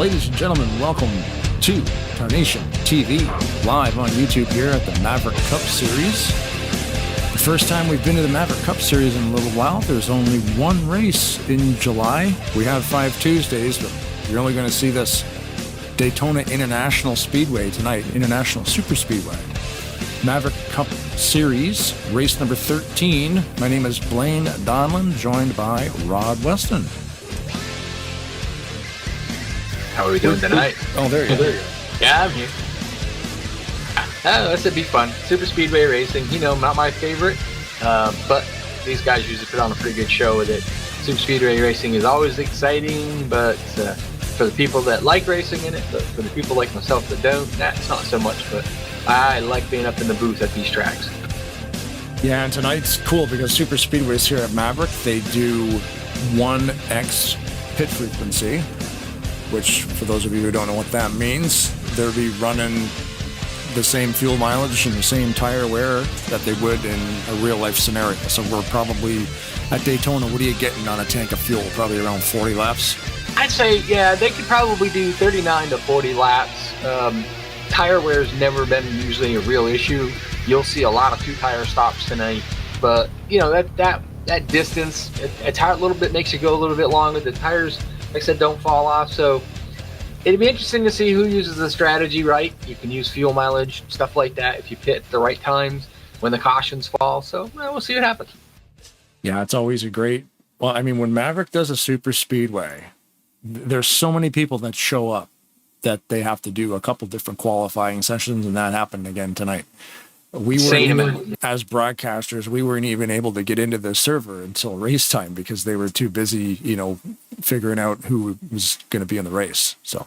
Ladies and gentlemen, welcome to Tarnation TV, live on YouTube here at the Maverick Cup Series. The first time we've been to the Maverick Cup Series in a little while. There's only one race in July. We have 5 Tuesdays, but you're only going to see this Daytona International Speedway tonight, International Super Speedway. Maverick Cup Series, race number 13. My name is Blaine Donlin, joined by Rod Weston. How are we doing tonight? Oh, there you go. Yeah, I'm here. Oh, this would be fun. Super Speedway racing, you know, not my favorite, but these guys usually put on a pretty good show with it. Super Speedway racing is always exciting, but for the people that like racing in it, but for the people like myself that don't, that's not so much, but I like being up in the booth at these tracks. Yeah, and tonight's cool because Super Speedways here at Maverick, they do 1x pit frequency, which, for those of you who don't know what that means, they'll be running the same fuel mileage and the same tire wear that they would in a real-life scenario. So we're probably, at Daytona, what are you getting on a tank of fuel? Probably around 40 laps? I'd say, yeah, they could probably do 39 to 40 laps. Tire wear's never been usually a real issue. You'll see a lot of 2-tire stops tonight, but, you know, that distance, a tire a little bit makes you go a little bit longer. The tires, like I said, don't fall off, so it'd be interesting to see who uses the strategy right. You can use fuel mileage, stuff like that, if you pit at the right times when the cautions fall. So we'll see what happens. Yeah, it's always a great... Well, I mean, when Maverick does a super speedway, there's so many people that show up that they have to do a couple different qualifying sessions, and that happened again tonight. We were, as broadcasters, we weren't even able to get into the server until race time because they were too busy, you know, figuring out who was going to be in the race. So,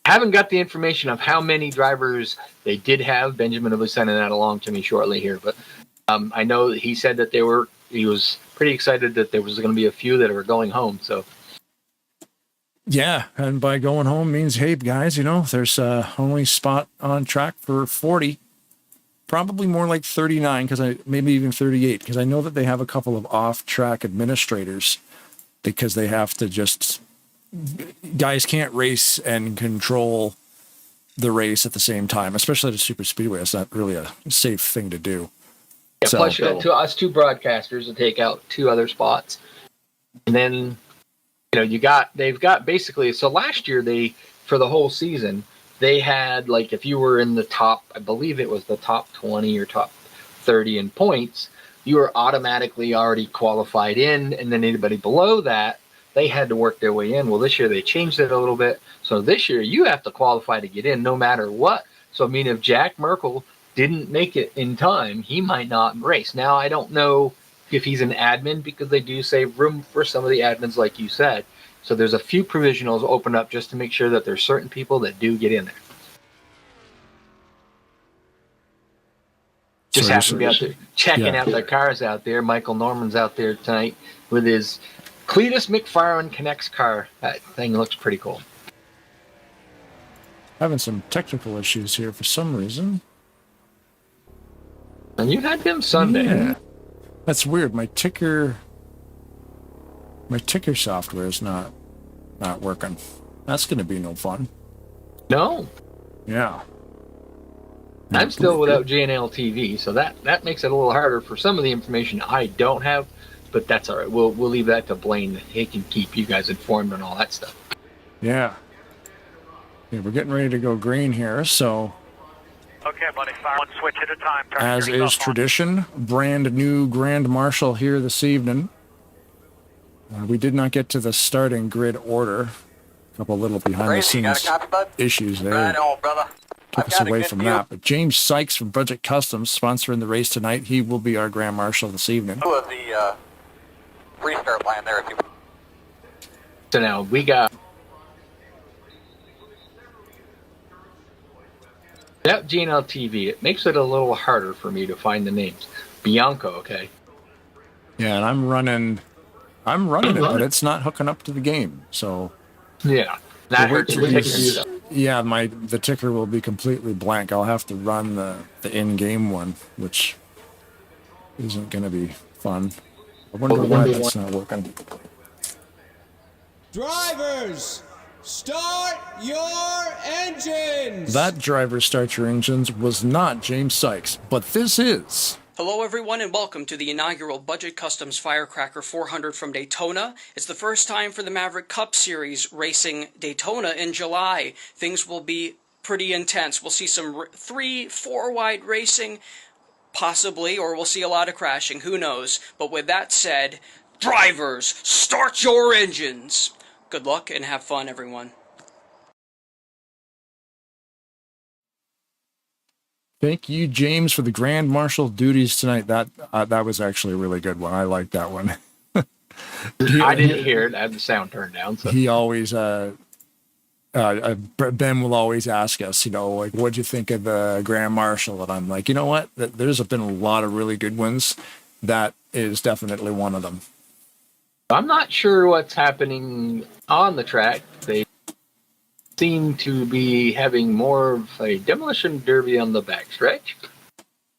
I haven't got the information of how many drivers they did have. Benjamin will be sending that along to me shortly here, but I know that he said that he was pretty excited that there was going to be a few that were going home. So, yeah, and by going home means, hey guys, you know, there's only spot on track for 40. Probably more like 39, maybe even 38, because I know that they have a couple of off-track administrators because they have to just... Guys can't race and control the race at the same time, especially at a super speedway. It's not really a safe thing to do. Yeah, so, plus you got us two broadcasters to take out 2 other spots. And then, you know, they've got basically... So last year, for the whole season... They had, like, if you were in the top, I believe it was the top 20 or top 30 in points, you were automatically already qualified in, and then anybody below that, they had to work their way in. Well, this year they changed it a little bit. So this year you have to qualify to get in no matter what. So, I mean, if Jack Merkel didn't make it in time, he might not race. Now, I don't know if he's an admin because they do save room for some of the admins, like you said. So there's a few provisionals open up just to make sure that there's certain people that do get in there. Just happen to be out there checking out their cars out there. Michael Norman's out there tonight with his Cletus McFarland Connects car. That thing looks pretty cool. Having some technical issues here for some reason. And you had them Sunday. Yeah. That's weird. My ticker software is not working. That's going to be no fun. No. Yeah. I'm still without JNL TV, so that makes it a little harder for some of the information I don't have, but that's all right. We'll leave that to Blaine. He can keep you guys informed on all that stuff. Yeah. Yeah, we're getting ready to go green here, so... Okay, buddy. Fire one switch at a time. As is tradition, brand new Grand Marshal here this evening. We did not get to the starting grid order. A couple little behind-the-scenes issues there. Right on, brother. Took us away from that. But James Sykes from Budget Customs sponsoring the race tonight. He will be our Grand Marshal this evening. The restart line there, if you... So now we got... That GNL TV, it makes it a little harder for me to find the names. Bianco, okay. Yeah, and I'm running it, but it's not hooking up to the game. So yeah, that hurts. Yeah, the ticker will be completely blank. I'll have to run the in-game one, which isn't going to be fun. I wonder why that's not working. Drivers, Start your engines! That driver start your engines was not James Sykes, but this is. Hello everyone and welcome to the inaugural Budget Customs FireCracker 400 from Daytona. It's the first time for the Maverick Cup Series racing Daytona in July. Things will be pretty intense. We'll see some 3-4 wide racing, possibly, or we'll see a lot of crashing, who knows. But with that said, drivers, start your engines! Good luck and have fun, everyone. Thank you, James, for the Grand Marshal duties tonight. That was actually a really good one. I like that one. I didn't hear it. I had the sound turned down. So. He always, Ben will always ask us, like, what'd you think of the Grand Marshal? And I'm like, you know what? There's been a lot of really good ones. That is definitely one of them. I'm not sure what's happening on the track. They seem to be having more of a demolition derby on the backstretch.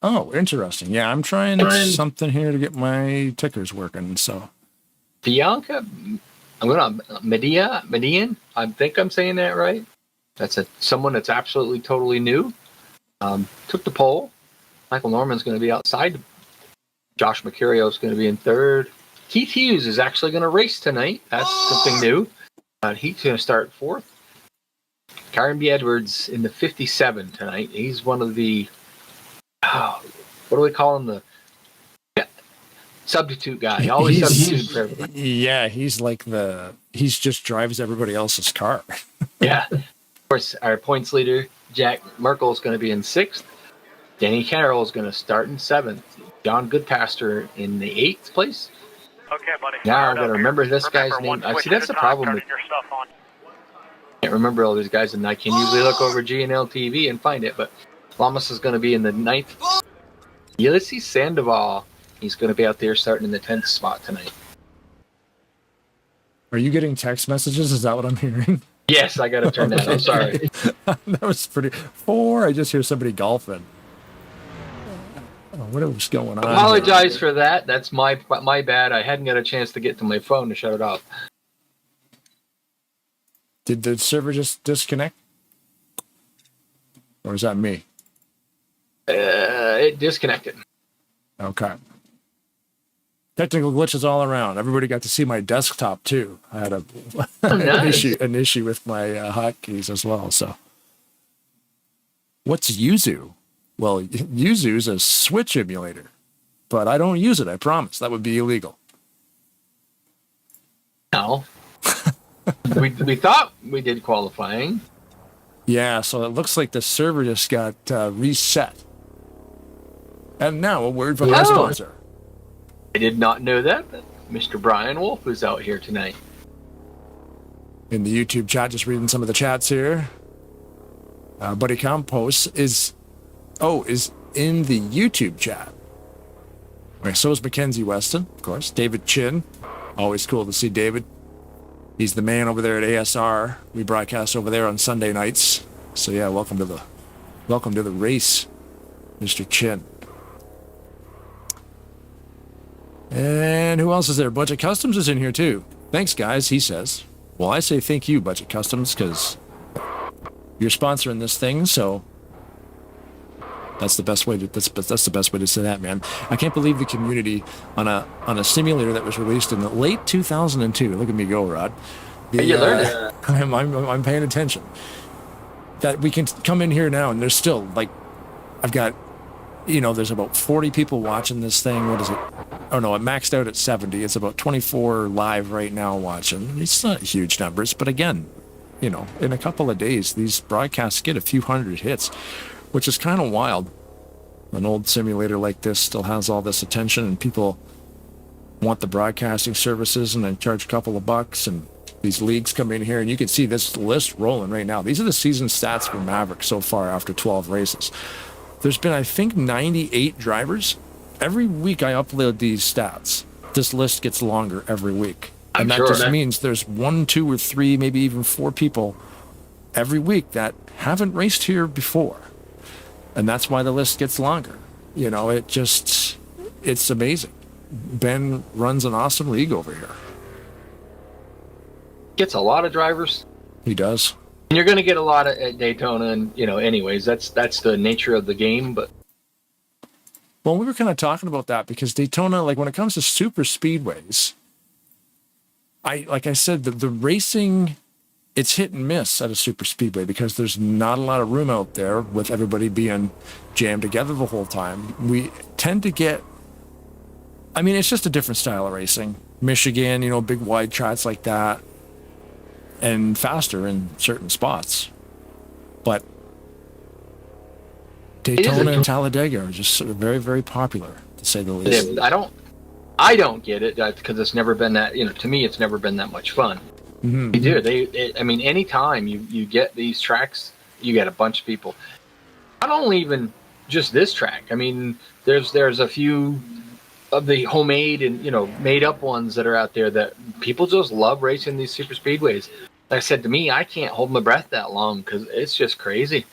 Oh, interesting. Yeah, I'm trying something here to get my tickers working. So, Bianca, Median. I think I'm saying that right. That's someone that's absolutely totally new. Took the pole. Michael Norman's going to be outside. Josh Mercurio is going to be in third. Keith Hughes is actually going to race tonight. That's something new. He's going to start fourth. Kyron B. Edwards in the 57 tonight. He's one of the, what do we call him? Substitute guy. He always substitute for everybody. Yeah, he's like he just drives everybody else's car. Yeah. Of course, our points leader, Jack Merkel, is going to be in sixth. Danny Carroll is going to start in seventh. John Goodpaster in the eighth place. Okay, buddy. Now I'm going to remember this guy's name. See, that's the problem with can't remember all these guys, and I can usually look over GNL TV and find it, but Lamas is going to be in the ninth. Ulysses Sandoval, he's going to be out there starting in the 10th spot tonight. Are you getting text messages? Is that what I'm hearing? Yes, I got to turn that on. Sorry. That was pretty. I just hear somebody golfing. What was going on? Apologize for that. That's my bad. I hadn't got a chance to get to my phone to shut it off. Did the server just disconnect? Or is that me? It disconnected. Okay. Technical glitches all around. Everybody got to see my desktop too. I had an issue with my hotkeys as well. So, what's Yuzu? Well, Yuzu is a Switch emulator, but I don't use it. I promise. That would be illegal. No. we thought we did qualifying. Yeah, so it looks like the server just got reset. And now a word from our sponsor. I did not know that, but Mr. Brian Wolf is out here tonight. In the YouTube chat, just reading some of the chats here. Buddy Campos is in the YouTube chat. Right, so is Mackenzie Weston, of course. David Chin, always cool to see David. He's the man over there at ASR. We broadcast over there on Sunday nights. So yeah, welcome to the race, Mr. Chin. And who else is there? Budget Customs is in here too. Thanks, guys, he says. Well, I say thank you, Budget Customs, because you're sponsoring this thing, so that's the best way to that's the best way to say that, man. I can't believe the community on a simulator that was released in the late 2002. Look at me go, Rod. You learned it. I'm paying attention. That we can come in here now, and there's still I've got, there's about 40 people watching this thing. What is it? Oh no, it maxed out at 70. It's about 24 live right now watching. It's not huge numbers, but again, in a couple of days, these broadcasts get a few hundred hits, which is kind of wild. An old simulator like this still has all this attention, and people want the broadcasting services, and they charge a couple of bucks, and these leagues come in here, and you can see this list rolling right now. These are the season stats for Maverick so far after 12 races. There's been, I think, 98 drivers. Every week I upload these stats. This list gets longer every week. And that just means there's 1, 2, or 3, maybe even 4 people every week that haven't raced here before. And that's why the list gets longer. It's amazing. Ben runs an awesome league over here. Gets a lot of drivers He does. And you're going to get a lot at Daytona, and anyways, that's the nature of the game. But well, we were kind of talking about that because Daytona, like when it comes to super speedways, like I said, the racing, it's hit and miss at a super speedway because there's not a lot of room out there with everybody being jammed together the whole time. We tend to get, I mean, it's just a different style of racing. Michigan, big wide tracks like that, and faster in certain spots. But Daytona and Talladega are just sort of very, very popular, to say the least. I don't get it because it's never been that, to me, it's never been that much fun. Mm-hmm. You do. I mean, anytime you get these tracks, you get a bunch of people. Not only even just this track. I mean, there's a few of the homemade and made up ones that are out there that people just love racing these super speedways. Like I said, to me, I can't hold my breath that long because it's just crazy.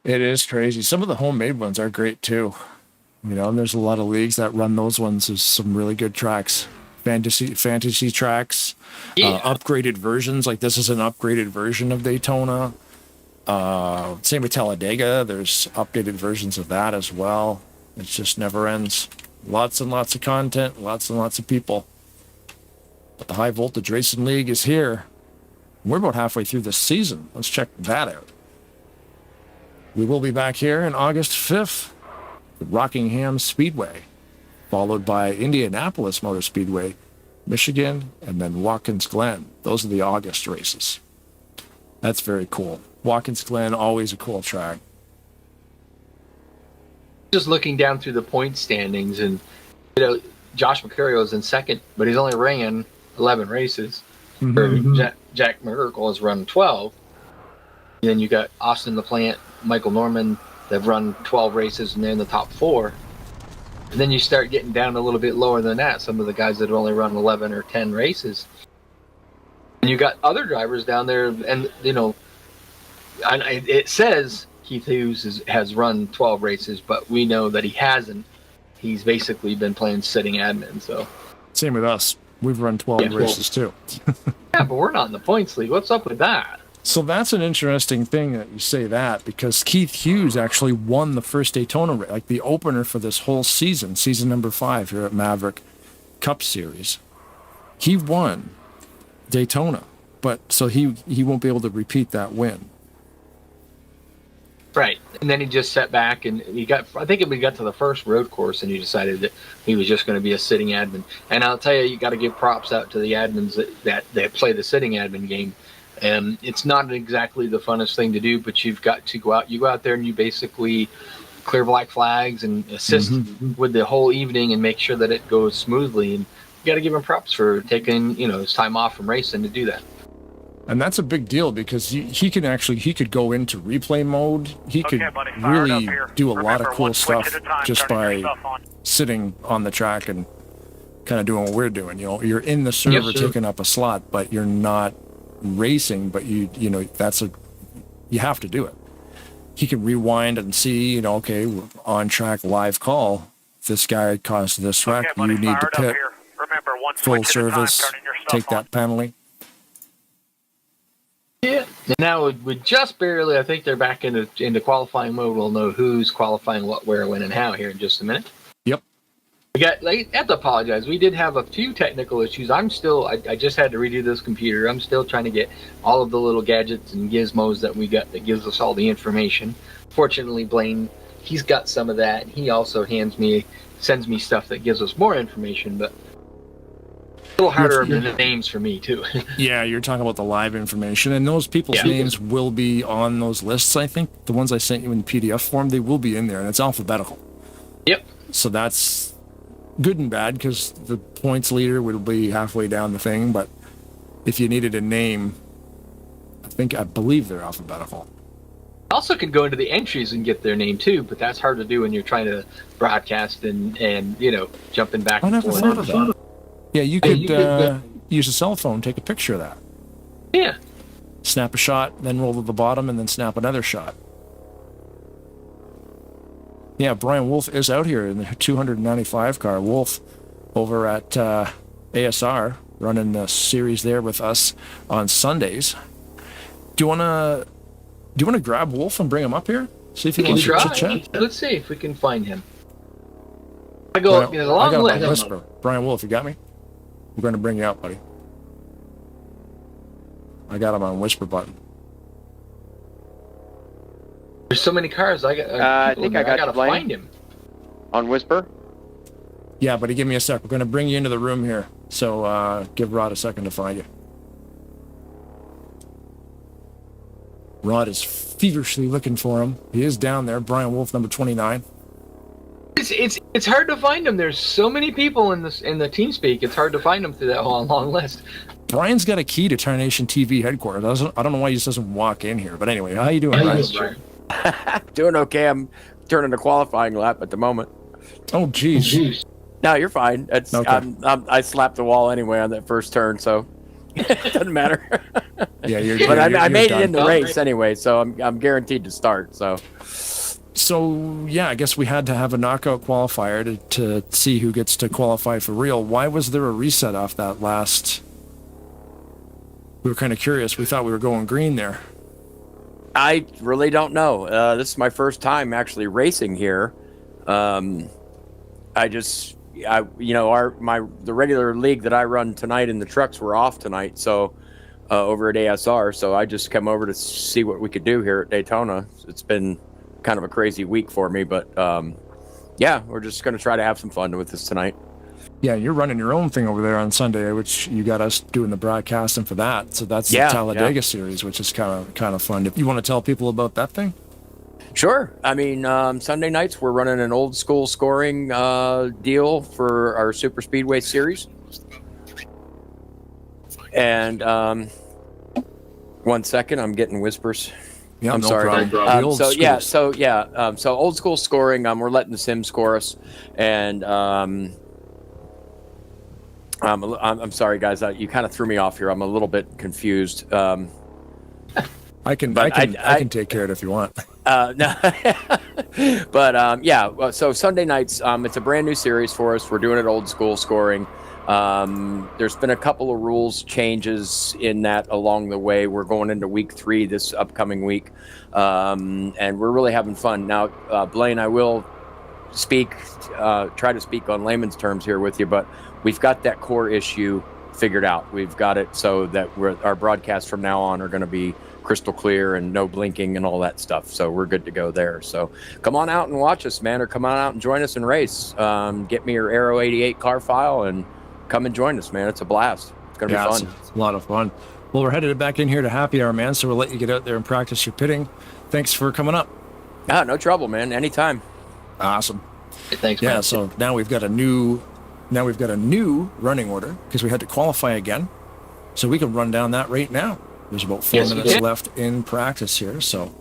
It is crazy. Some of the homemade ones are great too. And there's a lot of leagues that run those ones. There's some really good tracks. Fantasy tracks, upgraded versions. Like this is an upgraded version of Daytona. Same with Talladega. There's updated versions of that as well. It just never ends. Lots and lots of content, lots and lots of people. But the High Voltage Racing League is here. We're about halfway through this season. Let's check that out. We will be back here on August 5th at Rockingham Speedway, followed by Indianapolis Motor Speedway, Michigan, and then Watkins Glen. Those are the August races. That's very cool. Watkins Glen, always a cool track. Just looking down through the point standings, and Josh Mercurio's in second, but he's only ran 11 races. Mm-hmm. Jack Miracle has run 12. And then you got Austin LaPlante, Michael Norman. They've run 12 races, and they're in the top 4. And then you start getting down a little bit lower than that. Some of the guys that have only run 11 or 10 races. And you got other drivers down there, and it says Keith Hughes has run 12 races, but we know that he hasn't. He's basically been playing sitting admin. So same with us. We've run 12 races too. Yeah, but we're not in the points league. What's up with that? So that's an interesting thing that you say that, because Keith Hughes actually won the first Daytona, like the opener for this whole season number 5 here at Maverick Cup Series. He won Daytona, but so he won't be able to repeat that win. Right, and then he just sat back, and I think we got to the first road course, and he decided that he was just going to be a sitting admin. And I'll tell you got to give props out to the admins that play the sitting admin game. And it's not exactly the funnest thing to do, but you've got to go out. You go out there and you basically clear black flags and assist with the whole evening and make sure that it goes smoothly. And you got to give him props for taking his time off from racing to do that. And that's a big deal because he could go into replay mode. He could really do a lot of cool stuff just by sitting on the track and kind of doing what we're doing. You're in the server taking up a slot, but you're not racing. But you have to do it. He can rewind and see. Okay, we're on track, live call. This guy caused this wreck. You need to pit. Full service. Take that penalty. Yeah, and now we just barely, I think they're back into qualifying mode. We'll know who's qualifying what, where, when, and how here in just a minute. Yep. I have to apologize. We did have a few technical issues. I just had to redo this computer. I'm still trying to get all of the little gadgets and gizmos that we got that gives us all the information. Fortunately, Blaine, he's got some of that. He also sends me stuff that gives us more information, but a little harder than the names for me too. Yeah, you're talking about the live information, and those people's names will be on those lists. I think the ones I sent you in the PDF form, they will be in there, and it's alphabetical. Yep. So that's good and bad because the points leader will be halfway down the thing, but if you needed a name, I believe they're alphabetical. Also can go into the entries and get their name too, but that's hard to do when you're trying to broadcast and jumping back and forth. I never thought of that. Yeah, you could use a cell phone, take a picture of that. Yeah. Snap a shot, then roll to the bottom, and then snap another shot. Yeah, Brian Wolf is out here in the 295 car. Wolf over at ASR, running the series there with us on Sundays. Do you wanna grab Wolf and bring him up here? See if he We can wants to try. chit chat. Let's see if we can find him. There's a long I got list. my whisper. Brian Wolf, you got me? I'm going to bring you out, buddy. I got him on whisper button. There's so many cars. I gotta find him. On whisper? Yeah, buddy, give me a sec. We're going to bring you into the room here. So give Rod a second to find you. Rod is feverishly looking for him. He is down there. Brian Wolf, number 29. It's hard to find him. There's so many people in the TeamSpeak. It's hard to find them through that whole long list. Brian's got a key to Tarnation TV headquarters. I don't know why he just doesn't walk in here. But anyway, how you doing, Brian? Doing okay. I'm turning a qualifying lap at the moment. Oh, geez. No, you're fine. It's Okay. I slapped the wall anyway on that first turn, so it doesn't matter. Yeah, But I you're made done. it in the race anyway, so I'm guaranteed to start. So, yeah, I guess we had to have a knockout qualifier to see who gets to qualify for real. Why was there a reset off that last? We were kind of curious. We thought we were going green there. I really don't know. This is my first time actually racing here. The regular league that I run tonight in the trucks were off tonight, so over at ASR. So I just come over to see what we could do here at Daytona. It's been kind of a crazy week for me, but yeah, we're just going to try to have some fun with this tonight. Yeah, you're running your own thing over there on Sunday, which you got us doing the broadcasting for that. So that's the Talladega series, which is kind of fun. If you want to tell people about that thing? Sure. I mean, Sunday nights we're running an old school scoring deal for our Super Speedway series. And 1 second, I'm getting whispers. Yeah, I'm no sorry. problem. So old school scoring. We're letting the sim score us, and I'm sorry, guys. You kind of threw me off here. I'm a little bit confused. I can take care of it if you want. No, but yeah. So Sunday nights, it's a brand new series for us. We're doing it old school scoring. There's been a couple of rules changes in that along the way. We're going into week 3 this upcoming week, and we're really having fun. Now, Blaine, I will try to speak on layman's terms here with you, but we've got that core issue figured out. We've got it so that our broadcasts from now on are going to be crystal clear and no blinking and all that stuff. So we're good to go there. So come on out and watch us, man, or come on out and join us and race. Get me your Aero 88 car file and come and join us, man. It's a blast. It's going to be fun. It's a lot of fun. Well, we're headed back in here to happy hour, man, so we'll let you get out there and practice your pitting. Thanks for coming up. No trouble, man. Anytime. Awesome. Thanks, Yeah, man. so now we've got a new running order because we had to qualify again. So we can run down that right now. There's about 4 minutes left in practice here, so.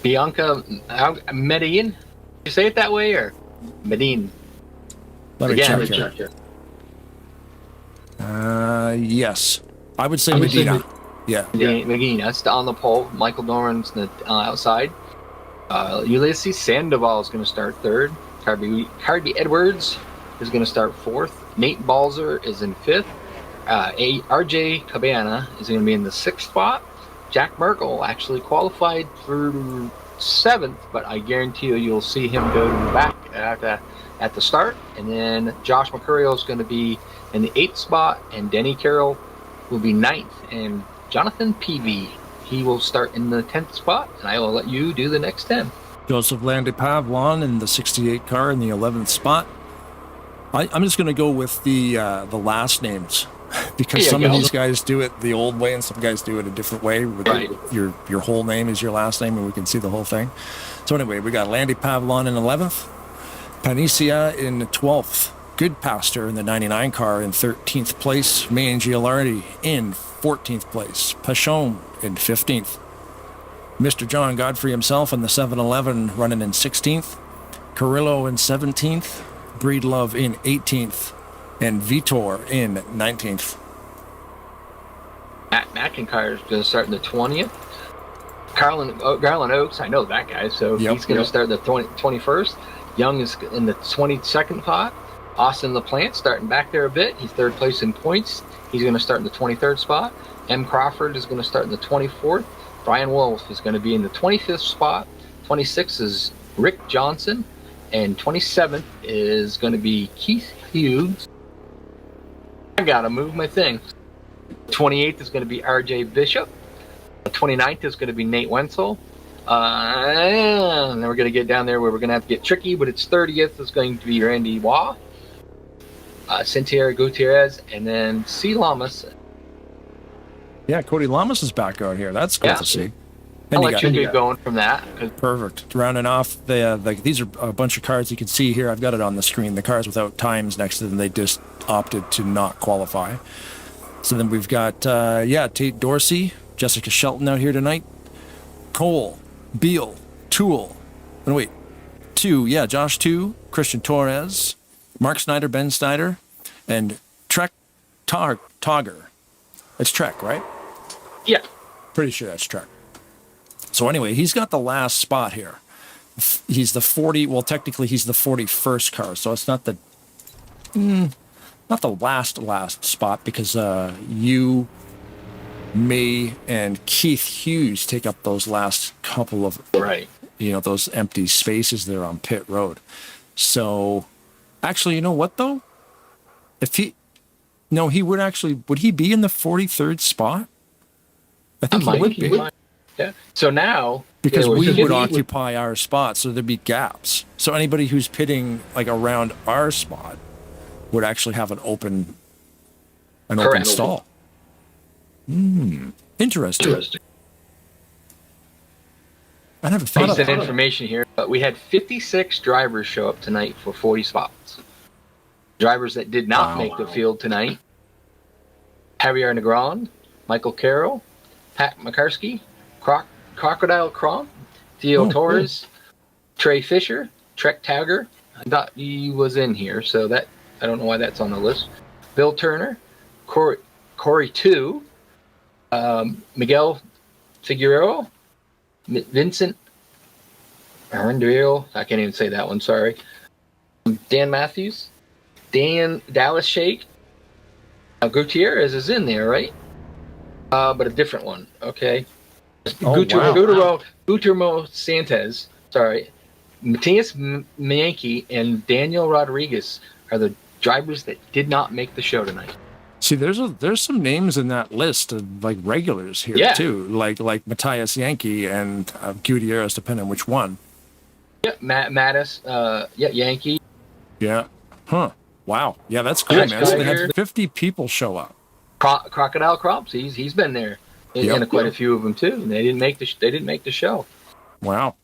Bianca Medellin. Did you say it that way or Medellin? Let me check here. Yes. I would say Medina. Yeah. Medellin. That's on the pole. Michael Doran's outside. Ulysses Sandoval is going to start 3rd. Carby Edwards is going to start 4th. Nate Balzer is in 5th. RJ Cabana is going to be in the 6th spot. Jack Merkel actually qualified for 7th, but I guarantee you'll see him go back at the start. And then Josh Mercurio is going to be in the 8th spot, and Denny Carroll will be 9th. And Jonathan Peavy, he will start in the 10th spot, and I will let you do the next 10. Joseph Landepavlon in the 68 car in the 11th spot. I'm just going to go with the last names because some of these guys do it the old way and some guys do it a different way. Right. Your whole name is your last name and we can see the whole thing. So anyway, we got Landy Pavlon in 11th, Panisia in 12th, Goodpaster in the 99 car in 13th place, Mayan Gialardi in 14th place, Pachon in 15th, Mr. John Godfrey himself in the 711 running in 16th, Carrillo in 17th, Breedlove in 18th, and Vitor in 19th. Matt McIntyre is going to start in the 20th. Garland Oaks, I know that guy, so he's going to start the 21st. Young is in the 22nd spot. Austin LaPlante starting back there a bit. He's third place in points. He's going to start in the 23rd spot. M. Crawford is going to start in the 24th. Brian Wolf is going to be in the 25th spot. 26th is Rick Johnson. And 27th is going to be Keith Hughes. I got to move my thing. 28th is going to be RJ Bishop. 29th is going to be Nate Wenzel. And then we're going to get down there where we're going to have to get tricky, but it's 30th is going to be Randy Waugh. Cynthia Gutierrez, and then C. Lamas. Yeah, Cody Lamas is back out here. That's cool to see. I'll let you get going from that. Perfect. Rounding off, these are a bunch of cards you can see here. I've got it on the screen. The cards without times next to them, they just opted to not qualify. So then we've got, Tate Dorsey, Jessica Shelton out here tonight. Cole, Beal, Toole. Oh, wait. Josh 2, Christian Torres, Mark Snyder, Ben Snyder, and Trek Togger. It's Trek, right? Yeah. Pretty sure that's Trek. So anyway, he's got the last spot here. He's the 40. Well, technically, he's the 41st car, so it's not the last spot because you, me, and Keith Hughes take up those last couple of those empty spaces there on pit road. So, actually, you know what though? Would he be in the 43rd spot? I think he would be. Yeah. So now, because we would occupy our spot, so there'd be gaps. So anybody who's pitting like around our spot would actually have an open stall. Interesting. I never thought of that. Information here, but we had 56 drivers show up tonight for 40 spots. Drivers that did not make the field tonight: Javier Negron, Michael Carroll, Pat McCarsky, Crocodile Crom, Theo Torres, Trey Fisher, Trek Tagger. I thought he was in here, so that I don't know why that's on the list. Bill Turner, Corey 2, Miguel Figueroa, Vincent Arndriel. I can't even say that one. Sorry. Dan Matthews, Dan Dallas Shake. Gutierrez is in there, right? But a different one. Okay. Gutermo Santos, sorry, Matias Mankey, and Daniel Rodriguez are the drivers that did not make the show tonight. See, there's some names in that list of like regulars here too, like Matthias Yankee and Gutierrez, depending on which one. Yeah, Mattis, Yankee. Yeah. Huh. Wow. Yeah, that's cool, man. So they had 50 people show up. Crocodile Crops, he's been there. And quite a few of them too. And they didn't make the show. Wow.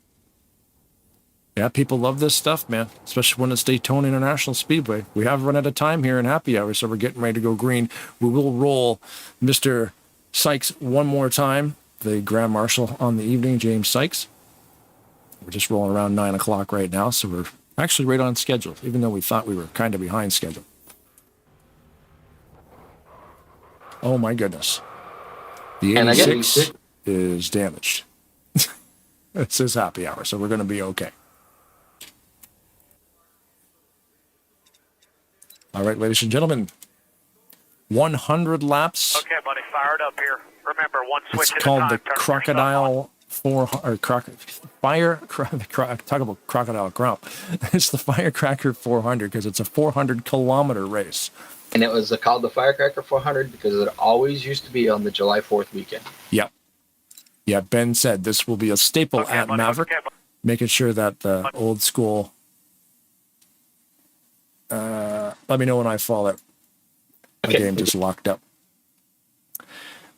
Yeah, people love this stuff, man. Especially when it's Daytona International Speedway. We have run out of time here in happy hour, so we're getting ready to go green. We will roll Mr. Sykes one more time, the Grand Marshal on the evening, James Sykes. We're just rolling around 9 o'clock right now, so we're actually right on schedule, even though we thought we were kind of behind schedule. Oh my goodness. The 86 is damaged. It says happy hour, so we're going to be okay. All right, ladies and gentlemen, 100 laps. Okay, buddy, fired up here. Remember, one switch It's called the Crocodile talk about Crocodile Crump. It's the FireCracker 400 because it's a 400-kilometer race. And it was called the FireCracker 400 because it always used to be on the July 4th weekend. Yep. Yeah, Ben said this will be a staple at Maverick, making sure that the old school... let me know when I fall out. The game just locked up.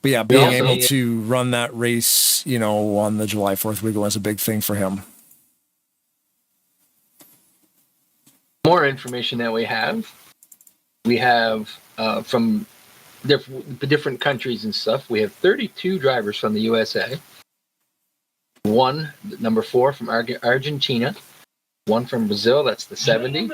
But yeah, being able to run that race, on the July 4th weekend was a big thing for him. More information that we have from different countries and stuff. We have 32 drivers from the USA. One, number 4 from Argentina. One from Brazil, that's the 70.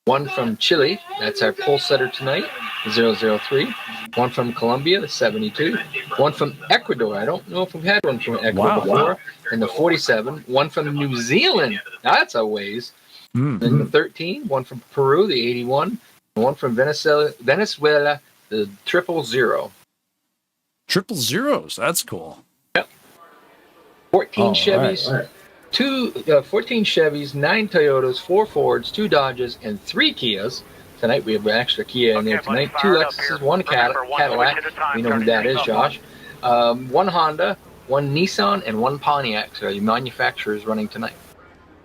One from Chile, that's our pole setter tonight, 003. One from Colombia, the 72. One from Ecuador, I don't know if we've had one from Ecuador before, and the 47. One from New Zealand, that's a ways, Then the 13, one from Peru, the 81, and one from Venezuela, the 000. 000s. That's cool. Yep. 14 Chevys, right. 14 Chevys, 9 Toyotas, 4 Fords, 2 Dodges, and 3 Kias. Tonight we have an extra Kia in there tonight. 2 Lexuses, 1 Cadillac. We know who that is, Josh. 1 Honda, 1 Nissan, and 1 Pontiac. So your manufacturers running tonight.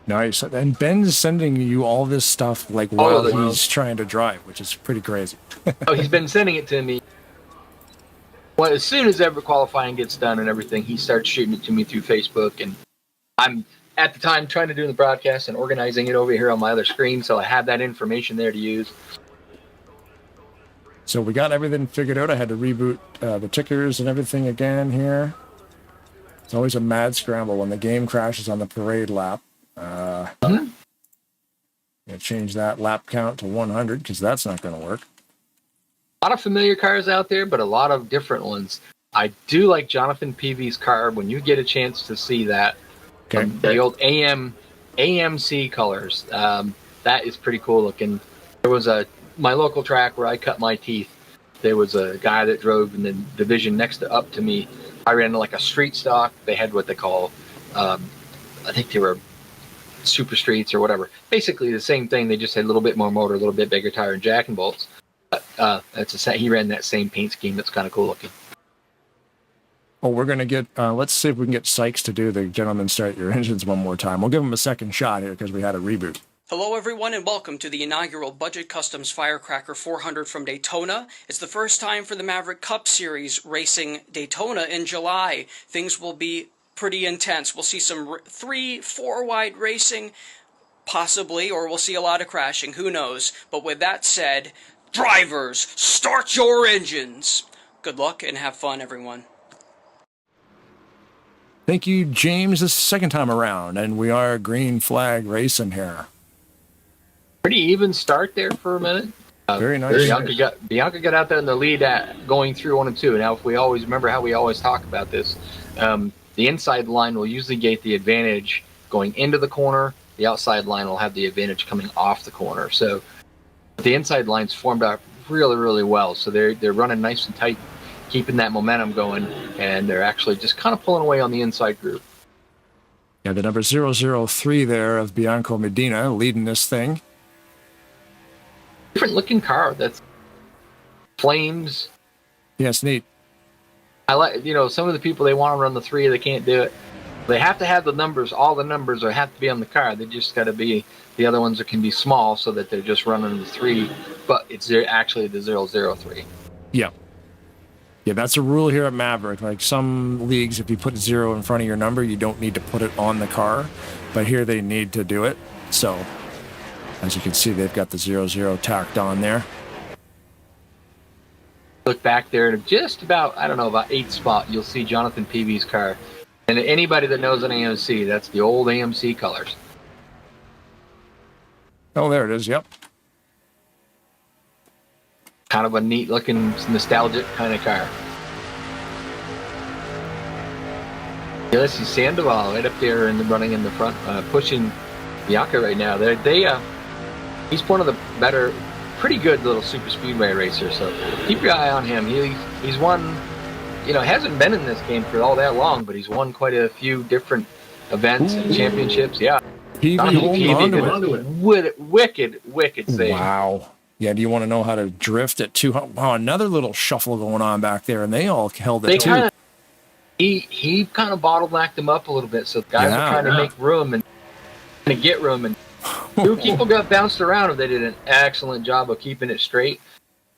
Nice. And Ben's sending you all this stuff like while he's trying to drive, which is pretty crazy. Oh, he's been sending it to me. Well, as soon as ever qualifying gets done and everything, he starts shooting it to me through Facebook. And I'm, at the time, trying to do the broadcast and organizing it over here on my other screen, so I have that information there to use. So we got everything figured out. I had to reboot the tickers and everything again here. It's always a mad scramble when the game crashes on the parade lap. Gonna change that lap count to 100 because that's not going to work. A lot of familiar cars out there, but a lot of different ones. I do like Jonathan Peavy's car when you get a chance to see that. Okay. The old AMC colors. That is pretty cool looking. There was my local track where I cut my teeth. There was a guy that drove in the division next to up to me. I ran like a street stock. They had what they call, I think they were super streets or whatever. Basically the same thing. They just had a little bit more motor, a little bit bigger tire, and jack and bolts. He ran that same paint scheme. That's kind of cool looking. Oh, we're going to get, let's see if we can get Sykes to do the Gentlemen Start Your Engines one more time. We'll give him a second shot here because we had a reboot. Hello everyone and welcome to the inaugural Budget Customs FireCracker 400 from Daytona. It's the first time for the Maverick Cup Series racing Daytona in July. Things will be pretty intense. We'll see some 3-4 wide racing, possibly, or we'll see a lot of crashing. Who knows? But with that said, drivers, start your engines! Good luck and have fun, everyone. Thank you, James. This is the second time around, and we are green flag racing here. Pretty even start there for a minute. Very nice. Bianca got out there in the lead going through 1 and 2. Now, if we always remember how we always talk about this, the inside line will usually get the advantage going into the corner. The outside line will have the advantage coming off the corner. So the inside line's formed out really, really well. So they're running nice and tight, keeping that momentum going, and they're actually just kind of pulling away on the inside group. Yeah, the number 003 there of Bianco Medina leading this thing. Different looking car. That's flames. Yeah, it's neat. I like, some of the people, they want to run the 3, they can't do it. They have to have the numbers. All the numbers have to be on the car. They just got to be, the other ones that can be small so that they're just running the 3, but it's actually the 003. Yeah. Yeah, that's a rule here at Maverick. Like some leagues, if you put 0 in front of your number, you don't need to put it on the car. But here they need to do it. So, as you can see, they've got the 00 tacked on there. Look back there at just about, about 8th spot, you'll see Jonathan Peavy's car. And anybody that knows an AMC, that's the old AMC colors. Oh, there it is, yep. Kind of a neat looking, nostalgic kind of car. Yeah, this is Sandoval right up there and running in the front, pushing Bianca right now. He's one of the better, pretty good little super speedway racers. So keep your eye on him. He's won, hasn't been in this game for all that long, but he's won quite a few different events and championships. Yeah. Peavy holding on to it. Wicked save. Wow. Yeah, do you want to know how to drift at 200? Wow, another little shuffle going on back there, and they all held it too. He kind of bottlenecked them up a little bit, so guys are trying to make room and to get room. And 2 people got bounced around, and they did an excellent job of keeping it straight.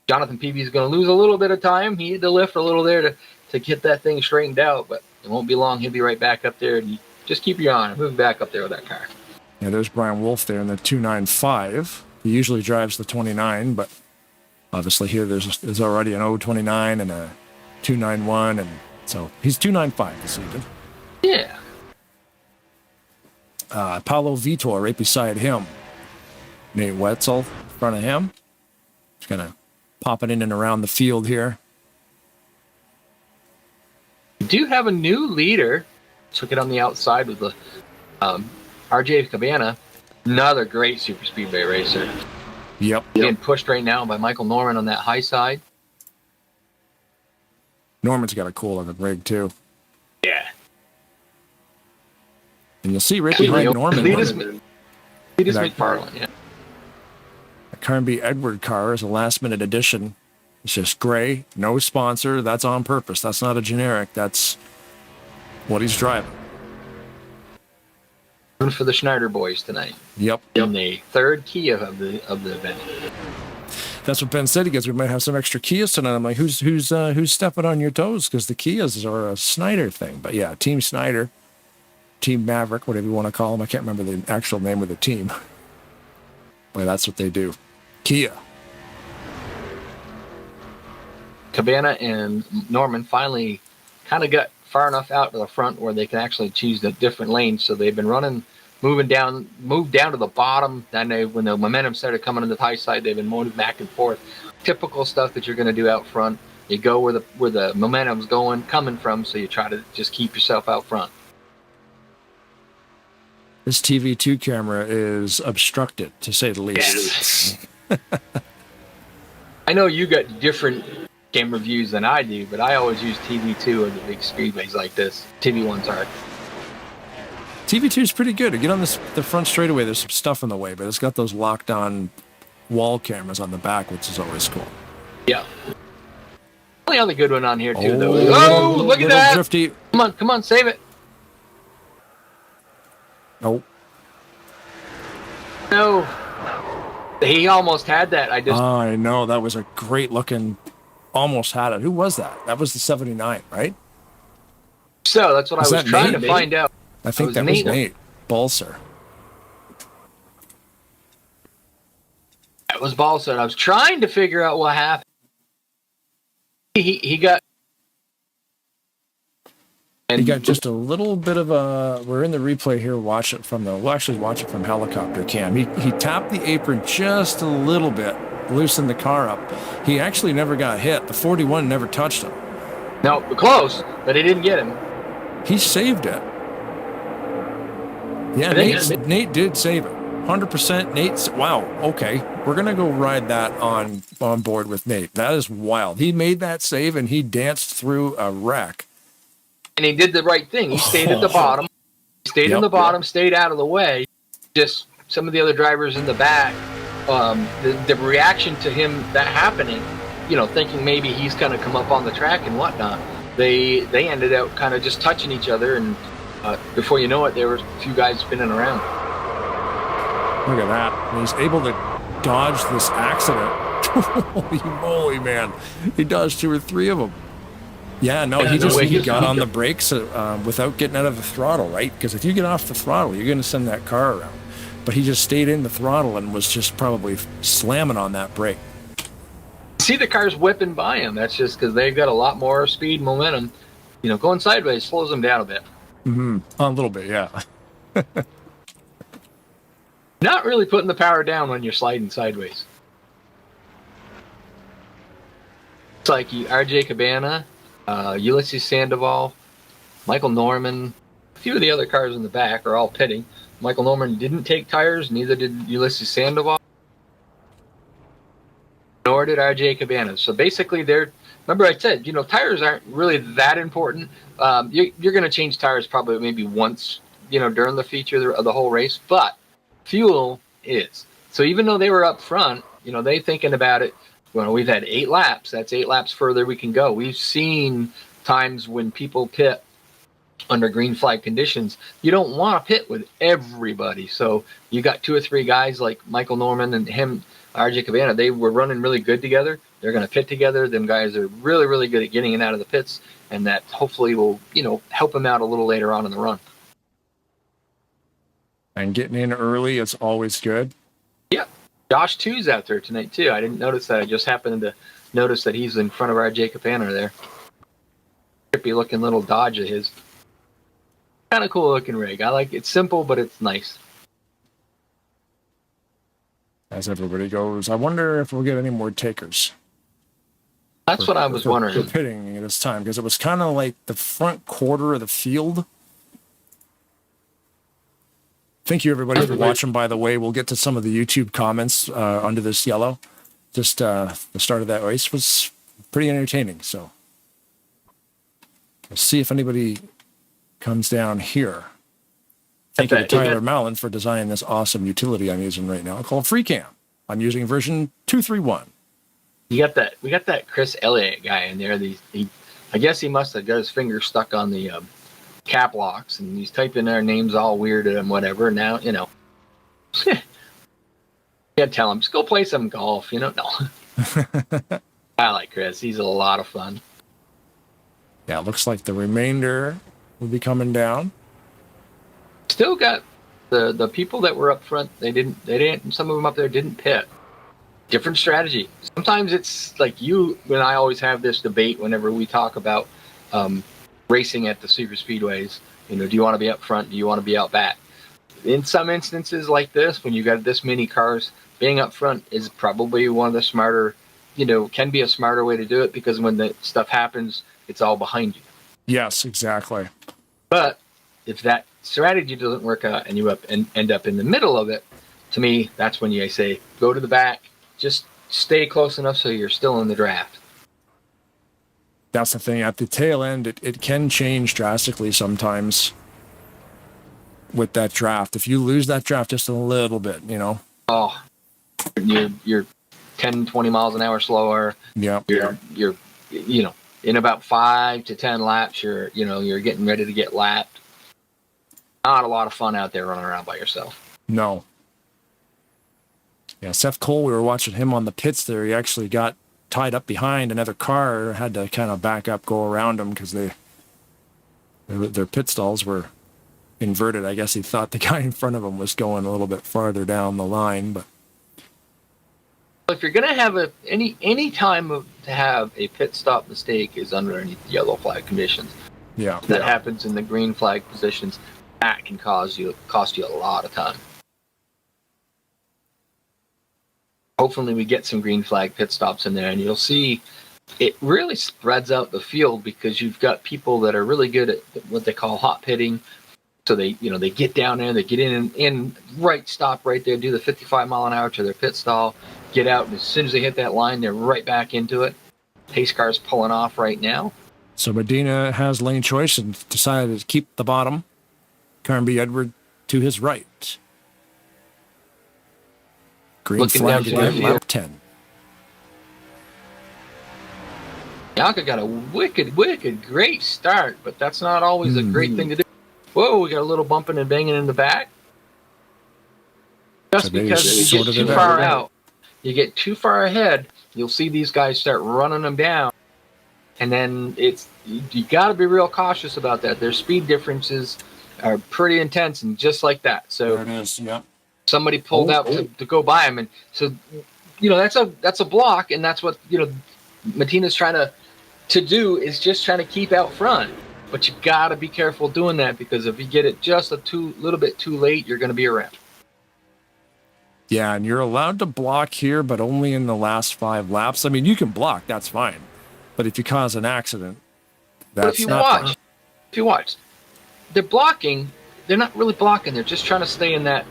Jonathan Peavy is going to lose a little bit of time. He had to lift a little there to get that thing straightened out, but it won't be long. He'll be right back up there. And just keep your eye on him. Move back up there with that car. Yeah, there's Brian Wolf there in the 295. He usually drives the 29, but obviously here there's already an 029 and a 291, and so he's 295 this evening. Yeah. Paulo Vitor right beside him. Nate Wetzel in front of him. Just kind of popping in and around the field here. We do have a new leader. Took it on the outside with the RJ Cabana. Another great super speedway racer. Yep. Being pushed right now by Michael Norman on that high side. Norman's got a cool looking rig too. Yeah. And you'll see right behind Norman. Cletus McFarland, yeah. The Carnby Edward car is a last minute addition. It's just gray, no sponsor. That's on purpose. That's not a generic. That's what he's driving. For the Schneider boys tonight. Yep. In the third Kia of the event. That's what Ben said. He goes, we might have some extra Kias tonight. I'm like, who's stepping on your toes? Because the Kias are a Snyder thing. But yeah, Team Snyder, Team Maverick, whatever you want to call them. I can't remember the actual name of the team. But that's what they do. Kia. Cabana and Norman finally kind of got far enough out to the front where they can actually choose the different lanes. So they've been moved down to the bottom. Then when the momentum started coming on the high side, they've been moving back and forth. Typical stuff that you're going to do out front. You go where the momentum's coming from. So you try to just keep yourself out front. This TV2 camera is obstructed, to say the least. Yes. I know you got different camera views than I do, but I always use TV2 of the big speedways like this. TV1's hard. TV2 is pretty good. To get on the front straightaway, there's some stuff in the way, but it's got those locked on wall cameras on the back, which is always cool. Yeah. Only other good one on here too, though. Oh, look at that! Drifty. Come on, save it. Nope. No. He almost had that. I know. That was a great looking. Almost had it. Who was that? That was the 79, right? So that's what I was trying to find out. I think that was Nate Balser. That was Balser. I was trying to figure out what happened. He got. And he got just a little bit of a. We're in the replay here. We'll actually watch it from helicopter cam. He tapped the apron just a little bit, loosened the car up. He actually never got hit. The 41 never touched him. No, but he didn't get him. He saved it. Yeah, Nate did save it. 100% Nate. Wow. Okay. We're going to go ride that on board with Nate. That is wild. He made that save and he danced through a wreck. And he did the right thing. He stayed at the bottom. He stayed in the bottom, stayed out of the way. Just some of the other drivers in the back, the reaction to him that happening, thinking maybe he's going to come up on the track and whatnot, they ended up kind of just touching each other. And before you know it, there were a few guys spinning around. Look at that. And he's able to dodge this accident. Holy moly, man. He dodged 2 or 3 of them. Yeah, no, he got on the brakes without getting out of the throttle, right? Because if you get off the throttle, you're going to send that car around. But he just stayed in the throttle and was just probably slamming on that brake. See the cars whipping by him. That's just because they've got a lot more speed, momentum. Going sideways slows them down a bit. Mm-hmm. A little bit, yeah. Not really putting the power down when you're sliding sideways. It's like RJ Cabana, Ulysses Sandoval, Michael Norman, a few of the other cars in the back are all pitting. Michael Norman didn't take tires, neither did Ulysses Sandoval, nor did RJ Cabana. So basically, remember I said, tires aren't really that important. You're going to change tires probably maybe once, during the feature of the whole race, but fuel is. So even though they were up front, they thinking about it. Well, we've had 8 laps. That's 8 laps further we can go. We've seen times when people pit under green flag conditions. You don't want to pit with everybody. So you got 2 or 3 guys like Michael Norman and him, RJ Cabana. They were running really good together. They're going to pit together. Them guys are really, really good at getting in and out of the pits, and that hopefully will, help them out a little later on in the run. And getting in early is always good. Yeah. Josh 2's out there tonight, too. I didn't notice that. I just happened to notice that he's in front of RJ Cabana there. Trippy looking little Dodge of his. Kind of cool looking rig. I like it. It's simple, but it's nice. As everybody goes, I wonder if we'll get any more takers. That's what I was wondering. For pitting at this time, because it was kind of like the front quarter of the field Thank you, everybody, for watching, by the way. We'll get to some of the YouTube comments under this yellow. Just the start of that race was pretty entertaining, so let's see if anybody comes down here. Thank you to Tyler Mallon for designing this awesome utility I'm using right now called FreeCam. I'm using version 2.3.1. We got that Chris Elliott guy in there. I guess he must have got his finger stuck on the cap locks, and he's typing their names all weird and whatever. Now, you know, can't tell him, just go play some golf, you know? No. I like Chris. He's a lot of fun. Yeah, it looks like the remainder will be coming down. Still got the people that were up front. They didn't. Some of them up there didn't pit. Different strategy. Sometimes it's like you and I always have this debate whenever we talk about racing at the super speedways. You know, do you want to be up front? Do you want to be out back? In some instances like this, when you got this many cars, being up front is probably one of the smarter, you know, can be a smarter way to do it, because when the stuff happens, it's all behind you. Yes, exactly. But if that strategy doesn't work out and you end up in the middle of it, to me, that's when you say, go to the back, just stay close enough so you're still in the draft. That's the thing. At the tail end, it can change drastically sometimes with that draft. If you lose that draft just a little bit, you know. Oh, you're 10, 20 miles an hour slower. Yeah. You're you know, in about 5 to 10 laps, you're getting ready to get lapped. Not a lot of fun out there running around by yourself. No. Yeah, Seth Cole, we were watching him on the pits there. He actually got tied up behind another car, had to kind of back up, go around him because their pit stalls were inverted. I guess he thought the guy in front of him was going a little bit farther down the line. But if you're going to have any time to have a pit stop mistake is underneath yellow flag conditions. Yeah, that happens in the green flag positions. That can cost you a lot of time. Hopefully we get some green flag pit stops in there, and you'll see it really spreads out the field, because you've got people that are really good at what they call hot pitting. So they get down there, they get in right, stop right there, do the 55 mile an hour to their pit stall, get out, and as soon as they hit that line, they're right back into it. Pace car's pulling off right now. So Medina has lane choice and decided to keep the bottom. Carnby Edward to his right. Green Looking flag down again, lap 10. Bianca got a wicked, great start, but that's not always a great thing to do. Whoa, we got a little bumping and banging in the back. Just because you get too far out, you get too far ahead, you'll see these guys start running them down. And then you got to be real cautious about that. Their speed differences are pretty intense, and just like that. So there it is, yep. Somebody pulled out to go by him, and so that's a block, and that's what Matina's trying to do, is just trying to keep out front. But you got to be careful doing that, because if you get it just a little bit too late, you're going to be around. Yeah, and you're allowed to block here, but only in the last 5 laps. I mean, you can block, that's fine. But if you cause an accident, that's not fine. If you watch, they're blocking. They're not really blocking. They're just trying to stay in that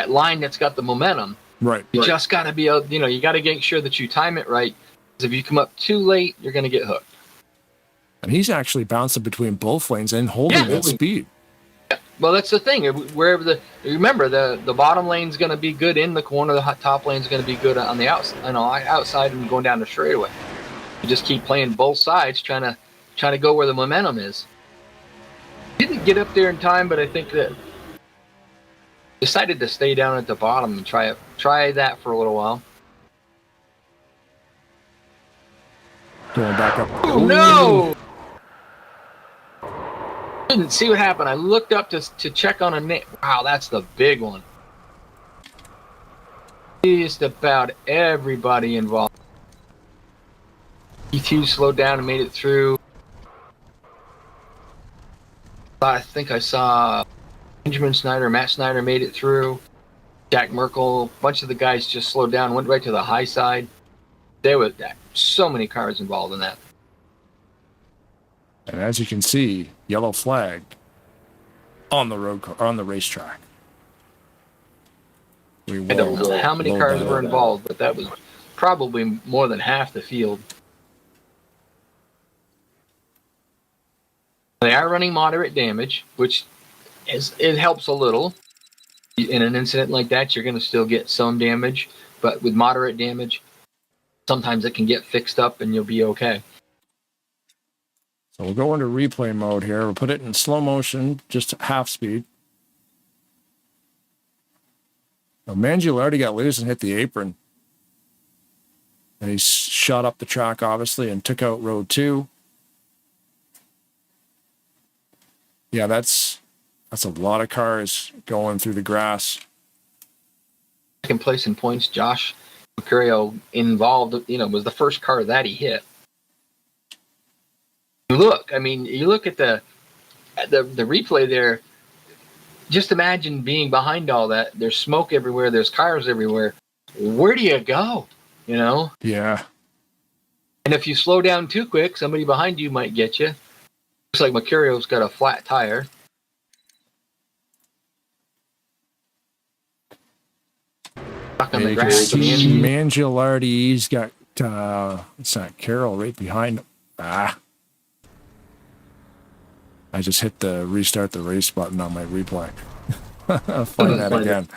line that's got the momentum. Right. You just got to be you got to make sure that you time it right. Because if you come up too late, you're going to get hooked. And he's actually bouncing between both lanes and holding that speed. Yeah. Well, that's the thing. Wherever remember the bottom lane's going to be good in the corner. The top lane's going to be good on the outside and going down the straightaway. You just keep playing both sides, trying to go where the momentum is. Didn't get up there in time, but I think that decided to stay down at the bottom and try that for a little while. Going back up. Oh no! Didn't see what happened. I looked up to check on a name. Wow, that's the big one. Just about everybody involved. E2 slowed down and made it through. I think I saw Benjamin Snyder, Matt Snyder made it through. Jack Merkel, a bunch of the guys just slowed down, went right to the high side. There were so many cars involved in that. And as you can see, yellow flag on the racetrack. We I don't know how many load cars that were up. involved, but that was probably more than half the field. They are running moderate damage, which it helps a little. In an incident like that, you're going to still get some damage, but with moderate damage, sometimes it can get fixed up and you'll be okay. So we'll go into replay mode here. We'll put it in slow motion, just half speed. Now, Mangiel already got loose and hit the apron. And he shot up the track, obviously, and took out row 2. Yeah, that's a lot of cars going through the grass. Second place in points, Josh Mercurio involved, was the first car that he hit. You look at the replay there. Just imagine being behind all that. There's smoke everywhere. There's cars everywhere. Where do you go? Yeah. And if you slow down too quick, somebody behind you might get you. Looks like Mercurio's got a flat tire. Stuck on the grass. Mangialardi's got it's not Carroll right behind him. I just hit the restart the race button on my replay. I'll find that again.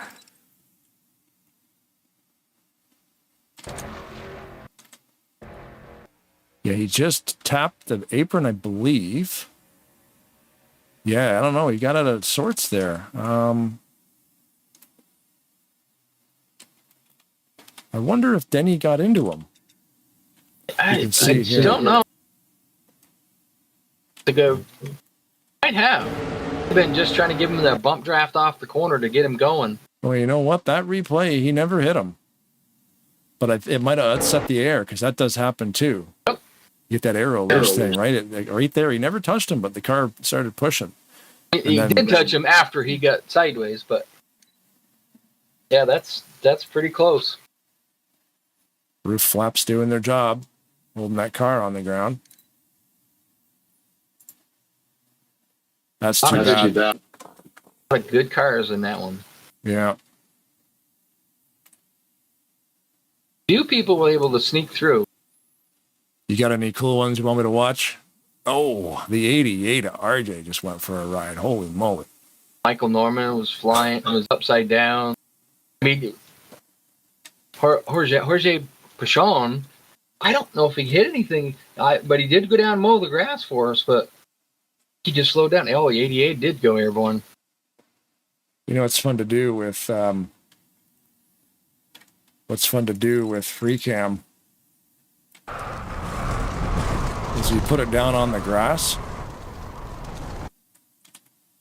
Yeah, he just tapped the apron, I believe. Yeah, I don't know. He got out of sorts there. I wonder if Denny got into him. I don't know. To go, might have. I've been just trying to give him that bump draft off the corner to get him going. Well, you know what? That replay, he never hit him. But it might have upset the air, because that does happen too. Yep. You get that arrow loose thing, right? Right there, he never touched him, but the car started pushing. He did touch him after he got sideways, but yeah, that's pretty close. Roof flaps doing their job, holding that car on the ground. That's too bad. A lot of good cars in that one. Yeah. Few people were able to sneak through. You got any cool ones you want me to watch? Oh, the 88 RJ just went for a ride. Holy moly. Michael Norman was upside down. I mean, Jorge Pachon, I don't know if he hit anything, but he did go down and mow the grass for us, but he just slowed down. Oh, the 88 did go airborne. It's fun to do with free cam is you put it down on the grass,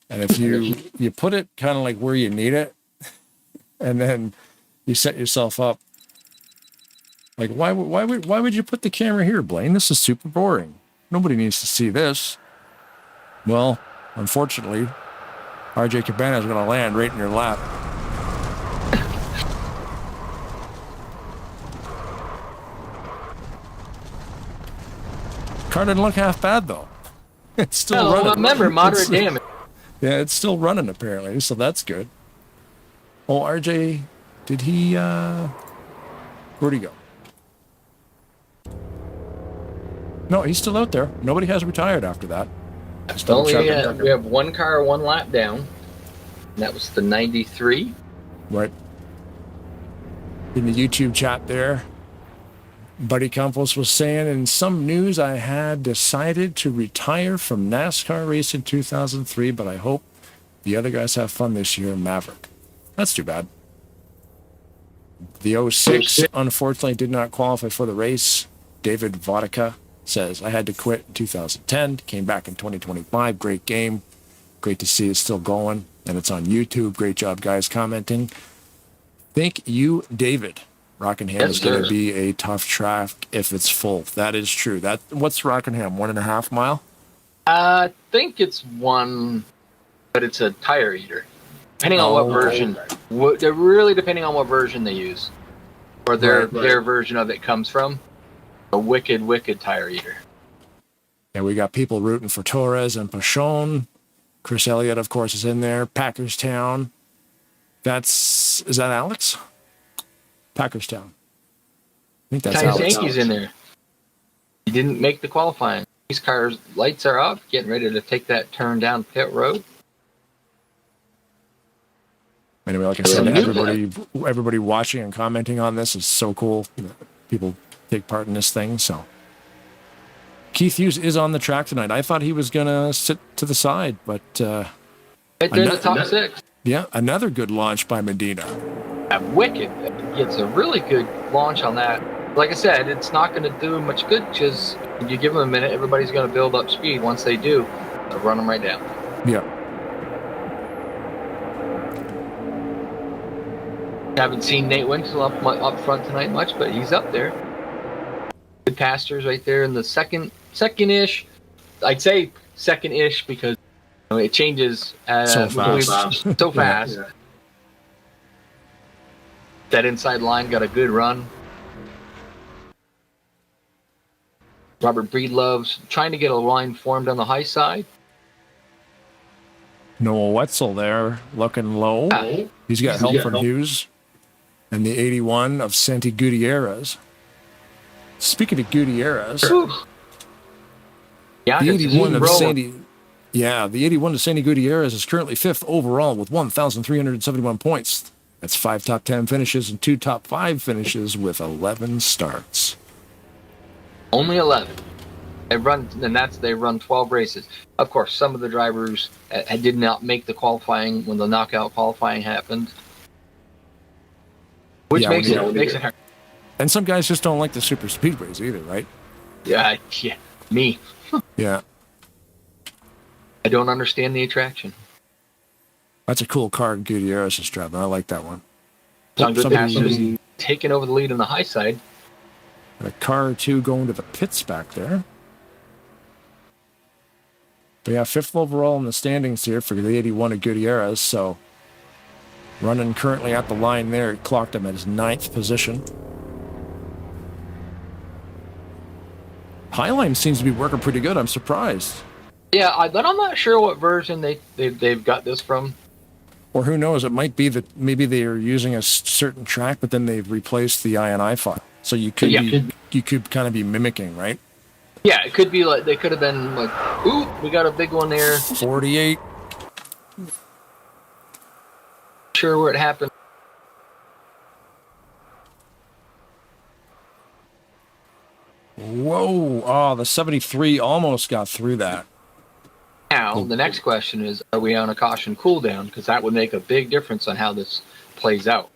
and if you put it kind of like where you need it, and then you set yourself up. Like, why would you put the camera here, Blaine? This is super boring. Nobody needs to see this. Well, unfortunately, RJ Cabana is going to land right in your lap. Car didn't look half bad, though. It's still running. Remember, moderate damage. Yeah, it's still running, apparently, so that's good. Oh, RJ, did he, where'd he go? No, he's still out there. Nobody has retired after that. We have one car, one lap down. And that was the 93. Right. In the YouTube chat there, Buddy Campos was saying, in some news, I had decided to retire from NASCAR race in 2003, but I hope the other guys have fun this year in Maverick. That's too bad. The 06, unfortunately, did not qualify for the race. David Vodka says, I had to quit in 2010, came back in 2025. Great game. Great to see it's still going, and it's on YouTube. Great job, guys, commenting. Thank you, David. Rockingham is going to be a tough track if it's full. That is true. What's Rockingham, 1.5 mile? I think it's 1, but it's a tire eater. Depending on what version. They're really depending on what version they use. Or their version of it comes from. A wicked tire eater. Yeah, we got people rooting for Torres and Pachon. Chris Elliott, of course, is in there. Packerstown. Is that Alex? Packerstown. I think that's Times Alex. Yankees in there. He didn't make the qualifying. These cars' lights are up, getting ready to take that turn down pit road. Anyway, like I said, everybody watching and commenting on this is so cool. People take part in this thing. So Keith Hughes is on the track tonight. I thought he was gonna sit to the side, but right there in the top 6. Yeah, another good launch by Medina. Wicked gets a really good launch on that. Like I said, it's not going to do much good because if you give them a minute, everybody's going to build up speed. Once they do, they'll run them right down. Yeah. Haven't seen Nate Winslow up front tonight much, but he's up there. Good pastors right there in the second-ish. I'd say second-ish because it changes so fast. So fast. Yeah. That inside line got a good run. Robert Breedlove's trying to get a line formed on the high side. Noah Wetzel there looking low. He's got help from Hughes. And the 81 of Santi Gutierrez. Speaking of Gutierrez, yeah, the 81 of Santi... Yeah, the 81 of Santi Gutierrez is currently 5th overall with 1,371 points. That's 5 top 10 finishes and 2 top 5 finishes with 11 starts. Only 11. They run 12 races. Of course, some of the drivers did not make the qualifying when the knockout qualifying happened, which makes it hard. And some guys just don't like the super speedways either, right? Yeah, me. Yeah. I don't understand the attraction. That's a cool car Gutierrez is driving. I like that one. John Goodpasser's taking over the lead on the high side. A car or two going to the pits back there. But yeah, 5th overall in the standings here for the 81 of Gutierrez. So running currently at the line there, it clocked him at his 9th position. Highline seems to be working pretty good. I'm surprised. Yeah, but I'm not sure what version they've got this from. Or who knows? It might be that maybe they are using a certain track, but then they've replaced the INI file. So you could you could kind of be mimicking, right? Yeah, it could be like they could have been like, ooh, we got a big one there. 48. Sure where it happened. Whoa! Oh, the 73 almost got through that. Now, the next question is, are we on a caution cooldown? Because that would make a big difference on how this plays out.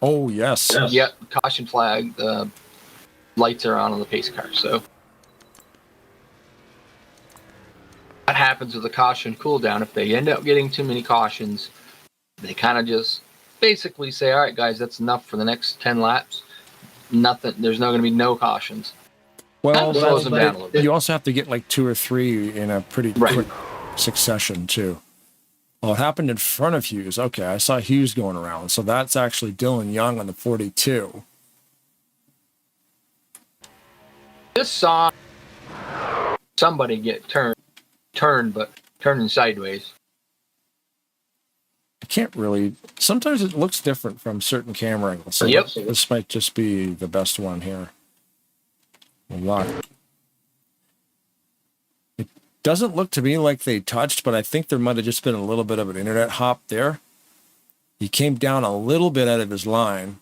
Oh, yes. Yep, caution flag. The lights are on the pace car. So what happens with the caution cooldown? If they end up getting too many cautions, they kind of just basically say, all right, guys, that's enough for the next 10 laps. Nothing. There's not going to be no cautions. Well, slows them down a little bit. You also have to get like 2 or 3 in a pretty quick succession, too. Well, it happened in front of Hughes. Okay, I saw Hughes going around. So that's actually Dylan Young on the 42. Just saw somebody get turned, but turning sideways. I can't really... Sometimes it looks different from certain camera angles. So this might just be the best one here. It doesn't look to me like they touched, but I think there might have just been a little bit of an internet hop there. He came down a little bit out of his line.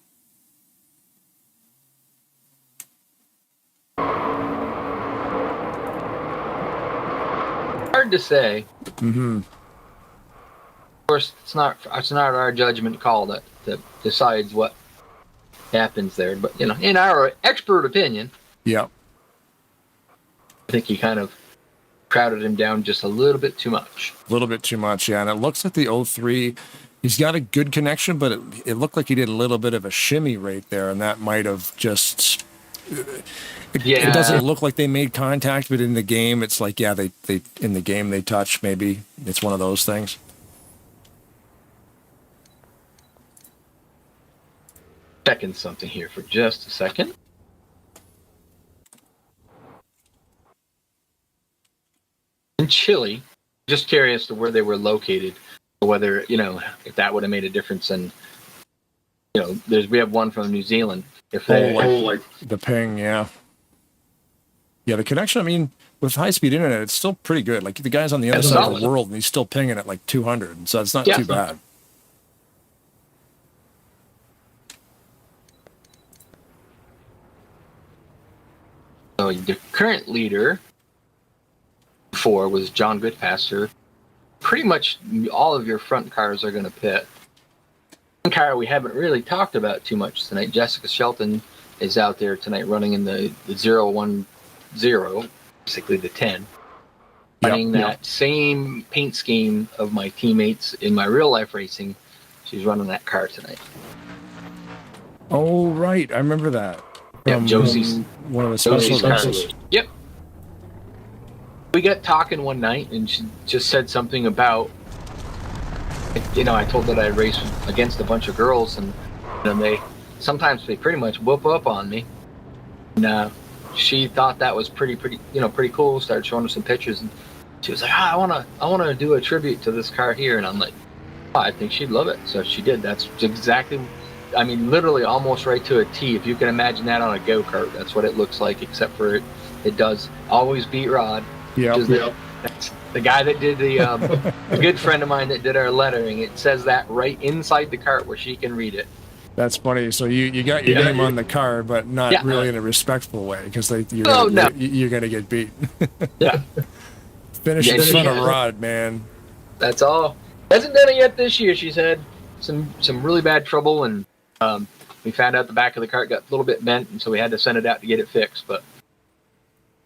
Hard to say. Of course, it's not our judgment call that decides what happens there. But in our expert opinion, I think he kind of crowded him down just a little bit too much. A little bit too much, yeah. And it looks like the 03, he's got a good connection, but it looked like he did a little bit of a shimmy right there, and that might have just... It doesn't look like they made contact, but in the game, it's like, they in the game they touch, maybe. It's one of those things. Checking something here for just a second. In Chile, just curious to where they were located. The whether, if that would have made a difference. And, we have one from New Zealand. If they, like the ping, yeah. Yeah, the connection, I mean, with high-speed internet, it's still pretty good. Like, the guy's on the other side of the world, and he's still pinging at like 200, so it's not too bad. So the current leader before was John Goodpaster. Pretty much all of your front cars are going to pit. One car we haven't really talked about too much tonight, Jessica Shelton, is out there tonight running in the 010, basically the 10. Running that same paint scheme of my teammates in my real life racing. She's running that car tonight. Oh, right. I remember that. Yeah, Josie's one of the special races. Yep. We got talking one night, and she just said something about, I told that I raced against a bunch of girls, and they pretty much whoop up on me. And she thought that was pretty cool. Started showing her some pictures, and she was like, I wanna do a tribute to this car here. And I'm like, I think she'd love it. So she did. That's exactly. I mean, literally almost right to a T. If you can imagine that on a go-kart, that's what it looks like, except for it does always beat Rod. Yeah. That's the guy that did a good friend of mine that did our lettering. It says that right inside the cart where she can read it. That's funny. So you got your name on the car, but not really in a respectful way, because you're gonna get beat. Yeah. Finish in front of Rod, man. That's all. Hasn't done it yet this year. She's had some really bad trouble, and we found out the back of the cart got a little bit bent, and so we had to send it out to get it fixed. But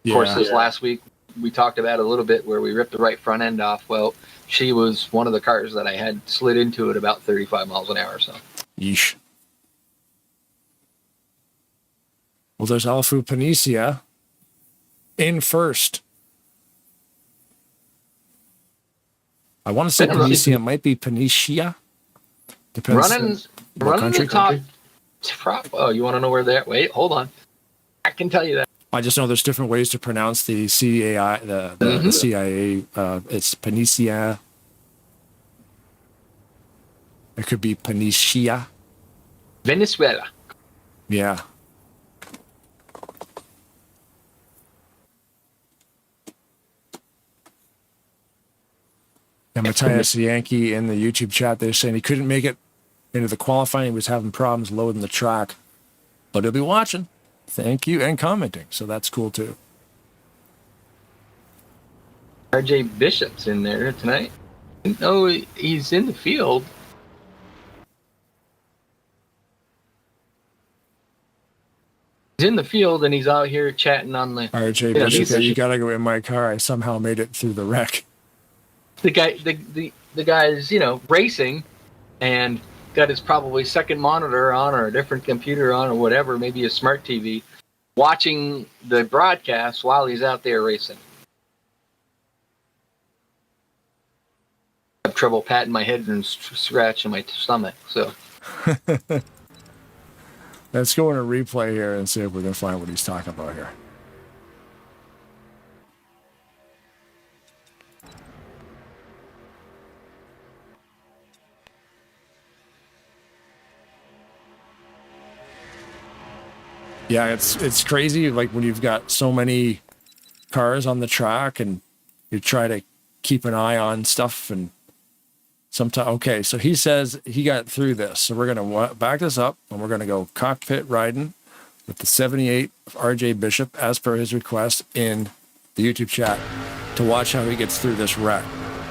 of course, this last week we talked about it a little bit, where we ripped the right front end off. Well, she was one of the cars that I had slid into at about 35 miles an hour. So. Yeesh. Well, there's Alfu Panisia in first. I want to say Panisia, might be Panicia. Depends. Running the top. Oh, you want to know where they're at? Wait, hold on. I can tell you that. I just know there's different ways to pronounce the CAI, the CIA. It's Panisia. It could be Panicia. Venezuela. Yeah. And Matthias Yankee in the YouTube chat, they're saying he couldn't make it into the qualifying. He was having problems loading the track, but he'll be watching. Thank you, and commenting. So that's cool too. RJ Bishop's in there tonight. No, he's in the field. He's in the field, and he's out here chatting on the. RJ Bishop, you gotta go in my car. I somehow made it through the wreck. The guy's racing, and got his probably second monitor on, or a different computer on, or whatever, maybe a smart TV, watching the broadcast while he's out there racing. I have trouble patting my head and scratching my stomach. So let's go in a replay here and see if we can find what he's talking about here. Yeah, it's crazy, like when you've got so many cars on the track and you try to keep an eye on stuff, and sometimes, okay, so he says he got through this. So we're going to back this up, and we're going to go cockpit riding with the 78 of RJ Bishop, as per his request in the YouTube chat, to watch how he gets through this wreck.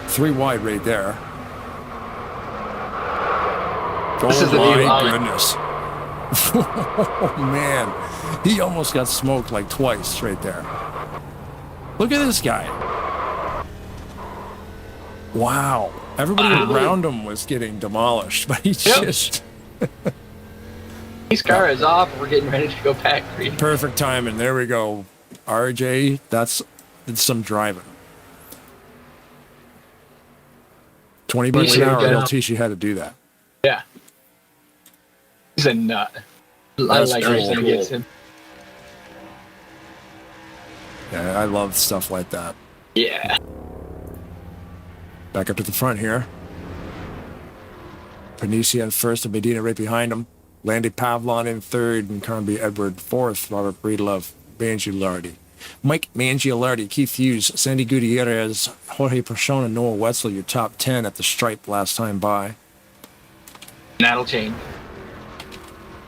3 wide right there. This is my goodness. Oh, man. He almost got smoked like twice right there. Look at this guy. Wow. Everybody around him was getting demolished, but he just... His car is off. We're getting ready to go back. Perfect timing. There we go. RJ, that's some driving. 20 bucks an hour, he'll teach you how to do that. Yeah. He's a nut. I like everything he gets him. Yeah, I love stuff like that. Yeah. Back up to the front here. Panisia in first and Medina right behind him. Landy Pavlon in third and Carnby Edward fourth. Robert Breedlove, Mangialardi. Mike Mangialardi, Keith Hughes, Sandy Gutierrez, Jorge Persona, Noah Wetzel, your top 10 at the stripe last time by. That'll change.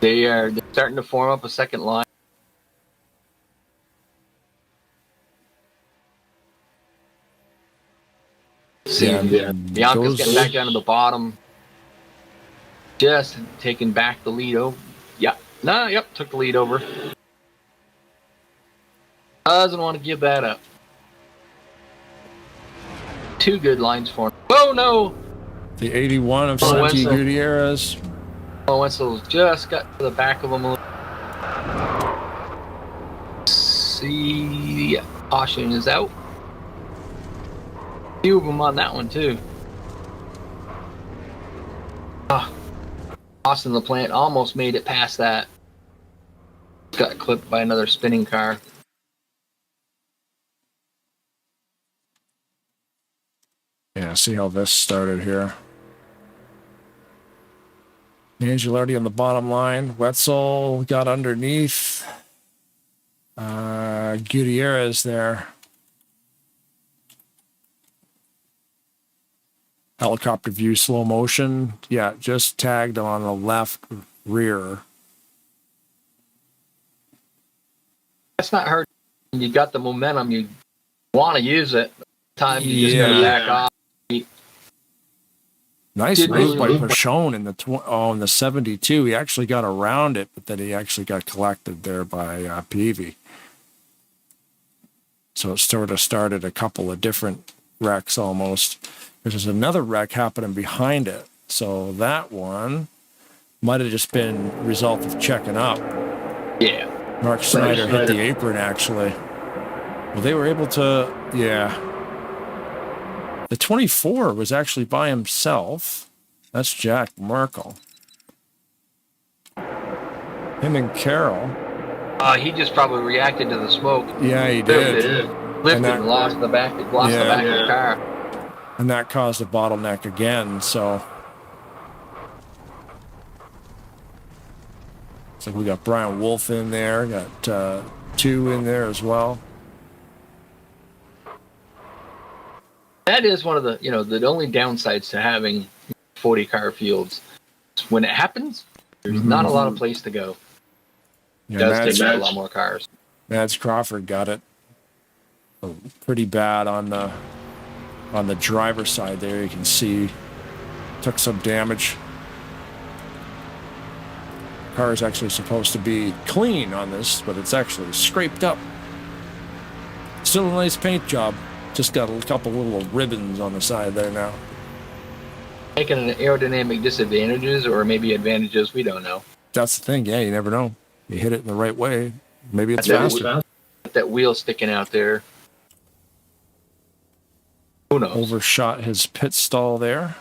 They're starting to form up a second line. Bianca's getting back down to the bottom. Just taking back the lead over. Took the lead over. Doesn't want to give that up. Two good lines for him. Oh no! The 81 of Santi Gutierrez. Wetzel just got to the back of him a little. See, caution is out. Few of them on that one too. Austin LaPlante almost made it past that. Got clipped by another spinning car. Yeah, see how this started here. Angelardi on the bottom line. Wetzel got underneath. Gutierrez there. Helicopter view, slow motion. Yeah, just tagged on the left rear. That's not hard. You got the momentum. You want to use it. Time you just gotta back off. Nice move by Pashone in the 72. He actually got around it, but then he actually got collected there by Peavy. So it sort of started a couple of different wrecks almost. There's another wreck happening behind it. So that one might have just been a result of checking up. Yeah. Mark Snyder hit the apron, actually. Well, they were able to, The 24 was actually by himself. That's Jack Merkel. Him and Carroll. He just probably reacted to the smoke. Yeah, he did. Lifted and lost the back of the car. And that caused a bottleneck again, so. So we got Brian Wolf in there, got 2 in there as well. That is one of the, the only downsides to having 40 car fields. When it happens, there's not a lot of place to go. It does take a lot more cars. Mads Crawford got it pretty bad on the driver's side there. You can see took some damage. Car is actually supposed to be clean on this, but it's actually scraped up. Still a nice paint job. Just got a couple little ribbons on the side there now. Making an aerodynamic disadvantages or maybe advantages, we don't know. That's the thing, you never know. You hit it in the right way, maybe it's faster. That wheel sticking out there. Who knows? Overshot his pit stall there.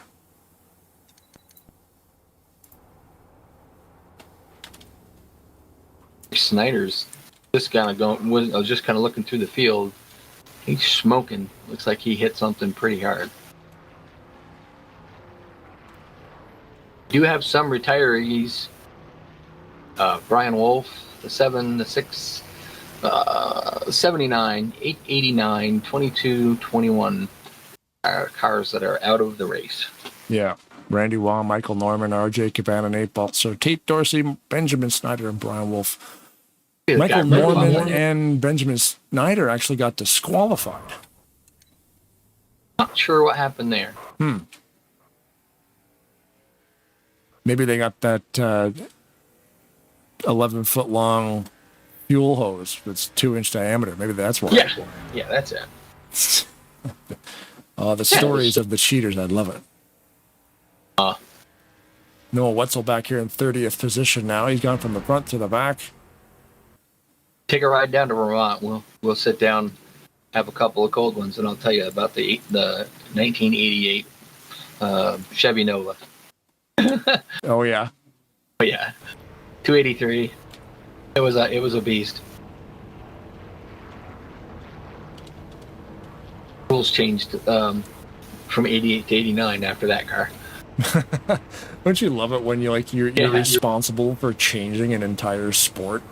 Snyder's just kind of going. I was just kind of looking through the field. He's smoking. Looks like he hit something pretty hard. You have some retirees. Brian Wolf, the 7, the 6, 79, 889, 22, 21 cars that are out of the race. Yeah. Randy Wong, Michael Norman, RJ Cabana, Nate Balt. So Tate Dorsey, Benjamin Snyder, and Brian Wolf. Michael Norman and Benjamin Snyder actually got disqualified. Not sure what happened there. Maybe they got that 11-foot long fuel hose that's 2-inch diameter. Maybe that's why. Yeah, that's it. The stories of the cheaters, I love it. Noah Wetzel back here in 30th position now. He's gone from the front to the back. Take a ride down to Vermont. We'll sit down, have a couple of cold ones, and I'll tell you about the 1988 Chevy Nova. Oh yeah. 283. It was a beast. Rules changed from 88 to 89 after that car. Don't you love it when you're responsible for changing an entire sport?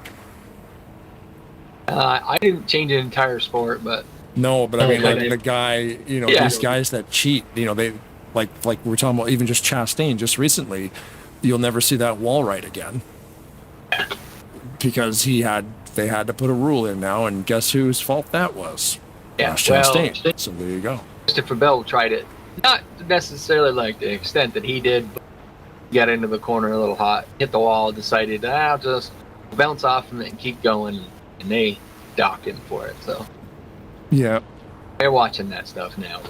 I didn't change an entire sport, but no, but I mean, like the guy, these guys that cheat, they like we're talking about even just Chastain just recently, you'll never see that wall right again because they had to put a rule in now, and guess whose fault that was? Yeah, Chastain. So there you go. Christopher Bell tried it, not necessarily like the extent that he did, but got into the corner a little hot, hit the wall, decided I'll just bounce off and then keep going, and they docked him for it. So yeah, they're watching that stuff now.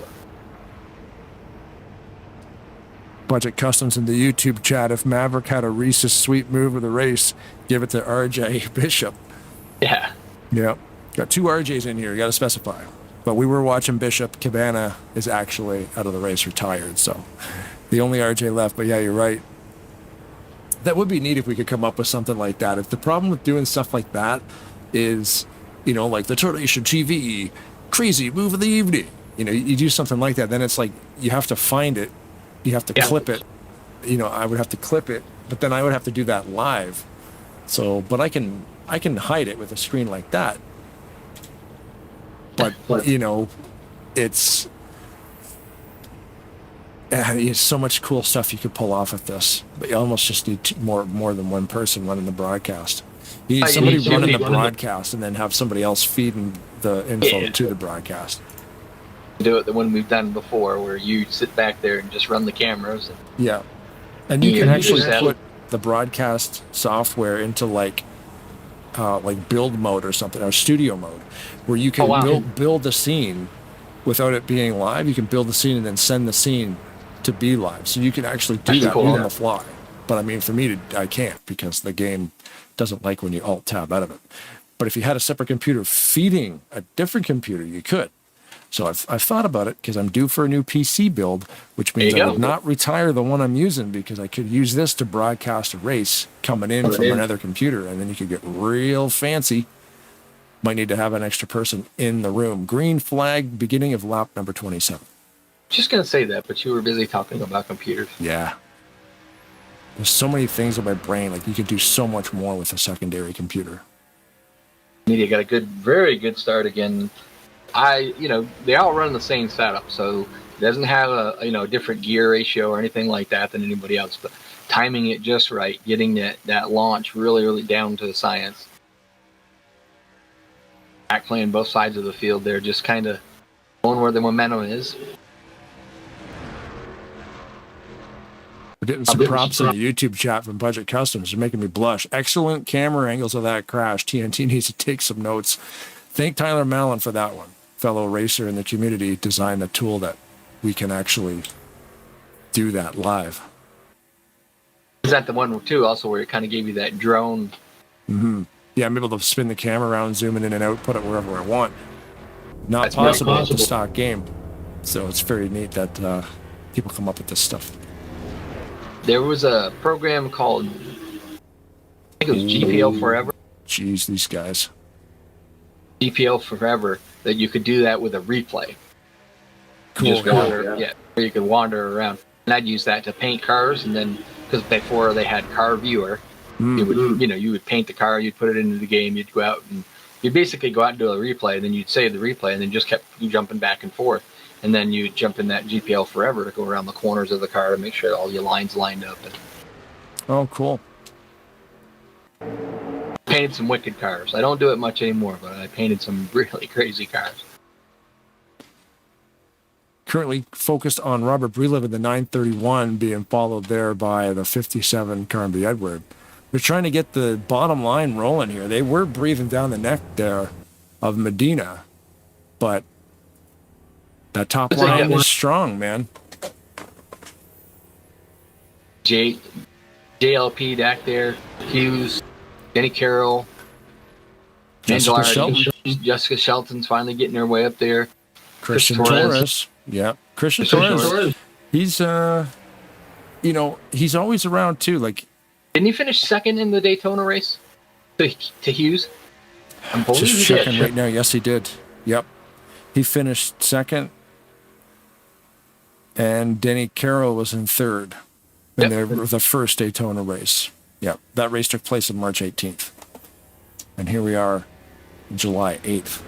Budget Customs in the YouTube chat. If Maverick had a Reese's sweet move of the race, give it to RJ Bishop. Yeah. Yeah. Got 2 RJs in here. You got to specify. But we were watching Bishop. Cabana is actually out of the race, retired. So the only RJ left. But yeah, you're right. That would be neat if we could come up with something like that. If the problem with doing stuff like that is, like the Tarnation TV, crazy move of the evening. You do something like that, then it's like you have to find it. You have to clip it. I would have to clip it, but then I would have to do that live. So, but I can hide it with a screen like that. But it's there's so much cool stuff you could pull off with this. But you almost just need more than one person running the broadcast. You need somebody running the broadcast, and then have somebody else feeding the info to the broadcast. Do it the one we've done before, where you sit back there and just run the cameras. And you can actually put the broadcast software into like build mode or something, or studio mode, where you can build the scene without it being live. You can build the scene and then send the scene to be live, so you can actually do that on the fly. But I mean, for me, I can't, because the game doesn't like when you alt tab out of it. But if you had a separate computer feeding a different computer, you could. So I've thought about it, because I'm due for a new PC build, which means I would not retire the one I'm using, because I could use this to broadcast a race coming in from another computer, and then you could get real fancy. Might need to have an extra person in the room. Green flag, beginning of lap number 27. Just going to say that, but you were busy talking about computers. Yeah. There's so many things in my brain. Like, you could do so much more with a secondary computer. Media got a very good start again. They all run the same setup, so it doesn't have a different gear ratio or anything like that than anybody else. But timing it just right, getting that launch really down to the science. Back playing both sides of the field, they're just kind of going where the momentum is. We're getting some props in the YouTube chat from Budget Customs. They're making me blush. Excellent camera angles of that crash. TNT needs to take some notes. Thank Tyler Mallon for that one. Fellow racer in the community designed a tool that we can actually do that live. Is that the one too, also, where it kind of gave you that drone? Mm-hmm. Yeah, I'm able to spin the camera around, zoom in and out, put it wherever I want. Not possible with the stock game. So it's very neat that people come up with this stuff. There was a program called, I think it was GPL Forever. Jeez, these guys. GPL Forever, that you could do that with a replay. Cool. Where you could wander around. And I'd use that to paint cars, and then, because before they had Car Viewer, you would paint the car, you'd put it into the game, you'd go out and you'd basically go out and do a replay, and then you'd save the replay, and then just kept jumping back and forth. And then you jump in that GPL Forever to go around the corners of the car to make sure all your lines lined up. Oh, cool. Painted some wicked cars. I don't do it much anymore, but I painted some really crazy cars. Currently focused on Robert Breedlove in the 931, being followed there by the 57 Carnby Edward. They're trying to get the bottom line rolling here. They were breathing down the neck there of Medina, but that top line is strong, man. JLP back there, Hughes, Denny Carroll, Jessica Shelton. Jessica Shelton's finally getting her way up there. Christian Torres. Yeah, Christian Torres. He's he's always around too. Like, didn't he finish second in the Daytona race to Hughes? I'm just checking right now. Yes, he did. Yep, he finished second, and Denny Carroll was in third. in the first Daytona race. Yeah, that race took place on March 18th. And here we are, July 8th.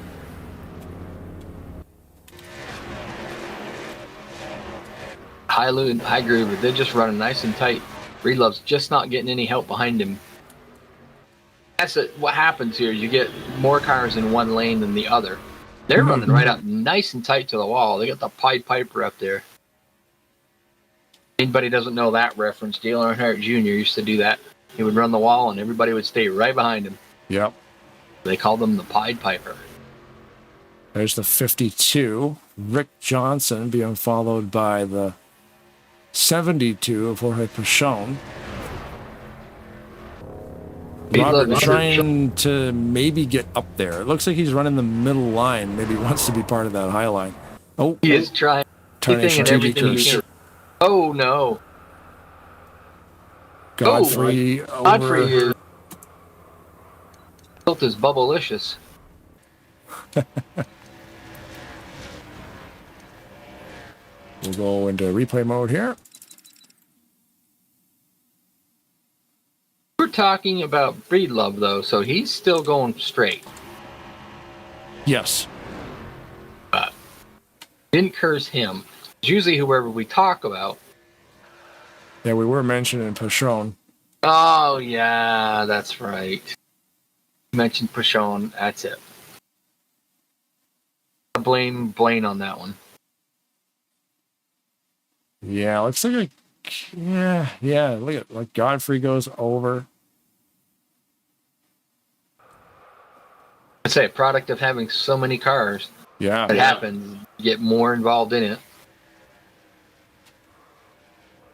High groove, they're just running nice and tight. Breedlove's just not getting any help behind him. That's what happens here. You get more cars in one lane than the other. They're running right up nice and tight to the wall. They got the Pied Piper up there. Anybody doesn't know that reference, Dale Earnhardt Jr. used to do that. He would run the wall and everybody would stay right behind him. Yep. They called him the Pied Piper. There's the 52. Rick Johnson being followed by the 72 of Jorge Pachon. Robert trying to maybe get up there. It looks like he's running the middle line. Maybe he wants to be part of that high line. Oh, he is trying Tarnation TV. Oh no. Godfrey over. Godfrey is built his bubblicious. We'll go into replay mode here. We're talking about Breedlove, though, so he's still going straight. Yes. Didn't curse him. It's usually whoever we talk about. Yeah, we were mentioning Pachon. Oh, yeah, that's right. You mentioned Pachon, that's it. Blame Blaine on that one. Yeah, looks like yeah. Look at like Godfrey goes over. I'd say a product of having so many cars. Yeah, it happens. You get more involved in it.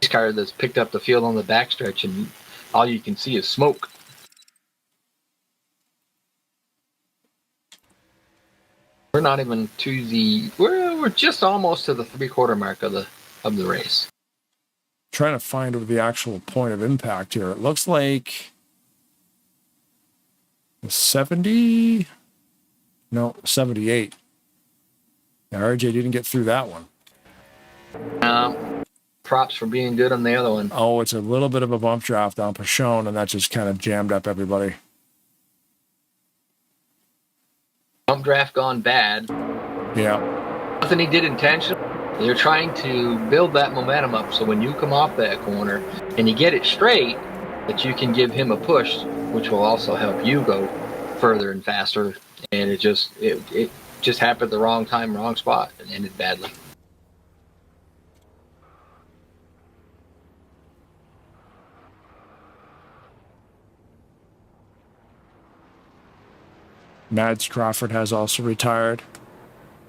This car that's picked up the field on the backstretch, and all you can see is smoke. We're not even to the. We're just almost to the 3/4 mark of the race. Trying to find the actual point of impact here. It looks like 70. No, 78. Now, RJ didn't get through that one. Props for being good on the other one. Oh, it's a little bit of a bump draft on Pachon, and that just kind of jammed up everybody. Bump draft gone bad. Yeah. Nothing he did intentionally. They're trying to build that momentum up so when you come off that corner and you get it straight, that you can give him a push, which will also help you go further and faster. And it just happened at the wrong time, wrong spot, and ended badly. Mads Crawford has also retired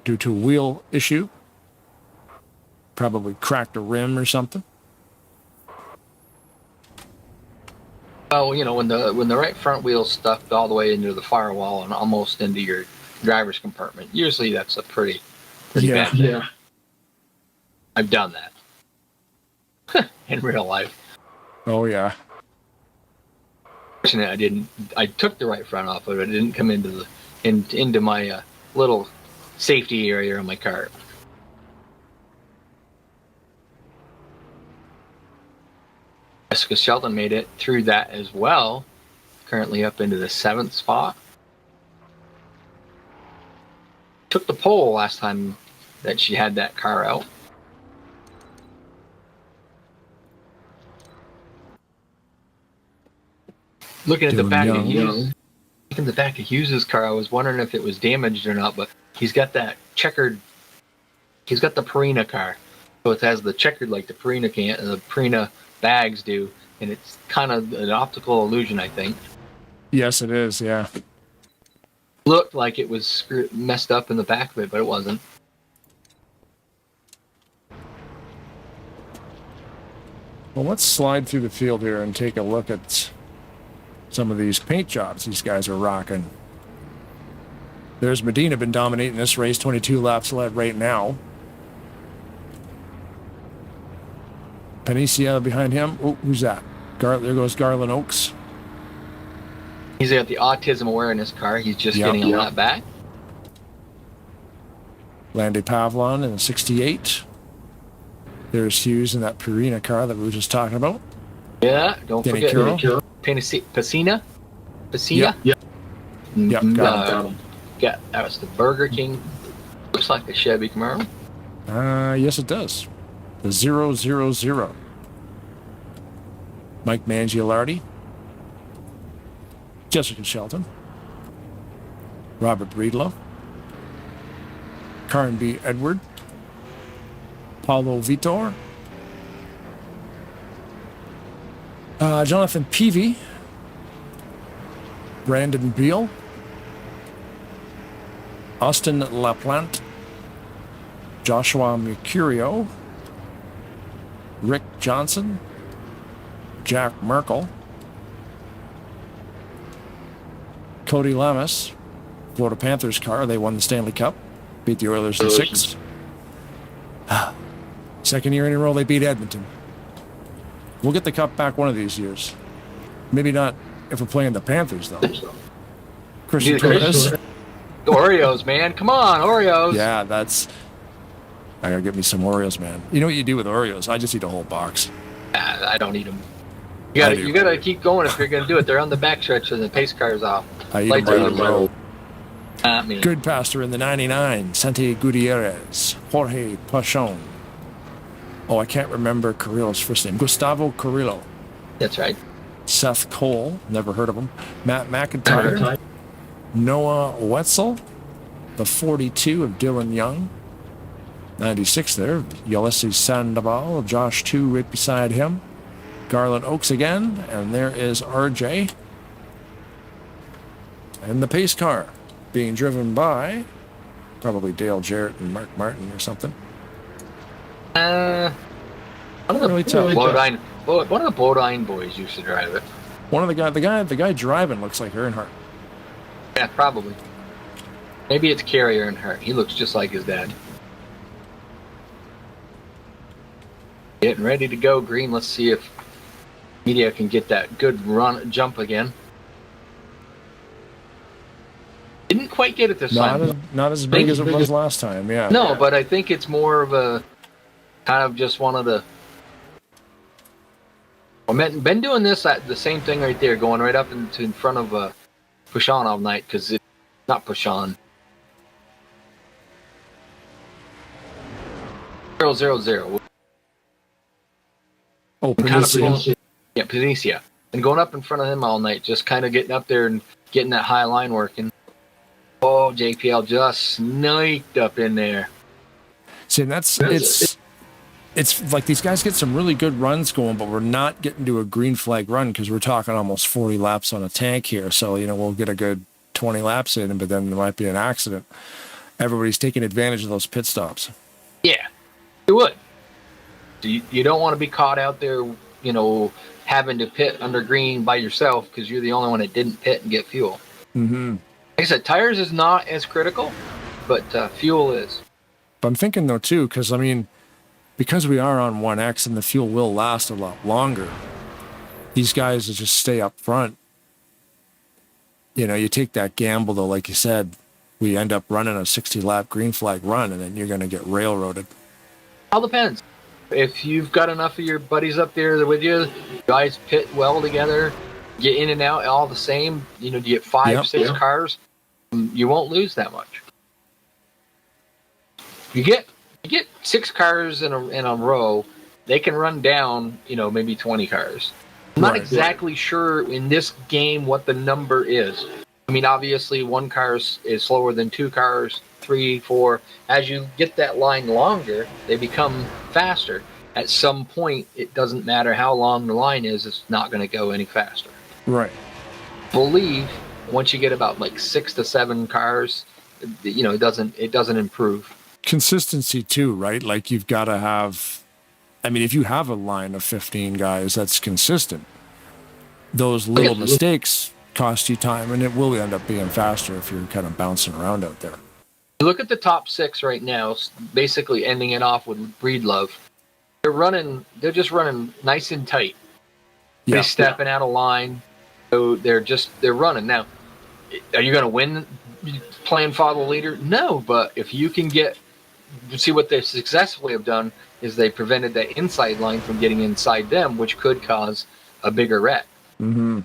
due to a wheel issue. Probably cracked a rim or something. Oh, you know, when the right front wheel's stuffed all the way into the firewall and almost into your driver's compartment, usually that's a pretty bad thing. Yeah. I've done that in real life. Oh yeah. Fortunately, I took the right front off of it. It didn't come into my little safety area on my car. Jessica Shelton made it through that as well. Currently up into the 7th spot. Took the pole last time that she had that car out. Looking at the back of Hughes. Looking at the back of Hughes's car, I was wondering if it was damaged or not, but he's got that checkered. He's got the Purina car, so it has the checkered like the Purina bags do, and it's kind of an optical illusion, I think. Yes, it is. Yeah. Looked like it was messed up in the back of it, but it wasn't. Well, let's slide through the field here and take a look at some of these paint jobs these guys are rocking. There's Medina, been dominating this race, 22 laps led right now. Panisia behind him. Oh, who's that? There goes Garland Oaks. He's got the autism awareness car. He's just getting a lap back. Landy Pavlon in the 68. There's Hughes in that Purina car that we were just talking about. Yeah, don't Danny forget Carroll. Pacina. Yep, got him. Yeah, that was the Burger King. Looks like a Chevy Camaro. Yes, it does. The 000. Mike Mangialardi. Jessica Shelton. Robert Breedlove. Karen B. Edward. Paulo Vitor. Jonathan Peavy. Brandon Beal. Austin LaPlante. Joshua Mercurio. Rick Johnson. Jack Merkel. Cody Lamas. Florida Panthers car. They won the Stanley Cup. Beat the Oilers in 6. Second year in a row they beat Edmonton. We'll get the cup back one of these years. Maybe not if we're playing the Panthers, though. Christian Torres. Oreos, man. Come on, Oreos. Yeah, that's... I gotta get me some Oreos, man. You know what you do with Oreos? I just eat a whole box. I don't eat them. You gotta keep going if you're gonna do it. They're on the backstretch and the pace car's off. I eat them by the row. Me. Good pastor in the 99. Santi Gutierrez. Jorge Pachon. Oh, I can't remember Carrillo's first name. Gustavo Carrillo. That's right. Seth Cole. Never heard of him. Matt McIntyre. Noah Wetzel. The 42 of Dylan Young. 96 there. Ulysses Sandoval. Josh 2 right beside him. Garland Oaks again. And there is RJ. And the pace car being driven by probably Dale Jarrett and Mark Martin or something. One of the Bodine boys used to drive it. One of the guy driving looks like Earnhardt. Yeah, probably. Maybe it's Kerry Earnhardt. He looks just like his dad. Getting ready to go green. Let's see if media can get that good jump again. Didn't quite get it this time. Not as big as it was last time, yeah. No, but I think it's more of a kind of just one of the... I've been doing this, the same thing right there, going right up in front of Pushon all night, because it's not Pushon. 000. Oh, Patricia. Yeah, Patricia. And going up in front of him all night, just kind of getting up there and getting that high line working. Oh, JPL just sniped up in there. See, and it's like these guys get some really good runs going, but we're not getting to a green flag run because we're talking almost 40 laps on a tank here. So, we'll get a good 20 laps in, but then there might be an accident. Everybody's taking advantage of those pit stops. Yeah, you would. You don't want to be caught out there, having to pit under green by yourself because you're the only one that didn't pit and get fuel. Mm-hmm. Like I said, tires is not as critical, but fuel is. But I'm thinking, though, too, because, because we are on 1X and the fuel will last a lot longer, these guys will just stay up front. You take that gamble, though, like you said, we end up running a 60-lap green flag run, and then you're going to get railroaded. All depends. If you've got enough of your buddies up there with you, guys pit well together, get in and out all the same, you get 5-6 cars, you won't lose that much. You get 6 cars in a row, they can run down, maybe 20 cars. I'm not exactly sure in this game what the number is. Obviously, 1 car is slower than 2 cars, 3, 4. As you get that line longer, they become faster. At some point, it doesn't matter how long the line is, it's not going to go any faster. Right. Believe once you get about 6 to 7 cars, it doesn't improve. Consistency too, right? Like you've got to have, if you have a line of 15 guys that's consistent, those little mistakes cost you time, and it will end up being faster if you're kind of bouncing around out there. Look at the top 6 right now, basically ending it off with Breedlove. They're just running nice and tight. They're stepping out of line. So they're running. Now, are you going to win playing follow leader? No, but if you can get see what they successfully have done is they prevented that inside line from getting inside them, which could cause a bigger wreck. Mm-hmm.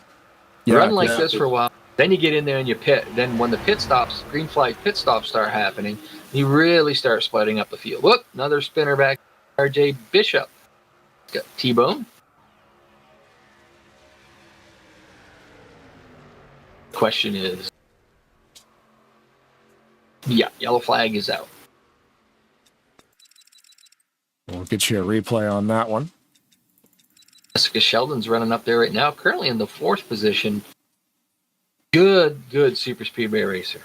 Run like this for a while, then you get in there and you pit. Then when the pit stops, green flag pit stops start happening, you really start splitting up the field. Whoop, another spinner back. RJ Bishop got T-bone. Question is, yeah, yellow flag is out. We'll get you a replay on that one. Jessica Sheldon's running up there right now, currently in the 4th position. Good super speedway racer.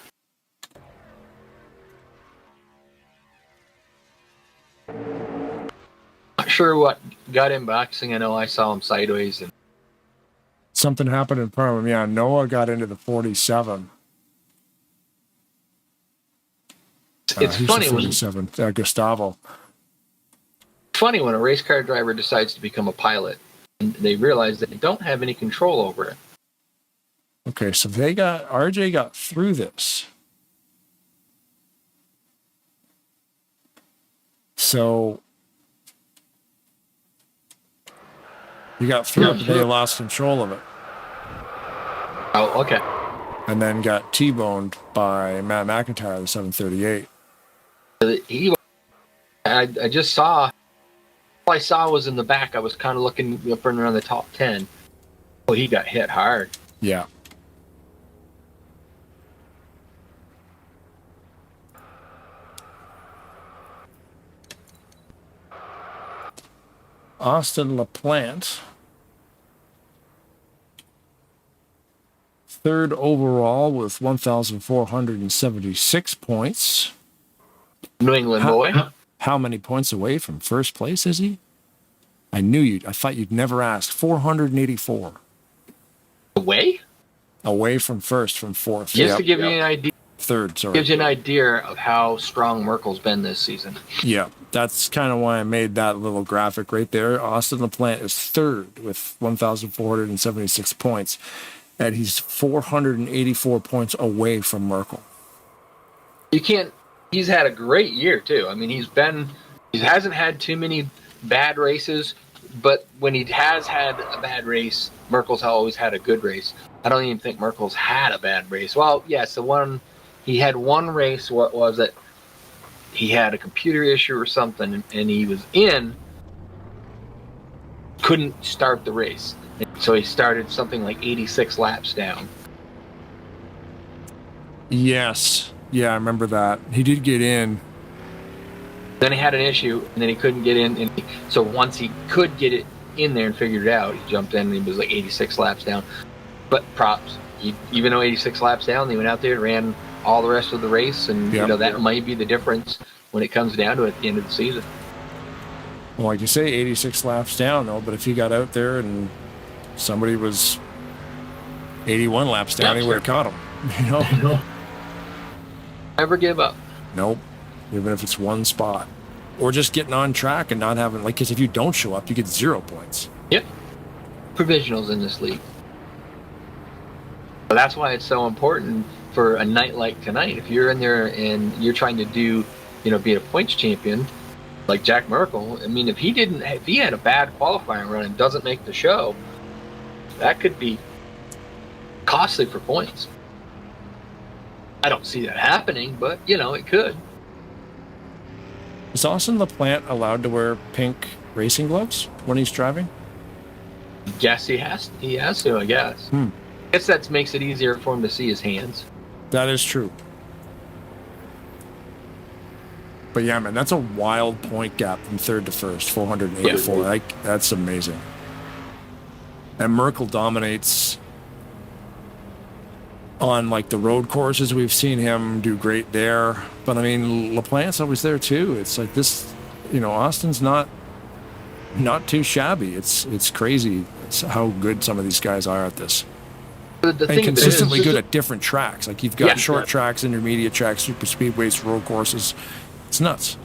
Not sure what got him boxing. I know I saw him sideways. And Something happened in front of him. Yeah, Noah got into the 47. It's funny when 47. Gustavo. Funny when a race car driver decides to become a pilot and they realize that they don't have any control over it. Okay, so RJ got through this. So you got through it, but they lost control of it. Oh, okay. And then got T-boned by Matt McIntyre, the 738. I just saw, all I saw was in the back. I was kind of looking up and around the top 10. Oh, he got hit hard. Yeah. Austin LaPlante, 3rd overall with 1,476 points. New England boy. How many points away from first place is he? I thought you'd never ask. 484. Away from first, from 4th. Just to give you an idea. 3rd, sorry. Gives you an idea of how strong Merkel's been this season. Yeah, that's kind of why I made that little graphic right there. Austin LaPlante is 3rd with 1,476 points, and he's 484 points away from Merkel. He's had a great year too. I mean, he hasn't had too many bad races, but when he has had a bad race, Merkel's always had a good race. I don't even think Merkel's had a bad race. Well, yes, he had one race. What was it? He had a computer issue or something, and he was couldn't start the race. So he started something like 86 laps down. Yes. Yeah, I remember that. He did get in. Then he had an issue, and then he couldn't get in. And so once he could get it in there and figured it out, he jumped in, and he was like 86 laps down. But props. Even though 86 laps down, he went out there and ran all the rest of the race, and that might be the difference when it comes down to it at the end of the season. Well, like you say, 86 laps down, though, but if he got out there and somebody was 81 laps down, he would have caught him. You know? Never give up. Nope. Even if it's one spot. Or just getting on track and not having, because if you don't show up, you get 0 points. Yep. Provisionals in this league. But that's why it's so important for a night like tonight. If you're in there and you're trying to do, be a points champion, like Jack Merkel, I mean, if he had a bad qualifying run and doesn't make the show, that could be costly for points. I don't see that happening, but, it could. Is Austin LaPlante allowed to wear pink racing gloves when he's driving? Yes, he has to, I guess. I guess that makes it easier for him to see his hands. That is true. But yeah, man, that's a wild point gap from 3rd to 1st, 484. Yeah. That's amazing. And Merkel dominates on the road courses. We've seen him do great there. But I mean, LaPlante's always there too. It's like this, Austin's not too shabby. It's crazy. It's how good some of these guys are at this. And consistently good at different tracks. Like you've got short tracks, intermediate tracks, super speedways, road courses. It's nuts.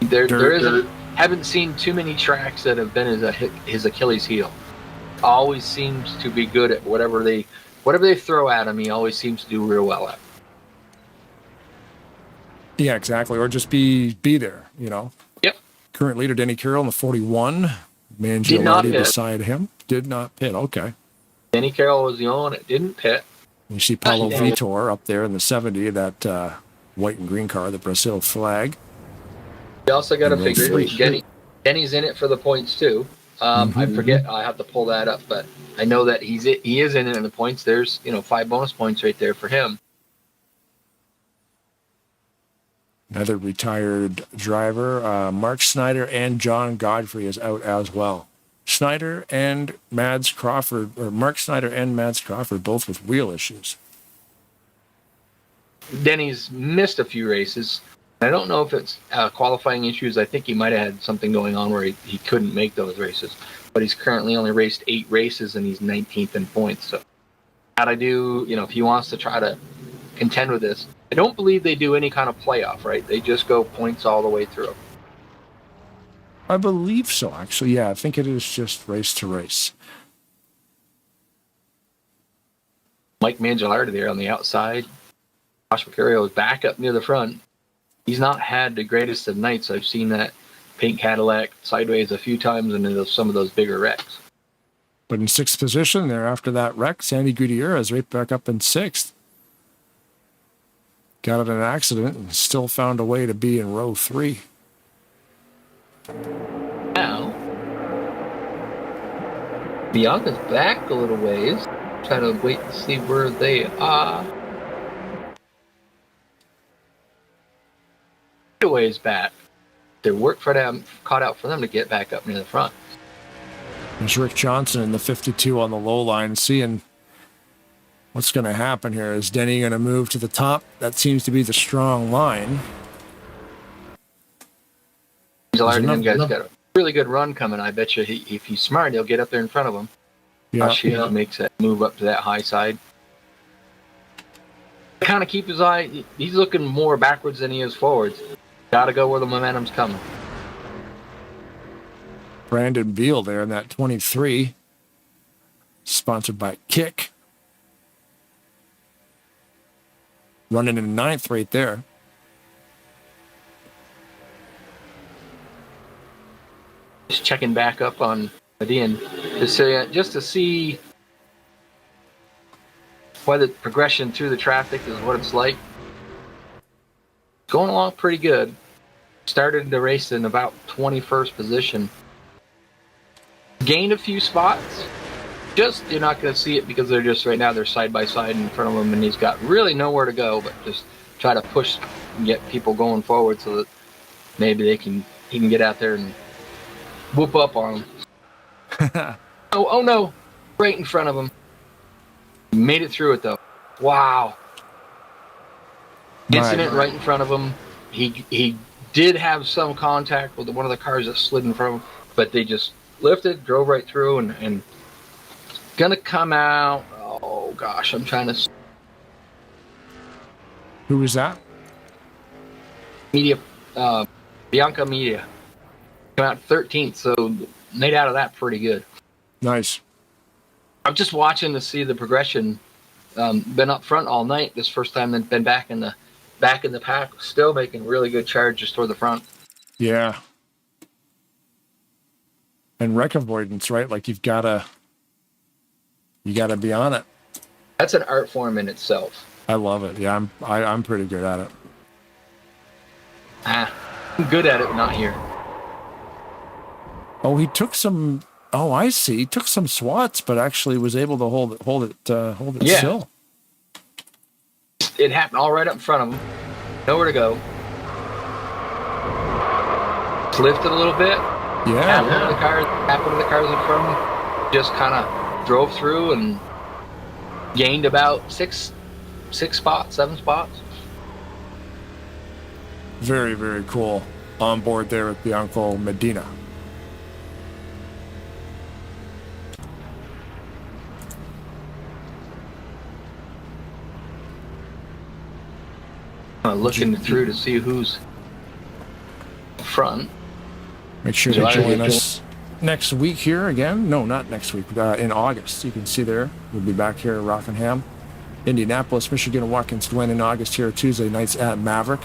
Haven't seen too many tracks that have been his Achilles heel. Always seems to be good at whatever they throw at him. He always seems to do real well at. Yeah, exactly. Or just be there, you know. Yep. Current leader, Denny Carroll in the 41. Did not Mangiolotti pit. beside him. Did not pit. Okay. Denny Carroll was the only one that didn't pit. You see Paulo Vitor up there in the 70, that white and green car, the Brazil flag. You also got to And row figure three. Denny's in it for the points too. I forget. I have to pull that up, but I know that he is in it in the points. There's 5 bonus points right there for him. Another retired driver, Mark Snyder and John Godfrey is out as well. Snyder and Mads Crawford, or Mark Snyder and Mads Crawford, both with wheel issues. Denny's missed a few races. I don't know if it's qualifying issues. I think he might have had something going on where he couldn't make those races. But he's currently only raced 8 races and he's 19th in points. So gotta do, if he wants to try to contend with this. I don't believe they do any kind of playoff, right? They just go points all the way through. I believe so, actually. Yeah, I think it is just race to race. Mike Mangialardi there on the outside. Josh Mercurio is back up near the front. He's not had the greatest of nights. I've seen that pink Cadillac sideways a few times in some of those bigger wrecks. But in 6th position there after that wreck, Sandy Gutierrez right back up in 6th. Got in an accident and still found a way to be in row 3. Now, Bianca's back a little ways. Trying to wait and see where they are. A ways back. Their work for them caught out for them to get back up near the front. There's Rick Johnson in the 52 on the low line, seeing what's going to happen here. Is Denny going to move to the top? That seems to be the strong line. Them guys got a really good run coming. I bet you if he's smart, he'll get up there in front of them. Yeah. He makes that move up to that high side. Kind of keep his eye. He's looking more backwards than he is forwards. Got to go where the momentum's coming. Brandon Beal there in that 23. Sponsored by Kick. Running in 9th right there. Just checking back up on Median just to see whether progression through the traffic is what it's like. Going along pretty good. Started the race in about 21st position. Gained a few spots. Just, you're not going to see it because they're just right now, they're side by side in front of him, and he's got really nowhere to go, but just try to push and get people going forward so that maybe he can get out there and whoop up on him. oh no, right in front of him. Made it through it though. Wow. Incident right in front of him. He did have some contact with one of the cars that slid in front of him, but they just lifted, drove right through, and gonna come out. Oh gosh, I'm trying to. Who was that? Bianca Media. Came out 13th, so made out of that pretty good. Nice. I'm just watching to see the progression. Been up front all night. This first time they've been back in the pack. Still making really good charges toward the front. Yeah. And wreck avoidance, right? Like you gotta be on it. That's an art form in itself. I love it. Yeah, I'm pretty good at it. I'm good at it, but not here. Oh, he took some. Oh, I see. He took some swats, but actually was able to hold it still. It happened all right up in front of him. Nowhere to go. Lifted a little bit. Yeah. Happened to the cars in front of him. Just kind of drove through and gained about 7 spots. Very, very cool. On board there with Bianco Medina. Looking through to see who's front. Make sure to join us next week here again. No, not next week. In August. You can see there. We'll be back here at Rockingham. Indianapolis, Michigan, Watkins Glen in August here Tuesday nights at Maverick.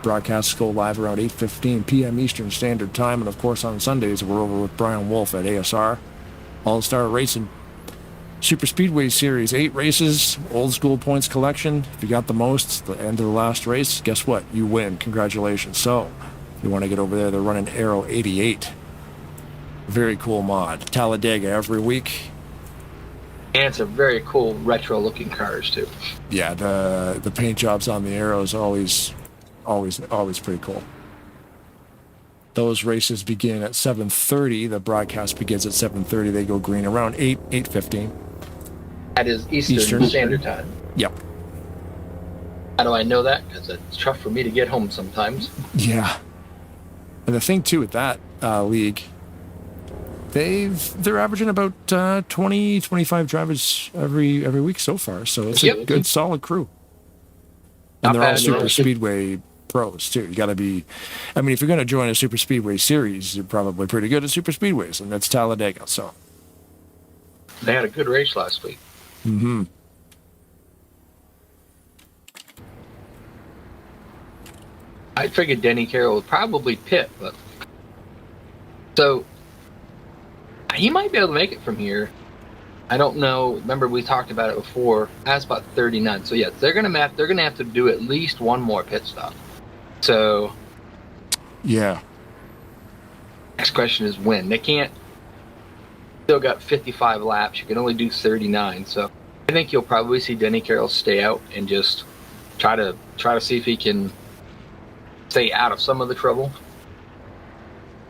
Broadcasts go live around 8:15 p.m. Eastern Standard Time, and of course on Sundays we're over with Brian Wolf at ASR. All-Star Racing. Super Speedway Series, 8 races, old school points collection. If you got the most, the end of the last race, guess what? You win. Congratulations. So, if you want to get over there, they're running Aero 88. Very cool mod. Talladega every week. And it's a very cool retro-looking cars too. Yeah, the paint jobs on the Aeros are always pretty cool. Those races begin at 7:30. The broadcast begins at 7:30. They go green around 8:15. That is Eastern Standard Time. Yep. How do I know that? Because it's tough for me to get home sometimes. Yeah. And the thing too with that league, they're averaging about 20-25 drivers every week so far. So it's a good solid crew. And they're all super speedway pros too. You got to be. I mean, if you're going to join a super speedway series, you're probably pretty good at super speedways, and that's Talladega. So they had a good race last week. Mm-hmm. I figured Denny Carroll would probably pit, but so he might be able to make it from here. I don't know. Remember, we talked about it before. That's about 39. So yeah, they're gonna have to do at least one more pit stop. So yeah. Next question is when. They can't. Still got 55 laps. You can only do 39. So I think you'll probably see Denny Carroll stay out and just try to see if he can stay out of some of the trouble.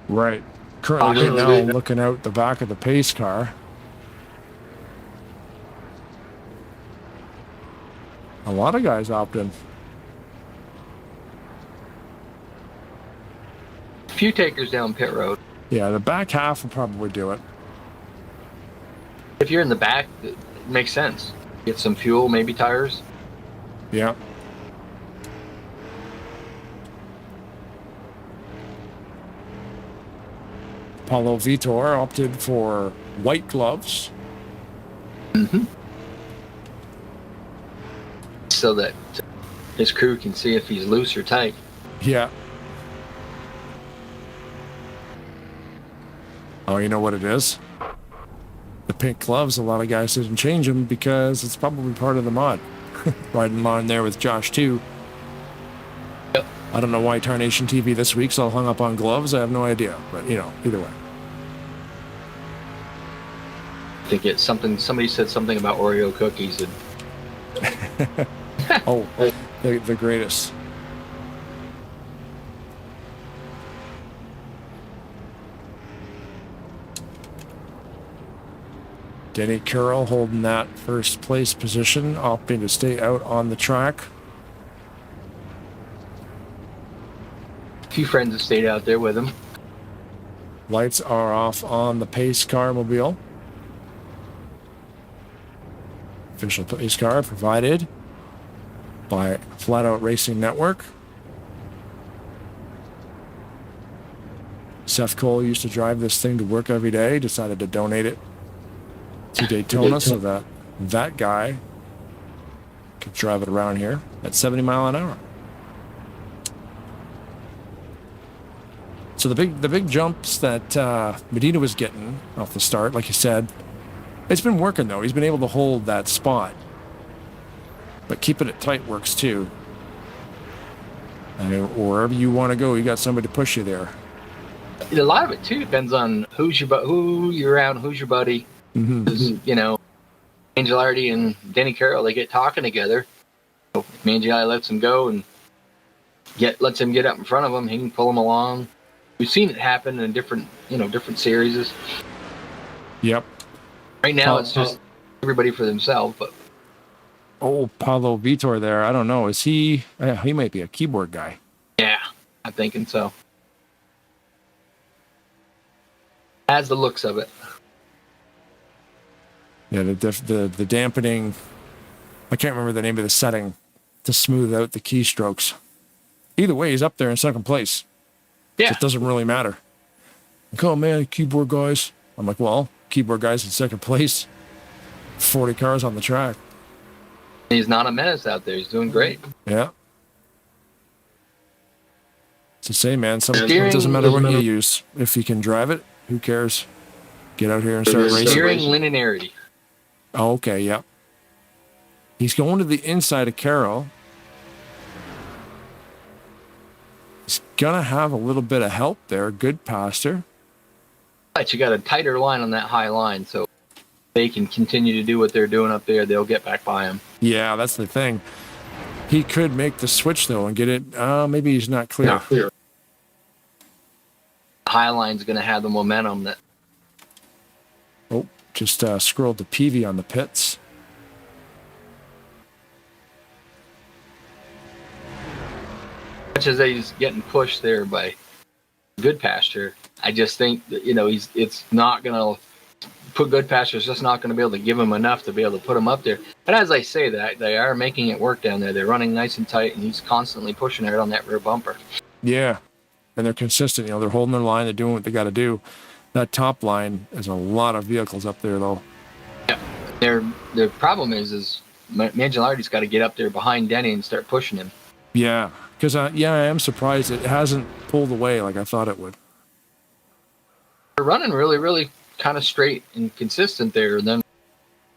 Right. Currently, right now, I'm looking out the back of the pace car. A lot of guys opting. A few takers down pit road. Yeah, the back half will probably do it. If you're in the back, it makes sense. Get some fuel, maybe tires. Yeah. Paulo Vitor opted for white gloves. Mm-hmm. So that his crew can see if he's loose or tight. Yeah. Oh, you know what it is? The pink gloves, a lot of guys didn't change them because it's probably part of the mod. Right in line there with Josh, too. Yep. I don't know why Tarnation TV this week's all hung up on gloves. I have no idea. But, you know, either way. I think it's something, somebody said something about Oreo cookies. And oh, the greatest. Denny Carroll holding that first place position, opting to stay out on the track. A few friends have stayed out there with him. Lights are off on the pace car mobile. Official pace car provided by Flat Out Racing Network. Seth Cole used to drive this thing to work every day, decided to donate it to Daytona so that that guy could drive it around here at 70 miles an hour. So the big jumps that Medina was getting off the start, like you said, it's been working though. He's been able to hold that spot, but keeping it tight works too. And wherever you want to go, you got somebody to push you there. A lot of it too depends on who you're around, who's your buddy. Mm-hmm. You know, Angelardi and Denny Carroll, they get talking together. So if Mangiai lets him go and lets him get up in front of him, he can pull him along. We've seen it happen in different series. Yep. Right now, it's just everybody for themselves. But Paulo Vitor there, I don't know. Is he? He might be a keyboard guy. Yeah, I'm thinking so. Has the looks of it. Yeah, the dampening. I can't remember the name of the setting to smooth out the keystrokes. Either way, he's up there in second place. Yeah, so it doesn't really matter. Like, oh man, keyboard guys. I'm like, well, keyboard guys in second place. 40 cars on the track. He's not a menace out there. He's doing great. Yeah. To say, man, it Steering doesn't matter what you is- use. If you can drive it, who cares? Get out here and start racing. Steering linearity. Oh, okay, yep. He's going to the inside of Carroll. He's gonna have a little bit of help there. Good passer. But you got a tighter line on that high line, so they can continue to do what they're doing up there. They'll get back by him. Yeah, that's the thing. He could make the switch though and get it. Maybe he's not clear. Not clear. The high line's going to have the momentum that. Oh, just scrolled to PV on the pits. Much as he's getting pushed there by Good Pasture, I just think that, it's not going to put Good Pasture's just not going to be able to give him enough to be able to put him up there. But as I say that, they are making it work down there. They're running nice and tight, and he's constantly pushing it on that rear bumper. Yeah, and they're consistent. They're holding their line. They're doing what they got to do. That top line is a lot of vehicles up there, though. Yeah, their problem is Mangialardi's got to get up there behind Denny and start pushing him. Yeah, because I am surprised it hasn't pulled away like I thought it would. They're running really, really kind of straight and consistent there, and then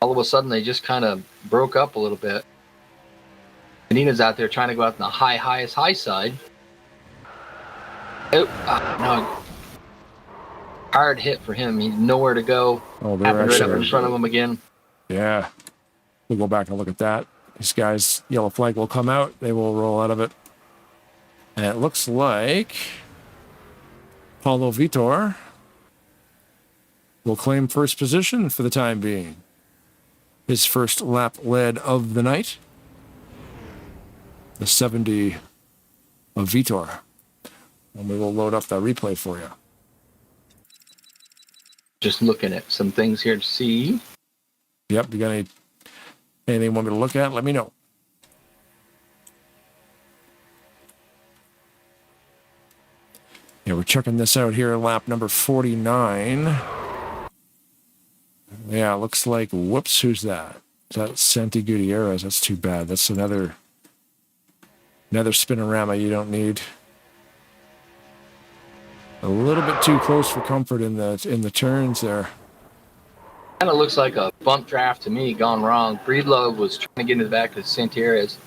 all of a sudden they just kind of broke up a little bit. Nina's out there trying to go out on the highest high side. Oh, no. Hard hit for him. He's nowhere to go. Oh, they're Happened right up actually in front of him again. Yeah. We'll go back and look at that. These guys, yellow flag will come out. They will roll out of it. And it looks like Paulo Vitor will claim first position for the time being. His first lap led of the night. The 70 of Vitor. And we will load up that replay for you. Just looking at some things here to see. Yep, you got anything you want me to look at? Let me know. Yeah, we're checking this out here, lap number 49. Yeah, looks like, whoops, who's that? Is that Santi Gutierrez? That's too bad. That's another spinorama you don't need. A little bit too close for comfort in the turns there. Kind of looks like a bump draft to me, gone wrong. Breedlove was trying to get into the back of Santiares.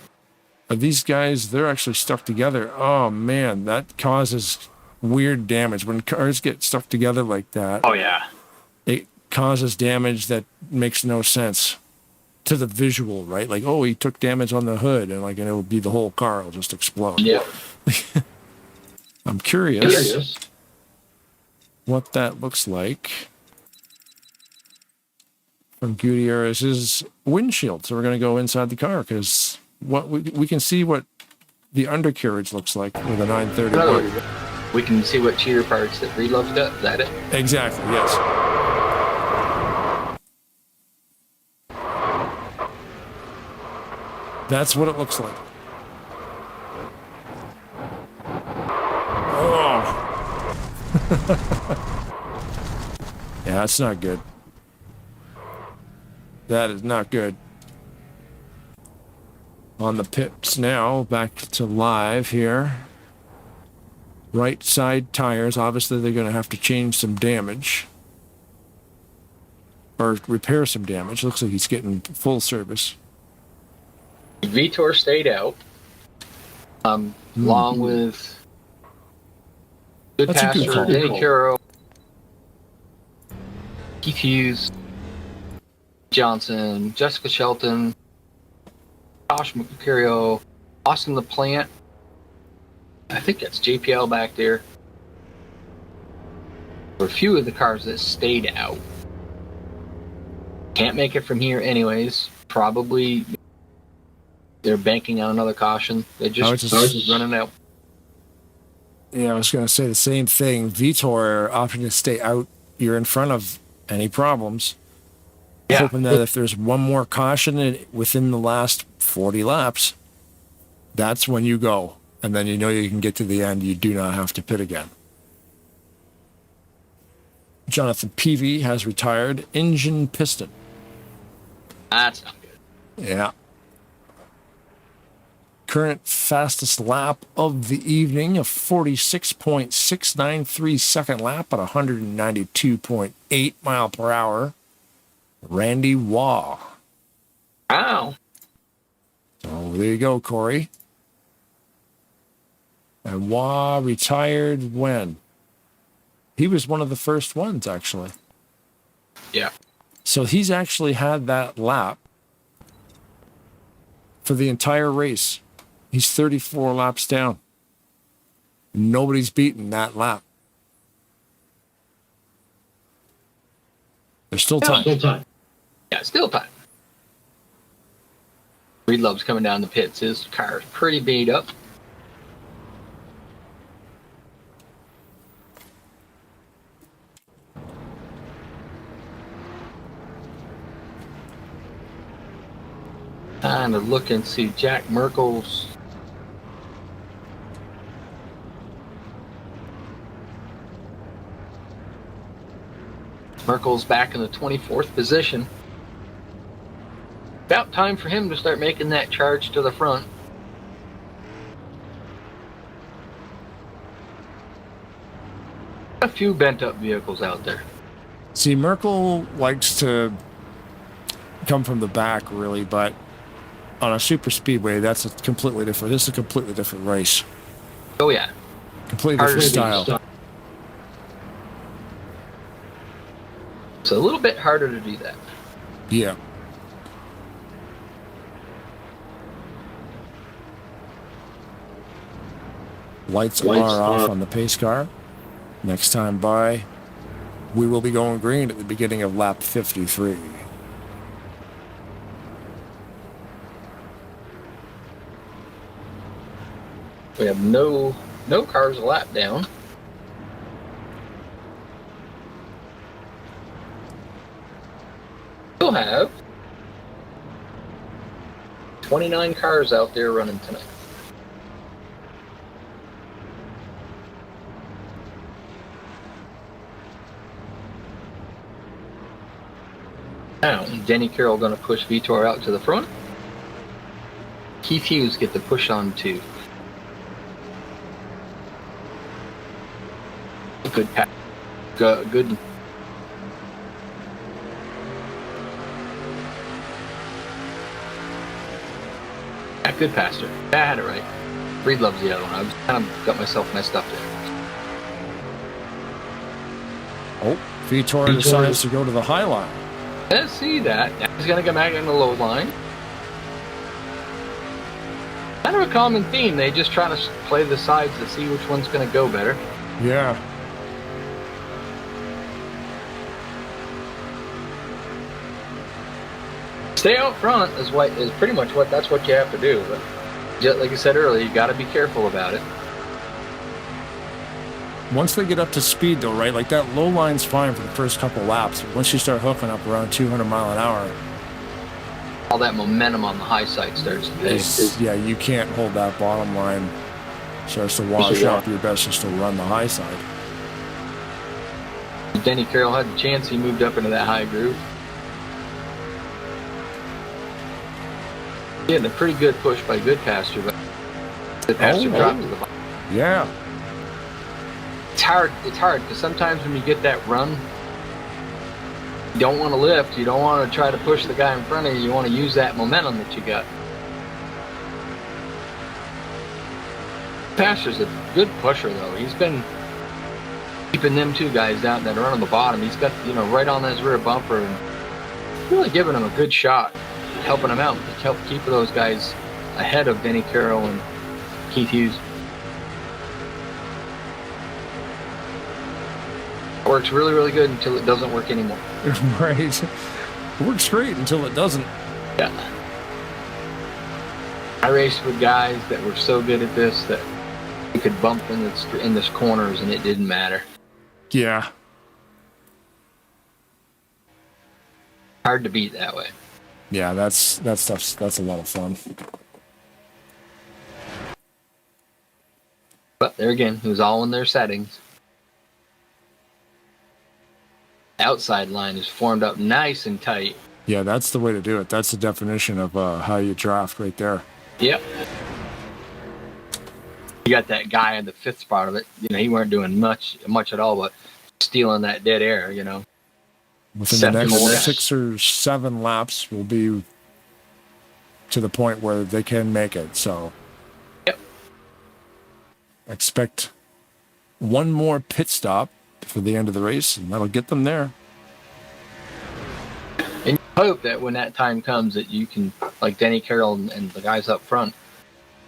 These guys, they're actually stuck together. Oh, man, that causes weird damage. When cars get stuck together like that, Oh, yeah. it causes damage that makes no sense to the visual, right? Like, oh, he took damage on the hood, and it will be the whole car will just explode. Yeah. I'm curious what that looks like from Gutierrez's windshield. So we're going to go inside the car because what we can see what the undercarriage looks like with a 930. We can see what cheater parts that Breedlove's got. Is that it? Exactly, yes. That's what it looks like. Oh. Yeah, that's not good. That is not good. On the pits now, back to live here. Right side tires, obviously they're going to have to change some damage. Or repair some damage. Looks like he's getting full service. Vitor stayed out. Along with Good That's a good Pastor, call. Danny Curo, Keith Hughes, Johnson, Jessica Shelton, Josh Mercurio, Austin LaPlante. I think that's JPL back there. For a few of the cars that stayed out. Can't make it from here anyways. Probably they're banking on another caution. They're just running out. Yeah, I was going to say the same thing. Vitor opting to stay out. You're in front of any problems. Yeah. Hoping that if there's one more caution within the last 40 laps, that's when you go. And then you know you can get to the end. You do not have to pit again. Jonathan Peavy has retired. Engine piston. That's not good. Yeah. current fastest lap of the evening, a 46.693 second lap at 192.8 mile per hour. Randy Waugh. Wow. So there you go, Corey. And Waugh retired when? He was one of the first ones, actually. Yeah. So he's actually had that lap for the entire race. He's 34 laps down. Nobody's beaten that lap. There's still time. Yeah, still time. Breedlove's coming down the pits. His car is pretty beat up. Time to look and see Jack Merkel's. Merkel's back in the 24th position. About time for him to start making that charge to the front. A few bent up vehicles out there. See, Merkel likes to come from the back, really, but on a super speedway, that's a completely different. This is a completely different race. Oh yeah, completely different style. It's a little bit harder to do that. Yeah. Lights are off on the pace car. Next time by, we will be going green at the beginning of lap 53. We have no cars a lap down. We'll have 29 cars out there running tonight. Now, Denny Carroll going to push Vitor out to the front. Keith Hughes get the push on two. Good pass. Good. Yeah, good passer. I had it right. Reed loves the other one. I was kind of got myself messed up there. Oh, Vitor decides to go to the high line. Let's see that. Now he's going to come back in the low line. Kind of a common theme. They just try to play the sides to see which one's going to go better. Yeah. Stay out front is pretty much that's what you have to do. But just like I said earlier, you got to be careful about it. Once they get up to speed, though, right? Like that low line's fine for the first couple laps. But once you start hooking up around 200 mile an hour, all that momentum on the high side starts to pay. Yeah, you can't hold that bottom line. Starts to wash up. Your best is to run the high side. Denny Carroll had the chance. He moved up into that high groove. Getting a pretty good push by Goodpaster, but Goodpaster dropped to the bottom. Yeah. It's hard because sometimes when you get that run, you don't want to lift. You don't want to try to push the guy in front of you. You want to use that momentum that you got. Pastor's a good pusher, though. He's been keeping them two guys down that are on the bottom. He's got, right on his rear bumper and really giving them a good shot, helping them out. Help keep those guys ahead of Denny Carroll and Keith Hughes. It works really, really good until it doesn't work anymore. Right. It works great until it doesn't. Yeah. I raced with guys that were so good at this that you could bump in the corners and it didn't matter. Yeah. Hard to beat that way. Yeah, that stuff's a lot of fun. But there again, it was all in their settings. Outside line is formed up nice and tight. Yeah, that's the way to do it. That's the definition of how you draft right there. Yep. You got that guy in the 5th spot of it. You know, he weren't doing much at all, but stealing that dead air. You know, within the next 6 or 7 laps will be to the point where they can make it. So, yep. Expect one more pit stop for the end of the race, and that'll get them there. And you hope that when that time comes, that you can, like Denny Carroll and the guys up front,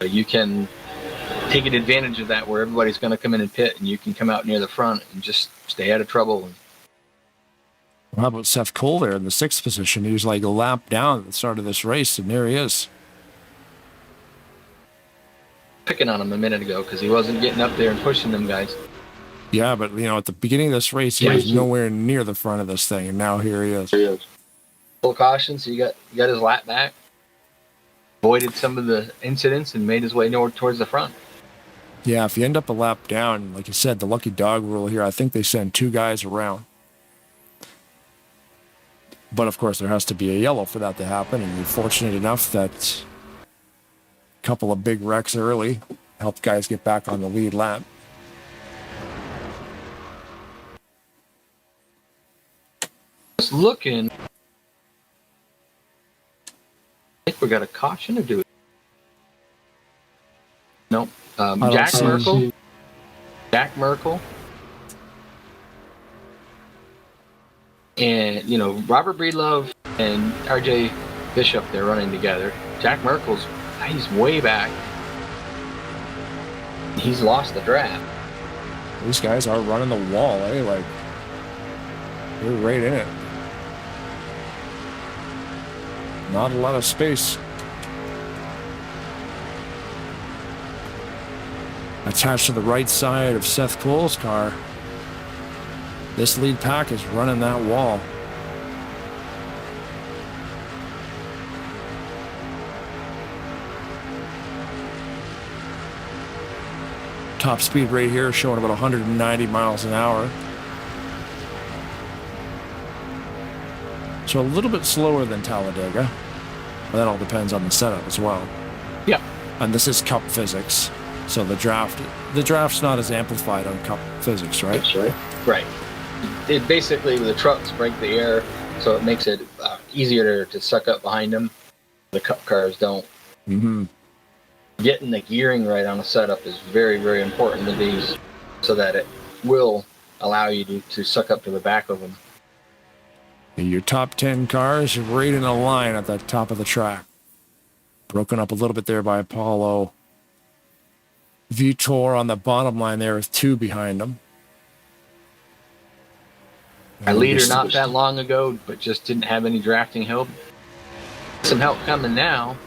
you can take advantage of that, where everybody's going to come in and pit, and you can come out near the front and just stay out of trouble. Well, how about Seth Cole there in the 6th position? He was like a lap down at the start of this race, and there he is. Picking on him a minute ago because he wasn't getting up there and pushing them guys. Yeah, but you know, at the beginning of this race, he was nowhere near the front of this thing, and now here he is. Full caution, so you got his lap back, avoided some of the incidents, and made his way towards the front. Yeah, if you end up a lap down, like you said, the lucky dog rule here, I think they send 2 guys around. But of course, there has to be a yellow for that to happen, and you're fortunate enough that a couple of big wrecks early helped guys get back on the lead lap. Just looking, I think we got a caution, or do we? Nope. Jack Merkel. And, you know, Robert Breedlove and RJ Bishop, they're running together. Jack he's way back. He's lost the draft. These guys are running the wall, eh? Like, they're right in it. Not a lot of space. Attached to the right side of Seth Cole's car. This lead pack is running that wall. Top speed right here showing about 190 miles an hour. So a little bit slower than Talladega. But that all depends on the setup as well. Yeah. And this is Cup physics. So the draft's not as amplified on Cup physics, right? That's right. Right. It basically, the trucks break the air, so it makes it easier to suck up behind them. The Cup cars don't. Mm-hmm. Getting the gearing right on a setup is very, very important to these, so that it will allow you to suck up to the back of them. Your top 10 cars right in a line at the top of the track. Broken up a little bit there by Apollo. Vitor on the bottom line there with 2 behind them. Our leader not that long ago, but just didn't have any drafting help. Some help coming now.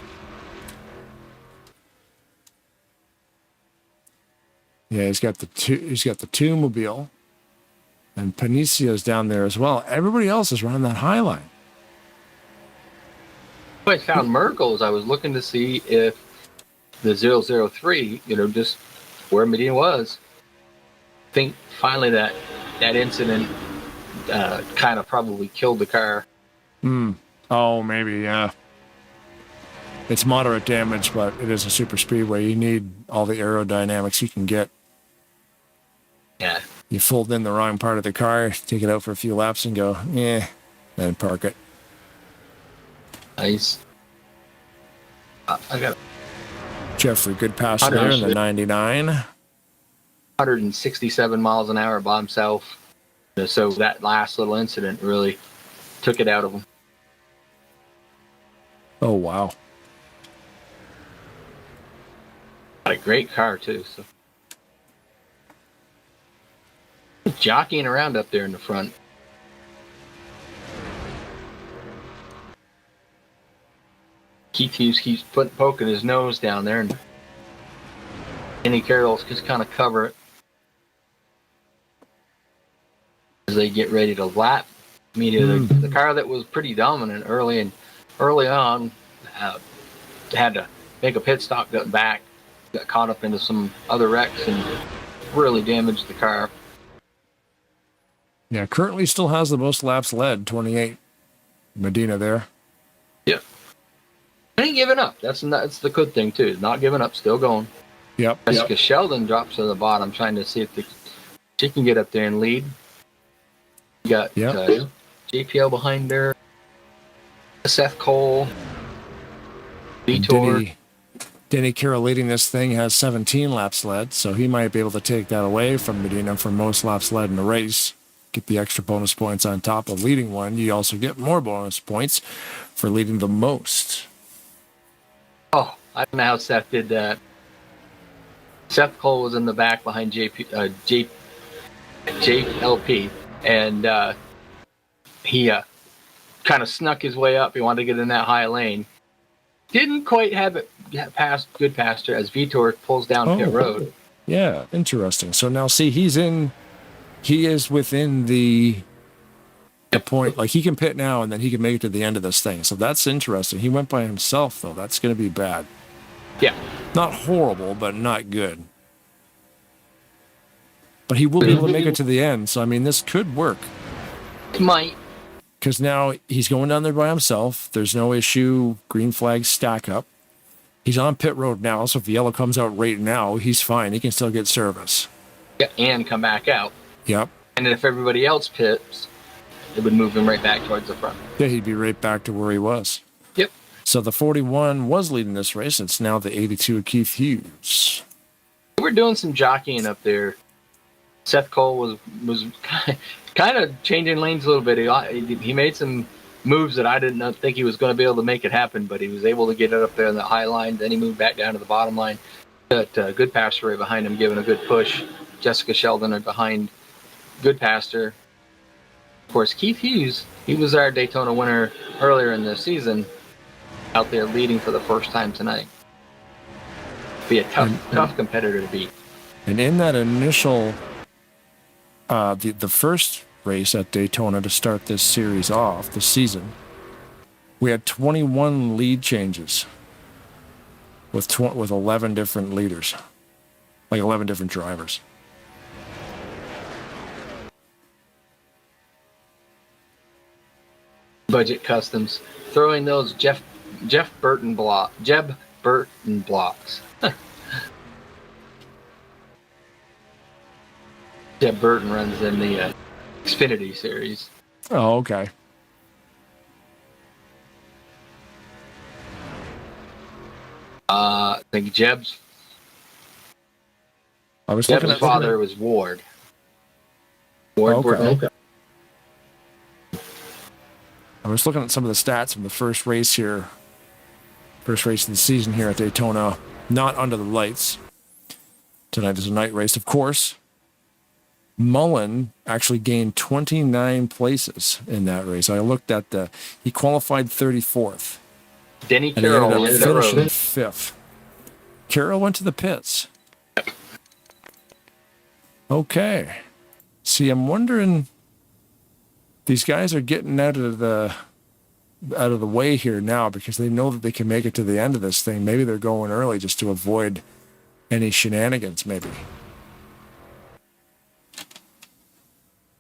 Yeah, he's got the two mobile, and Panicio's down there as well. Everybody else is running that high line. I found Merkel's. I was looking to see if the 003, you know, just where Medina was. I think finally that incident kind of probably killed the car. Oh, maybe, yeah. It's moderate damage, but it is a super speedway. You need all the aerodynamics you can get. Yeah. You fold in the wrong part of the car, take it out for a few laps and go, then park it. Nice. I got Jeffrey, good pass there in the 99. 167 miles an hour by himself. So that last little incident really took it out of him. Oh, wow. Got a great car, too. So jockeying around up there in the front. Keith Hughes keeps poking his nose down there, and Kenny Carroll's just kind of cover it as they get ready to lap. The car that was pretty dominant early on had to make a pit stop, got back, got caught up into some other wrecks, and really damaged the car. Yeah, currently still has the most laps led, 28. Medina there. Yeah. Ain't giving up. That's the good thing too. Not giving up, still going. Yep. Jessica Sheldon drops to the bottom, trying to see if she can get up there and lead. You got JPL behind her. Seth Cole. Vitor. Denny Carroll leading this thing has 17 laps led, so he might be able to take that away from Medina for most laps led in the race. Get the extra bonus points on top of leading one. You also get more bonus points for leading the most. Oh, I don't know how Seth did that. Seth Cole was in the back behind JLP, and he kind of snuck his way up. He wanted to get in that high lane. Didn't quite have it past good pasture as Vitor pulls down pit road. Yeah, interesting. So now see, he is within the point, like he can pit now and then he can make it to the end of this thing. So that's interesting. He went by himself though. That's going to be bad. Yeah. Not horrible, but not good. But he will be able to make it to the end. So I mean, this could work. It might. Because now he's going down there by himself. There's no issue. Green flags stack up. He's on pit road now, so if the yellow comes out right now, he's fine. He can still get service. Yeah, and come back out. Yep. And then if everybody else pits, it would move him right back towards the front. Yeah, he'd be right back to where he was. Yep. So the 41 was leading this race. It's now the 82 of Keith Hughes. We're doing some jockeying up there. Seth Cole was kind of changing lanes a little bit. He made some moves that I didn't think he was going to be able to make it happen, but he was able to get it up there in the high line. Then he moved back down to the bottom line. Got good passer right behind him, giving a good push. Jessica Sheldon are behind good passer. Of course, Keith Hughes, he was our Daytona winner earlier in the season, out there leading for the first time tonight. Be a tough competitor to beat. And in that initial, the first race at Daytona to start this series off, the season, we had 21 lead changes with 11 different leaders, like 11 different drivers. Budget Customs throwing those Jeb Burton blocks. Jeb Burton runs in the Xfinity series. Oh, okay. I think Jeb's father was Ward. Okay. I was looking at some of the stats from the first race of the season here at Daytona, not under the lights. Tonight is a night race, of course. Mullen actually gained 29 places in that race. I looked at he qualified 34th. Denny and Carroll he ended up finishing 5th. Carroll went to the pits. Okay. See, I'm wondering, these guys are getting out of the way here now because they know that they can make it to the end of this thing. Maybe they're going early just to avoid any shenanigans, maybe.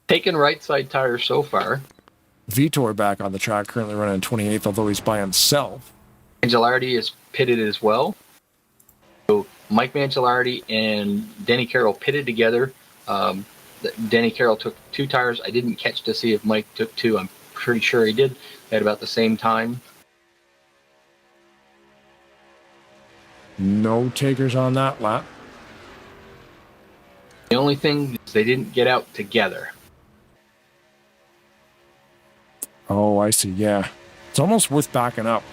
Taking right side tires so far. Vitor back on the track, currently running 28th, although he's by himself. Mangialardi is pitted as well. So Mike Mangialardi and Denny Carroll pitted together. Denny Carroll took 2 tires. I didn't catch to see if Mike took 2. I'm pretty sure he did at about the same time. No takers on that lap. The only thing is they didn't get out together. Oh, I see. Yeah. It's almost worth backing up.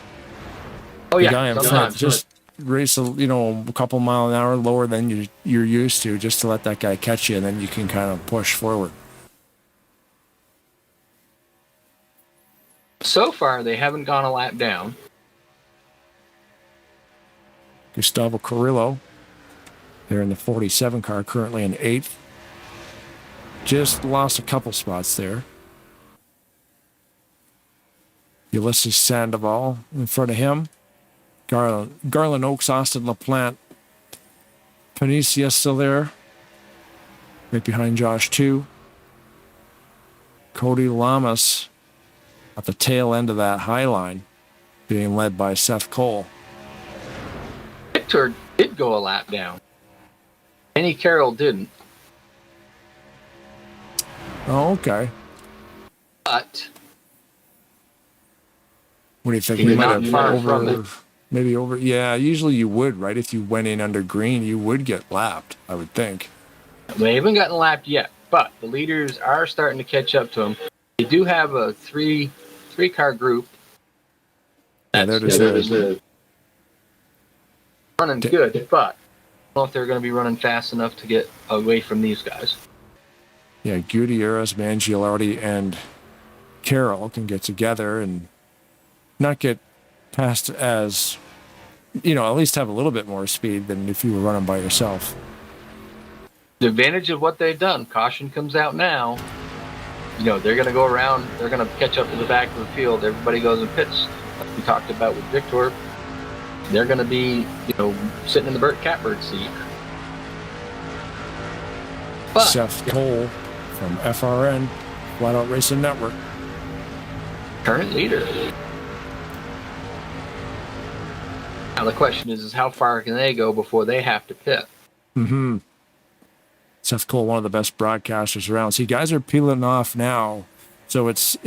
Oh, yeah. The guy in front, just race a couple mile an hour lower than you're used to, just to let that guy catch you, and then you can kind of push forward. So far, they haven't gone a lap down. Gustavo Carrillo, they're in the 47 car, currently in 8th. Just lost a couple spots there. Ulysses Sandoval in front of him. Garland Oaks, Austin LaPlante. Panisia still there. Right behind Josh, too. Cody Lamas at the tail end of that high line, being led by Seth Cole. Victor did go a lap down. Danny Carroll didn't. Oh, okay. But What do you think? He We did might not have far from it. maybe over. Yeah, usually you would, right? If you went in under green, you would get lapped, I would think. they haven't gotten lapped yet, but the leaders are starting to catch up to them. They do have a three-car group. Yeah, they're just running good, but I don't know if they're going to be running fast enough to get away from these guys. Yeah, Gutierrez, Mangialardi, and Carroll can get together and not get past as, at least have a little bit more speed than if you were running by yourself. The advantage of what they've done, caution comes out now. They're going to go around. They're going to catch up to the back of the field. Everybody goes and pits. Like we talked about with Victor, they're going to be, sitting in the catbird seat. But Seth Cole from FRN, Flat Out Racing Network. Current leader. Now the question is how far can they go before they have to pit? Mm-hmm. Seth Cole, one of the best broadcasters around. See, guys are peeling off now, so it's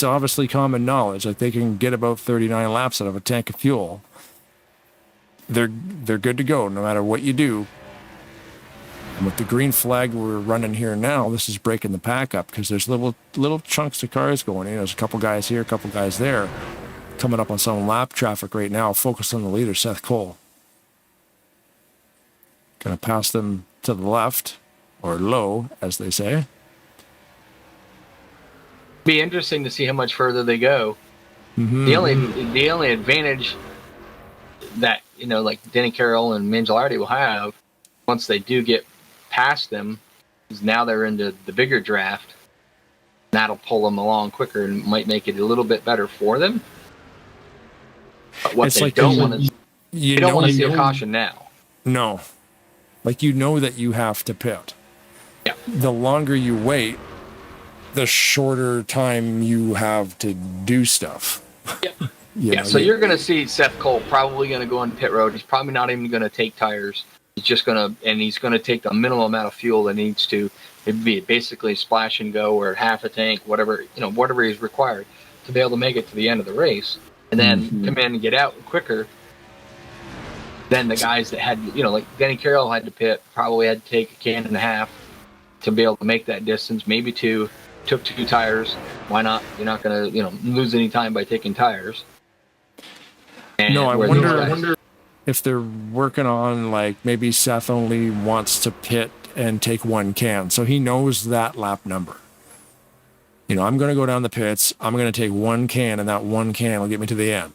obviously common knowledge that they can get about 39 laps out of a tank of fuel. They're good to go no matter what you do. And with the green flag we're running here now, this is breaking the pack up because there's little chunks of cars going in. There's a couple guys here, a couple guys there, coming up on some lap traffic right now. Focus on the leader, Seth Cole. Gonna pass them to the left, or low, as they say. Be interesting to see how much further they go. Mm-hmm. The only advantage that like Denny Carroll and Mangialardi will have once they do get past them is now they're into the bigger draft. That'll pull them along quicker and might make it a little bit better for them. But what it's they like don't want to, you don't want to see a caution now. No, like that you have to pit. Yeah. The longer you wait, the shorter time you have to do stuff. Yeah. So you're going to see Seth Cole probably going to go on pit road. He's probably not even going to take tires. He's just going to take the minimum amount of fuel that needs to. It'd be basically splash and go or half a tank, whatever is required to be able to make it to the end of the race, and then come in and get out quicker than the guys that had, like Denny Carroll had to pit, probably had to take a can and a half to be able to make that distance, maybe two. Took 2 tires. Why not? You're not going to, lose any time by taking tires. And no, I wonder if they're working on, like, maybe Seth only wants to pit and take 1 can. So he knows that lap number. I'm going to go down the pits. I'm going to take 1 can, and that 1 can will get me to the end.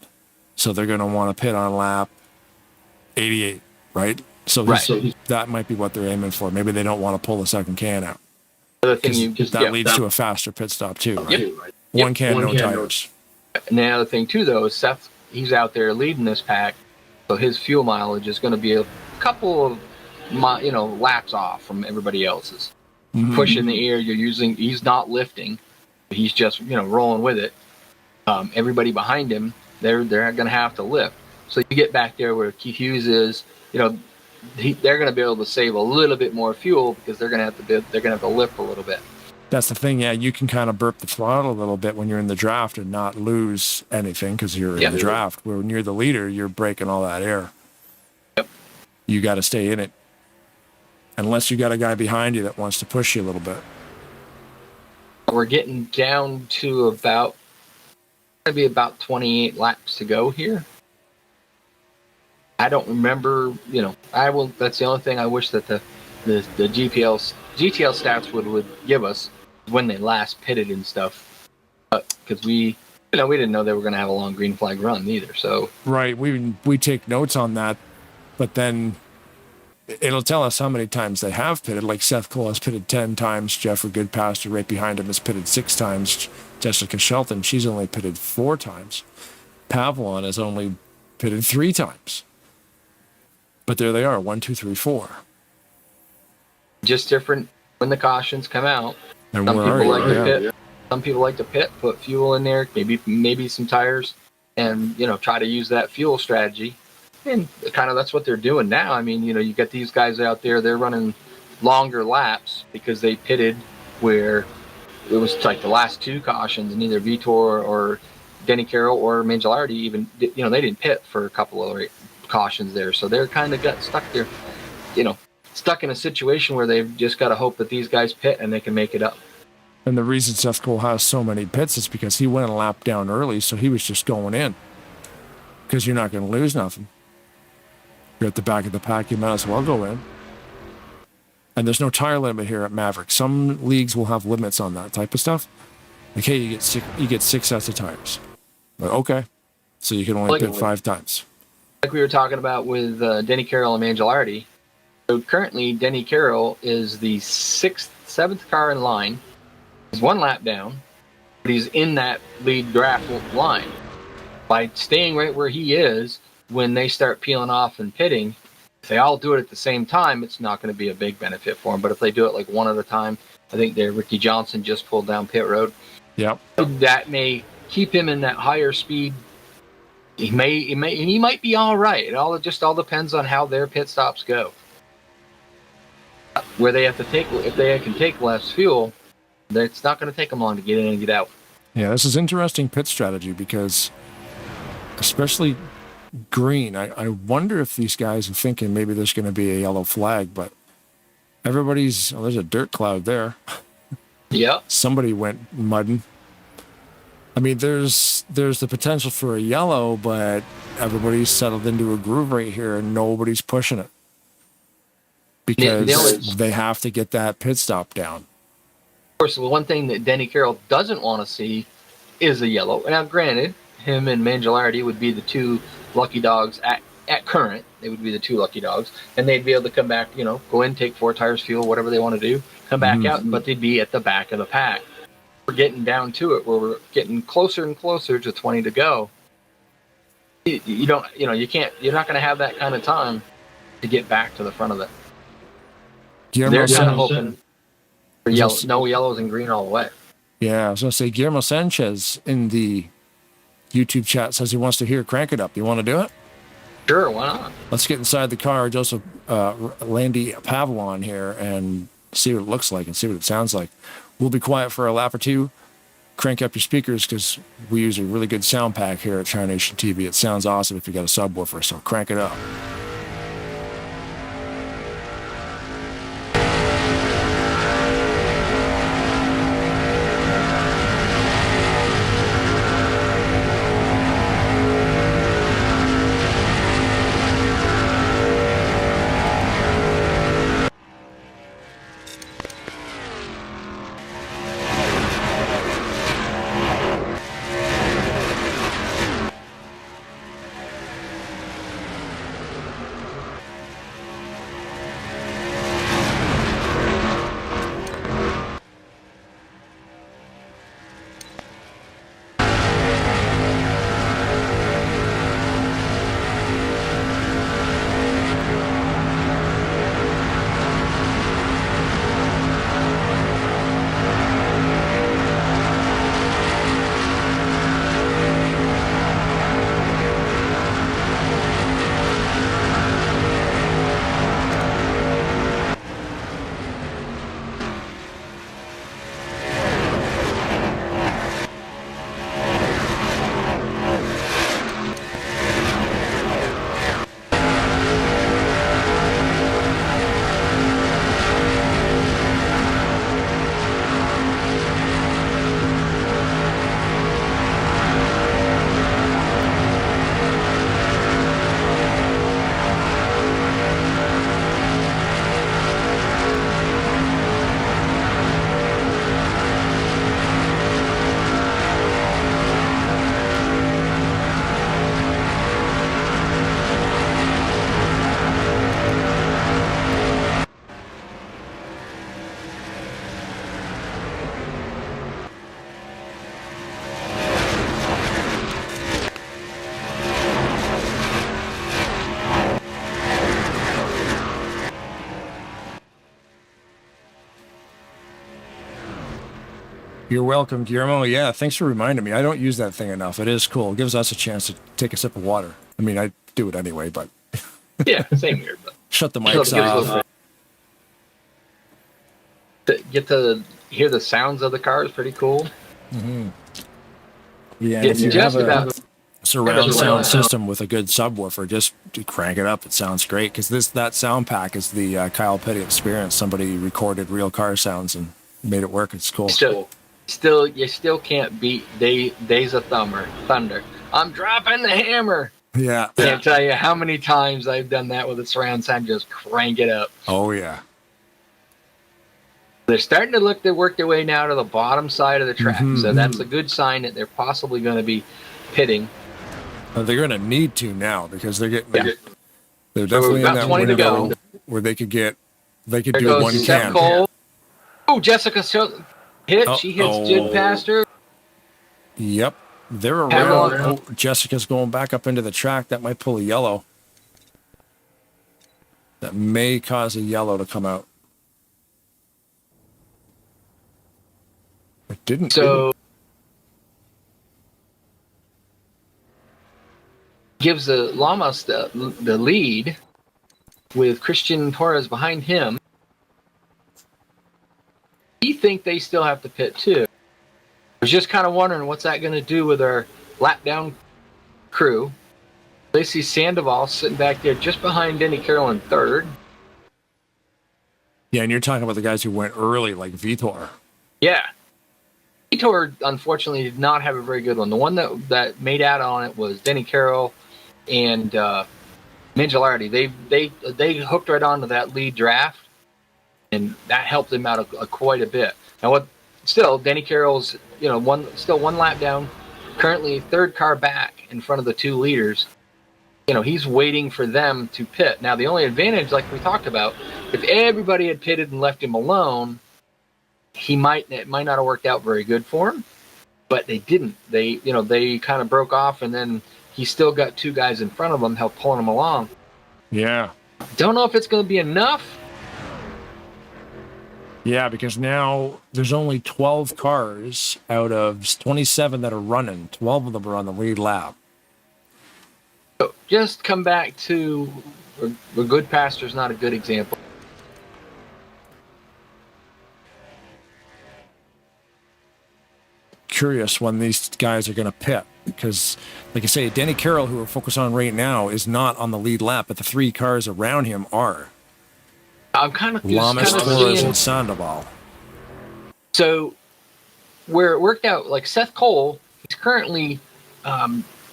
So they're going to want to pit on lap 88, right? So that might be what they're aiming for. Maybe they don't want to pull the second can out. That leads to a faster pit stop too, right? Yep. 1 can, no tires. And the other thing too, though, is Seth. He's out there leading this pack, so his fuel mileage is going to be a couple of, laps off from everybody else's. Mm-hmm. Push in the air. He's not lifting. He's just rolling with it. Everybody behind him, they're going to have to lift. So you get back there where Keith Hughes is, they're going to be able to save a little bit more fuel because they're going to have to lift a little bit. That's the thing. Yeah, you can kind of burp the throttle a little bit when you're in the draft and not lose anything because you're in the draft. Where when you're the leader, you're breaking all that air. Yep. You got to stay in it, unless you got a guy behind you that wants to push you a little bit. We're getting down to about 28 laps to go here. I don't remember, that's the only thing I wish that the GTL stats would give us when they last pitted and stuff. But because we didn't know they were going to have a long green flag run either. So right, we take notes on that, but then it'll tell us how many times they have pitted. Like Seth Cole has pitted 10 times. Jeffrey Goodpaster right behind him has pitted 6 times. Jessica Shelton, she's only pitted 4 times. Pavlon has only pitted 3 times. But there they are, 1, 2, 3, 4. Just different when the cautions come out. And some people like to pit, put fuel in there, maybe some tires, and try to use that fuel strategy And kind of that's what they're doing now. I mean, you get these guys out there, they're running longer laps because they pitted where it was like the last 2 cautions, and either Vitor or Denny Carroll or Mangialardi even, they didn't pit for a couple of cautions there. So they're kind of got stuck there, stuck in a situation where they've just got to hope that these guys pit and they can make it up. And the reason Seth Cole has so many pits is because he went a lap down early, so he was just going in. Because you're not going to lose nothing. You're at the back of the pack, you might as well go in. And there's no tire limit here at Maverick. Some leagues will have limits on that type of stuff. Like, hey, you get 6 sets of tires. But okay. So you can only pit 5 times. Like we were talking about with Denny Carroll and Mangialardi. So currently, Denny Carroll is the 7th car in line. He's 1 lap down, but he's in that lead draft line. By staying right where he is, when they start peeling off and pitting, if they all do it at the same time, it's not going to be a big benefit for him. But if they do it like one at a time, I think Ricky Johnson just pulled down pit road. Yep. That may keep him in that higher speed. He might be all right. It all depends on how their pit stops go. Where they have to if they can take less fuel, it's not going to take them long to get in and get out. Yeah, this is interesting pit strategy because, especially green, I wonder if these guys are thinking maybe there's going to be a yellow flag, but there's a dirt cloud there. Yeah. Somebody went mudding. I mean, there's the potential for a yellow, but everybody's settled into a groove right here and nobody's pushing it. Because they have to get that pit stop down. Of course, the one thing that Denny Carroll doesn't want to see is a yellow. Now, granted, him and Mangialardi would be the 2 lucky dogs at current. They would be the 2 lucky dogs, and they'd be able to come back, go in, take 4 tires, fuel, whatever they want to do, come back out, but they'd be at the back of the pack. We're getting down to it where we're getting closer and closer to 20 to go. You're not going to have that kind of time to get back to the front of it. They're kind of hoping for no yellows and green all the way. Yeah, I was going to say, Guillermo Sanchez in the YouTube chat says he wants to hear Crank It Up. You want to do it? Sure, why not? Let's get inside the car, Joseph Landy Pavlon here, and see what it looks like and see what it sounds like. We'll be quiet for a lap or 2. Crank up your speakers because we use a really good sound pack here at Tarnation TV. It sounds awesome if you got a subwoofer, so crank it up. You're welcome, Guillermo. Yeah, thanks for reminding me. I don't use that thing enough. It is cool. It gives us a chance to take a sip of water. I mean, do it anyway, but yeah, same here. But shut the mics off. Get to hear the sounds of the car is pretty cool. Mm-hmm. Yeah, It's if you just have a about surround sound system with a good subwoofer, just crank it up. It sounds great because that sound pack is the Kyle Petty experience. Somebody recorded real car sounds and made it work. It's cool. Still, you still can't beat Days of Thunder. I'm dropping the hammer. Yeah. Can't tell you how many times I've done that with a surround sound. Just crank it up. Oh yeah. They're starting to work their way now to the bottom side of the track, so that's a good sign that they're possibly going to be pitting. They're going to need to now because they're getting. Yeah. They're definitely in that window where they could do one Seth can. Cole. Oh, Jessica hit. She hits Jid past her. Yep. They're around. Oh, Jessica's going back up into the track. That might pull a yellow. That may cause a yellow to come out. It didn't. So gives the Lamas the lead with Christian Torres behind him. You think they still have to pit too? I was just kind of wondering what's that going to do with our lap down crew. They see Sandoval sitting back there just behind Denny Carroll in third. Yeah, and you're talking about the guys who went early, like Vitor. Yeah. Vitor, unfortunately, did not have a very good one. The one that made out on it was Denny Carroll and Mingilardi. They hooked right onto that lead draft, and that helped them out quite a bit. Now, Denny Carroll's one lap down, currently third car back in front of the two leaders. He's waiting for them to pit. Now, the only advantage, like we talked about, if everybody had pitted and left him alone, it might not have worked out very good for him. But they didn't. They kind of broke off, and then he still got two guys in front of him, helped pulling him along. Yeah. Don't know if it's going to be enough. Yeah, because now there's only 12 cars out of 27 that are running. 12 of them are on the lead lap. So just come back to a good pastor's not a good example. Curious when these guys are going to pit because, like I say, Denny Carroll, who we're focused on right now, is not on the lead lap, but the three cars around him are. I'm kind of Lamas, Torres, and Sandoval. So where it worked out, like Seth Cole, he's currently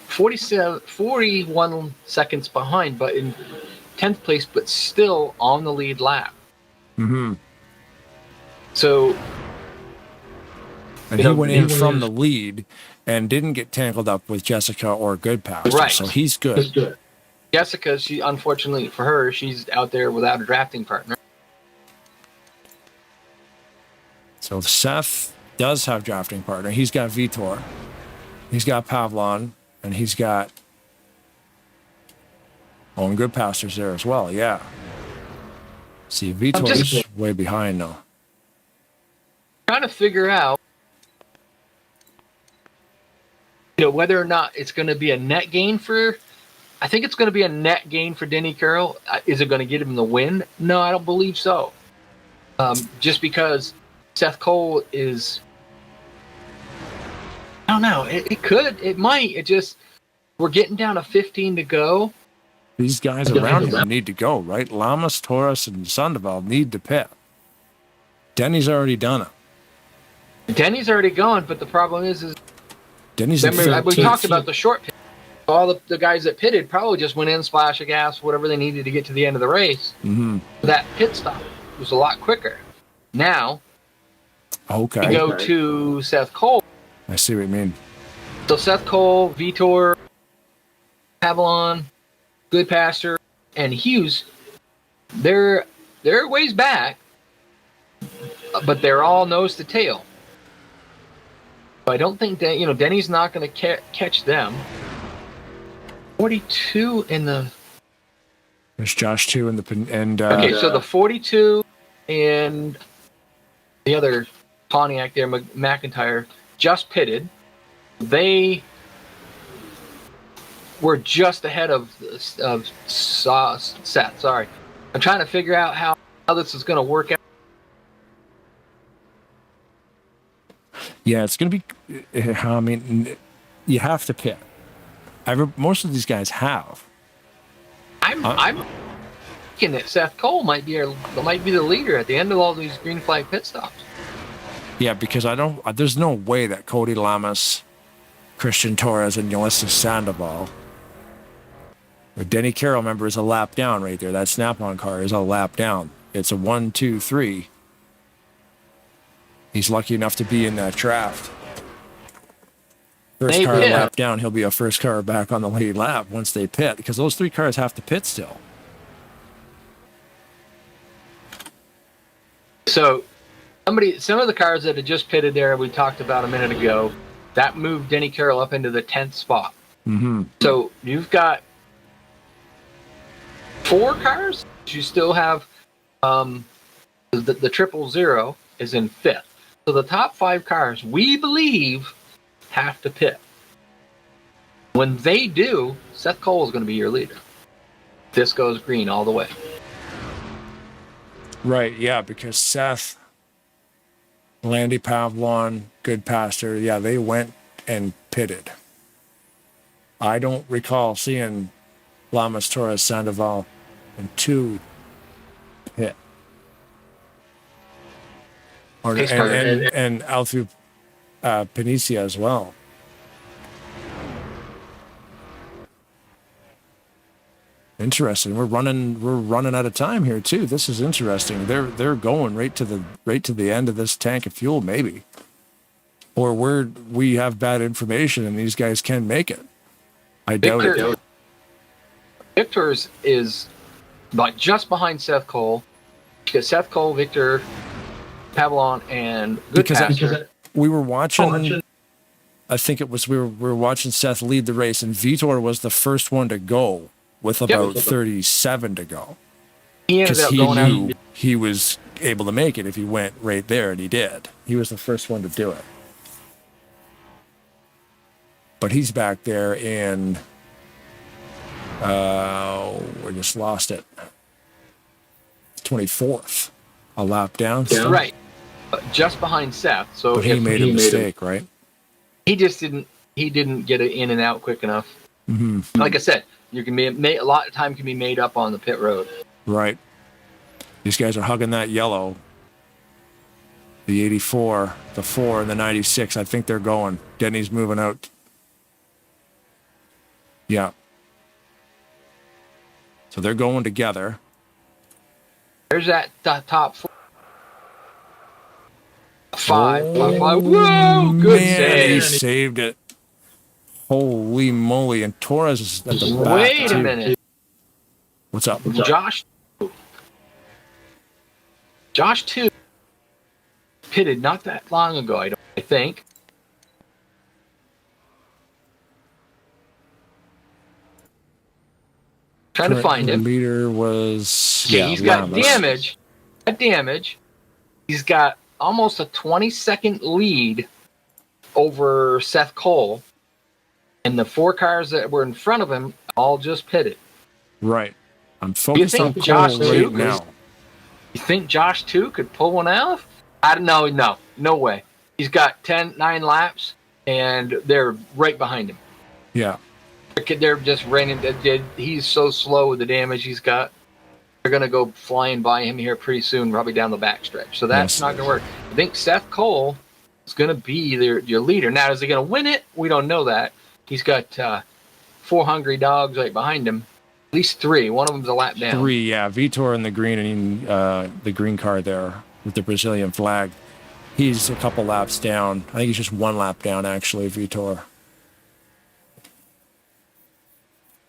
41 seconds behind, but in 10th place, but still on the lead lap. Mm-hmm. So. And he went in from the lead and didn't get tangled up with Jessica or Goodpasture. Right. So he's good. Jessica, unfortunately for her, she's out there without a drafting partner. So Seth does have drafting partner. He's got Vitor. He's got Pavlon. And he's got and Goodpasture's there as well. Yeah. See, Vitor's way behind now. Trying to figure out whether or not it's going to be a net gain I think it's going to be a net gain for Denny Carroll. Is it going to get him the win? No, I don't believe so. Just because Seth Cole is, I don't know. It could. It might. We're getting down to 15 to go. These guys around him need to go, right? Lamas, Torres, and Sandoval need to pit. Denny's already done it. Denny's already gone, but the problem is Denny's we talked about the short pit. All the guys that pitted probably just went in, splash of gas, whatever they needed to get to the end of the race. Mm-hmm. That pit stop was a lot quicker. Now, we go to Seth Cole. I see what you mean. So Seth Cole, Vitor, Pavlon, Goodpasture, and Hughes, they're ways back, but they're all nose to tail. So I don't think that Denny's not going to catch them. 42 in the. There's Josh too okay, so the 42 and the other Pontiac there, McIntyre, just pitted. They we're just ahead of Seth. Sorry, I'm trying to figure out how this is going to work out. Yeah, it's going to be. I mean, you have to pit. Most of these guys have. I'm thinking that Seth Cole might be the leader at the end of all these green flag pit stops. Yeah, because there's no way that Cody Lamas, Christian Torres, and Ulysses Sandoval. Denny Carroll, remember, is a lap down right there. That Snap-on car is a lap down. It's a 1, 2, 3. He's lucky enough to be in that draft. First car lap down, he'll be a first car back on the lead lap once they pit, because those 3 cars have to pit still. So, some of the cars that had just pitted there, we talked about a minute ago, that moved Denny Carroll up into the 10th spot. Mm-hmm. So you've got 4 cars. You still have the 000 is in 5th. So the top 5 cars, we believe, have to pit. When they do, Seth Cole is going to be your leader. This goes green all the way. Right, yeah, because Seth, Landy Pavlon, Goodpaster, yeah, they went and pitted. I don't recall seeing Lamas, Torres, Sandoval, and 2 pit. And Alfu Panicia as well. Interesting. We're running out of time here too. This is interesting. They're going right to the end of this tank of fuel, maybe. Or we have bad information and these guys can make it. I doubt it. Victor's is about just behind Seth Cole. Because Seth Cole, Victor, Pavlon, and Goodpaster. We were watching. I think it was we were watching Seth lead the race, and Vitor was the first one to go with about 37 to go. He ended up going out. He was able to make it if he went right there, and he did. He was the first one to do it. But he's back there in. We just lost it. 24th, a lap down. Yeah. Right, just behind Seth. So but he made a mistake, right? He just didn't. He didn't get it in and out quick enough. Mm-hmm. Like I said, you can a lot of time can be made up on the pit road. Right. These guys are hugging that yellow. The 84, the 4, and the 96. I think they're going. Denny's moving out. Yeah. So they're going together. There's that top 4. 5. Whoa! Good save. He saved it. Holy moly. And Torres is at the back. Wait a minute. What's up? Josh 2 pitted not that long ago, I think. Trying to find him. The leader was... Okay, he's got damage. He's got almost a 20-second lead over Seth Cole. And the 4 cars that were in front of him all just pitted. Right. I'm focused on Josh Cole right now. You think Josh 2 could pull one out? I don't know. No way. He's got 9 laps, and they're right behind him. Yeah. They're just raining. He's so slow with the damage he's got. They're going to go flying by him here pretty soon, probably down the backstretch. So that's not going to work. I think Seth Cole is going to be your leader. Now, is he going to win it? We don't know that. He's got 4 hungry dogs right behind him. At least 3. One of them's a lap down. 3, yeah. Vitor in the green and the green car there with the Brazilian flag. He's a couple laps down. I think he's just 1 lap down, actually, Vitor.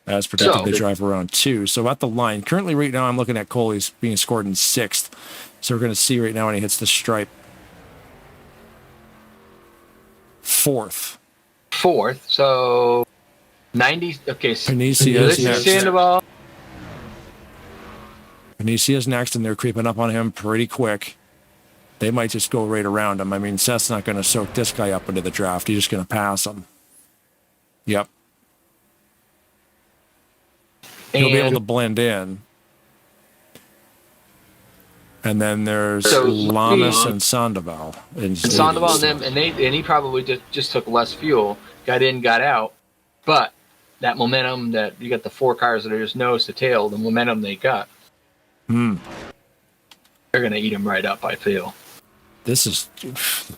As predicted, they drive around 2. So at the line, currently right now I'm looking at Cole. He's being scored in 6th. So we're going to see right now when he hits the stripe. 4th. So 90. Okay. Panicia's next. Sandoval. Panicia's next, and they're creeping up on him pretty quick. They might just go right around him. I mean, Seth's not going to soak this guy up into the draft. He's just going to pass him. Yep. He'll be able to blend in. And then there's Lamas and Sandoval. And Sandoval and them, and he probably just took less fuel, got in, got out. But that momentum that you got the 4 cars that are just nose to tail, the momentum they got, they're going to eat them right up, I feel. This is,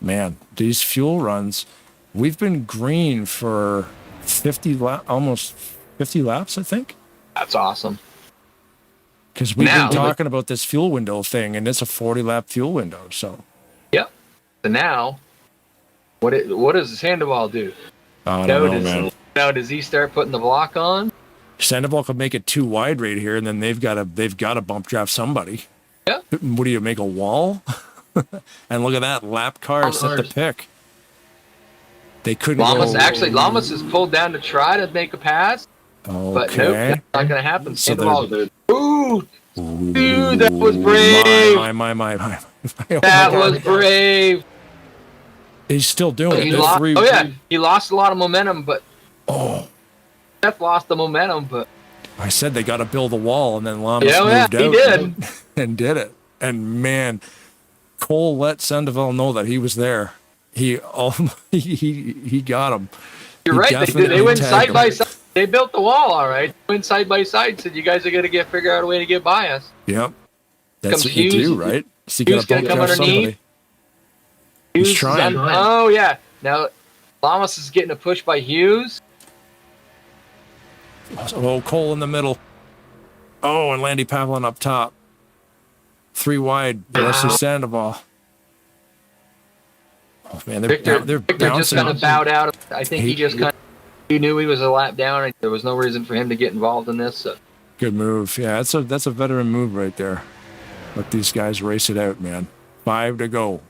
man, these fuel runs, we've been green for almost 50 laps, I think. That's awesome. Because we've been talking about this fuel window thing, and it's a 40-lap fuel window. So, yep. So now, what does Sandoval do? I don't know, man. Now, does he start putting the block on? Sandoval could make it too wide right here, and then they've got to bump draft somebody. Yeah. What do you make, a wall? And look at that lap car set the pick. They couldn't. Lamas is pulled down to try to make a pass. Okay. But nope, that's not going to happen. Sandoval. Ooh, dude, that was brave. My. That was brave. He's still doing it. He lost a lot of momentum, but Seth lost the momentum. But I said they got to build a wall, and then Lamas moved out. He did, and did it. And man, Cole let Sandoval know that he was there. He got him. You're right. They went side by side. They built the wall, all right. Went side by side. Said, "You guys are going to figure out a way to get by us." Yep, that's what you do, right? So you got to come underneath. He's trying. Oh yeah. Now, Lamas is getting a push by Hughes. Oh, Cole in the middle. Oh, and Landy Pavlin up top. 3 wide versus Sandoval. Oh man, they're Victor bouncing. just kind of bowed out. I think he knew he was a lap down, and there was no reason for him to get involved in this. So. Good move. Yeah, that's a veteran move right there. Let these guys race it out, man. 5 to go.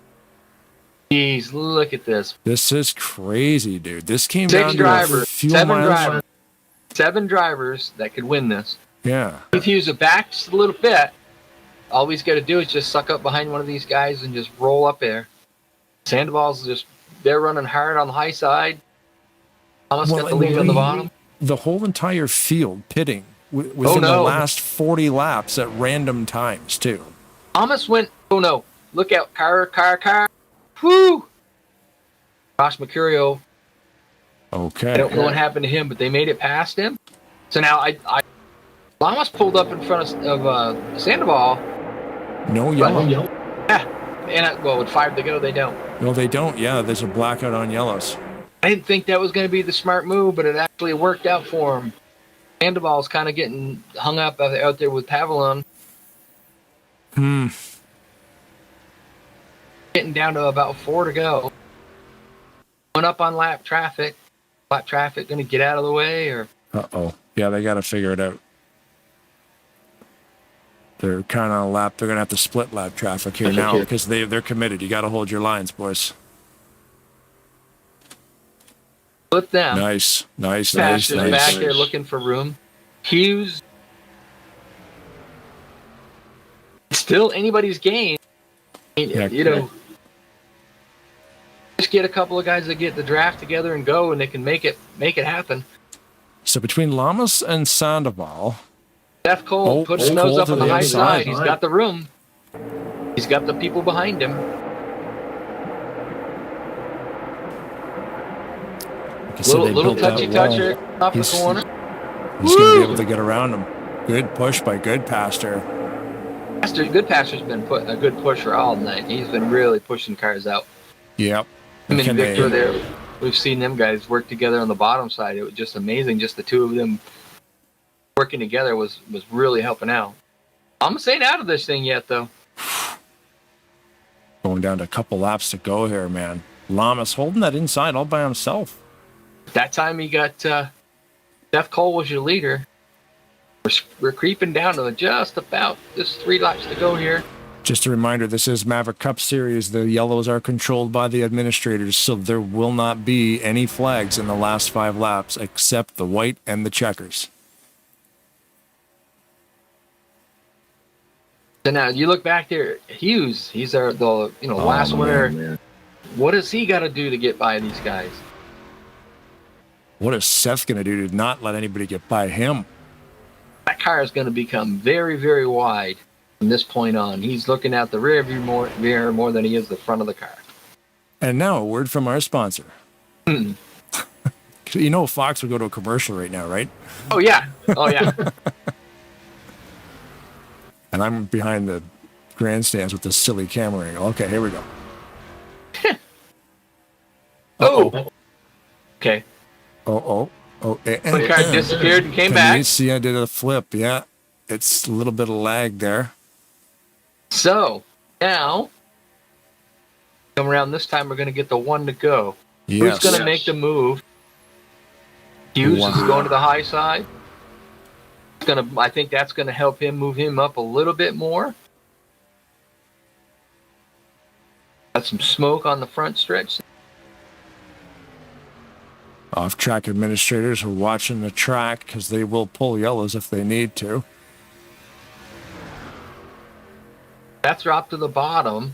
Jeez, look at this. This is crazy, dude. This came down to a few miles. 7 drivers that could win this. Yeah. If you use it back just a little bit, all he's got to do is just suck up behind one of these guys and just roll up there. Sandoval's they're running hard on the high side. Almost got the lead on the bottom. The whole entire field pitting within the last 40 laps at random times, too. Almost went, look out, car. Whoo! Josh Mercurio. Okay. I don't know what happened to him, but they made it past him. So now I almost pulled up in front of Sandoval. No yellow. Yeah. And with 5 to go, they don't. No, they don't. Yeah, there's a blackout on yellows. I didn't think that was going to be the smart move, but it actually worked out for him. Sandoval's kind of getting hung up out there with Pavlin. Getting down to about 4 to go. Going up on lap traffic. Lap traffic going to get out of the way, or? Uh-oh. Yeah, they got to figure it out. They're kind of lap. They're going to have to split lap traffic here now because they're committed. You got to hold your lines, boys. Split them. Nice. Back there looking for room. Hughes. Still anybody's game. Just get a couple of guys that get the draft together and go, and they can make it happen. So between Lamas and Sandoval, Steph Cole put his nose up on the high side. He's got the room. He's got the people behind him. Little touchy-toucher off the corner. He's going to be able to get around him. Good push by Goodpaster. Goodpaster's been putting a good pusher all night. He's been really pushing cars out. Yep. Him and Victor there. We've seen them guys work together on the bottom side. It was just amazing. Just the two of them working together was really helping out. I'm staying out of this thing yet, though. Going down to a couple laps to go here, man. Lamas holding that inside all by himself. That time he got Steph Cole was your leader. We're creeping down to just 3 laps to go here. Just a reminder, this is Maverick Cup Series. The yellows are controlled by the administrators, so there will not be any flags in the last 5 laps except the white and the checkers. So now you look back there, Hughes, he's the last winner. Man. What does he got to do to get by these guys? What is Seth going to do to not let anybody get by him? that car is going to become very, very wide from this point on. He's looking out the rear view mirror more than he is the front of the car. And now a word from our sponsor. You know Fox would go to a commercial right now, right? Oh, yeah. Oh, yeah. And I'm behind the grandstands with this silly camera angle. Okay, here we go. Oh. Okay. Oh. The car disappeared and came Can back. you see I did a flip? Yeah. It's a little bit of lag there. So, now, come around this time, we're going to get the one to go. Yes. Who's going to make the move? Hughes is going to the high side. I think that's going to help him move him up a little bit more. Got some smoke on the front stretch. Off-track administrators are watching the track because they will pull yellows if they need to. That's dropped to the bottom.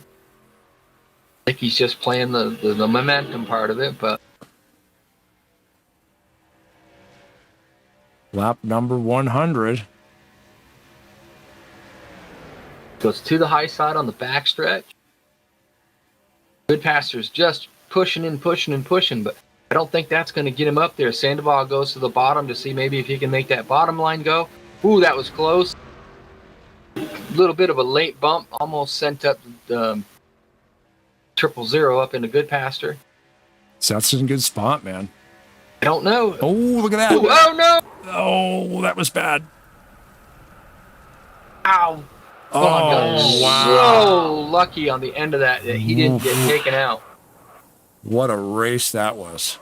I think he's just playing the momentum part of it, but Lap number 100. goes to the high side on the back stretch. Good Pastor's just pushing, but I don't think that's going to get him up there. Sandoval goes to the bottom to see maybe if he can make that bottom line go. Ooh, that was close. A little bit of a late bump, almost sent up the 000 up into Good Pastor. Seth's in a good spot, man. I don't know. Oh, look at that. Ooh, oh, no. Oh, that was bad. Ow. Oh, wow. So lucky on the end of that he didn't get taken out. What a race that was.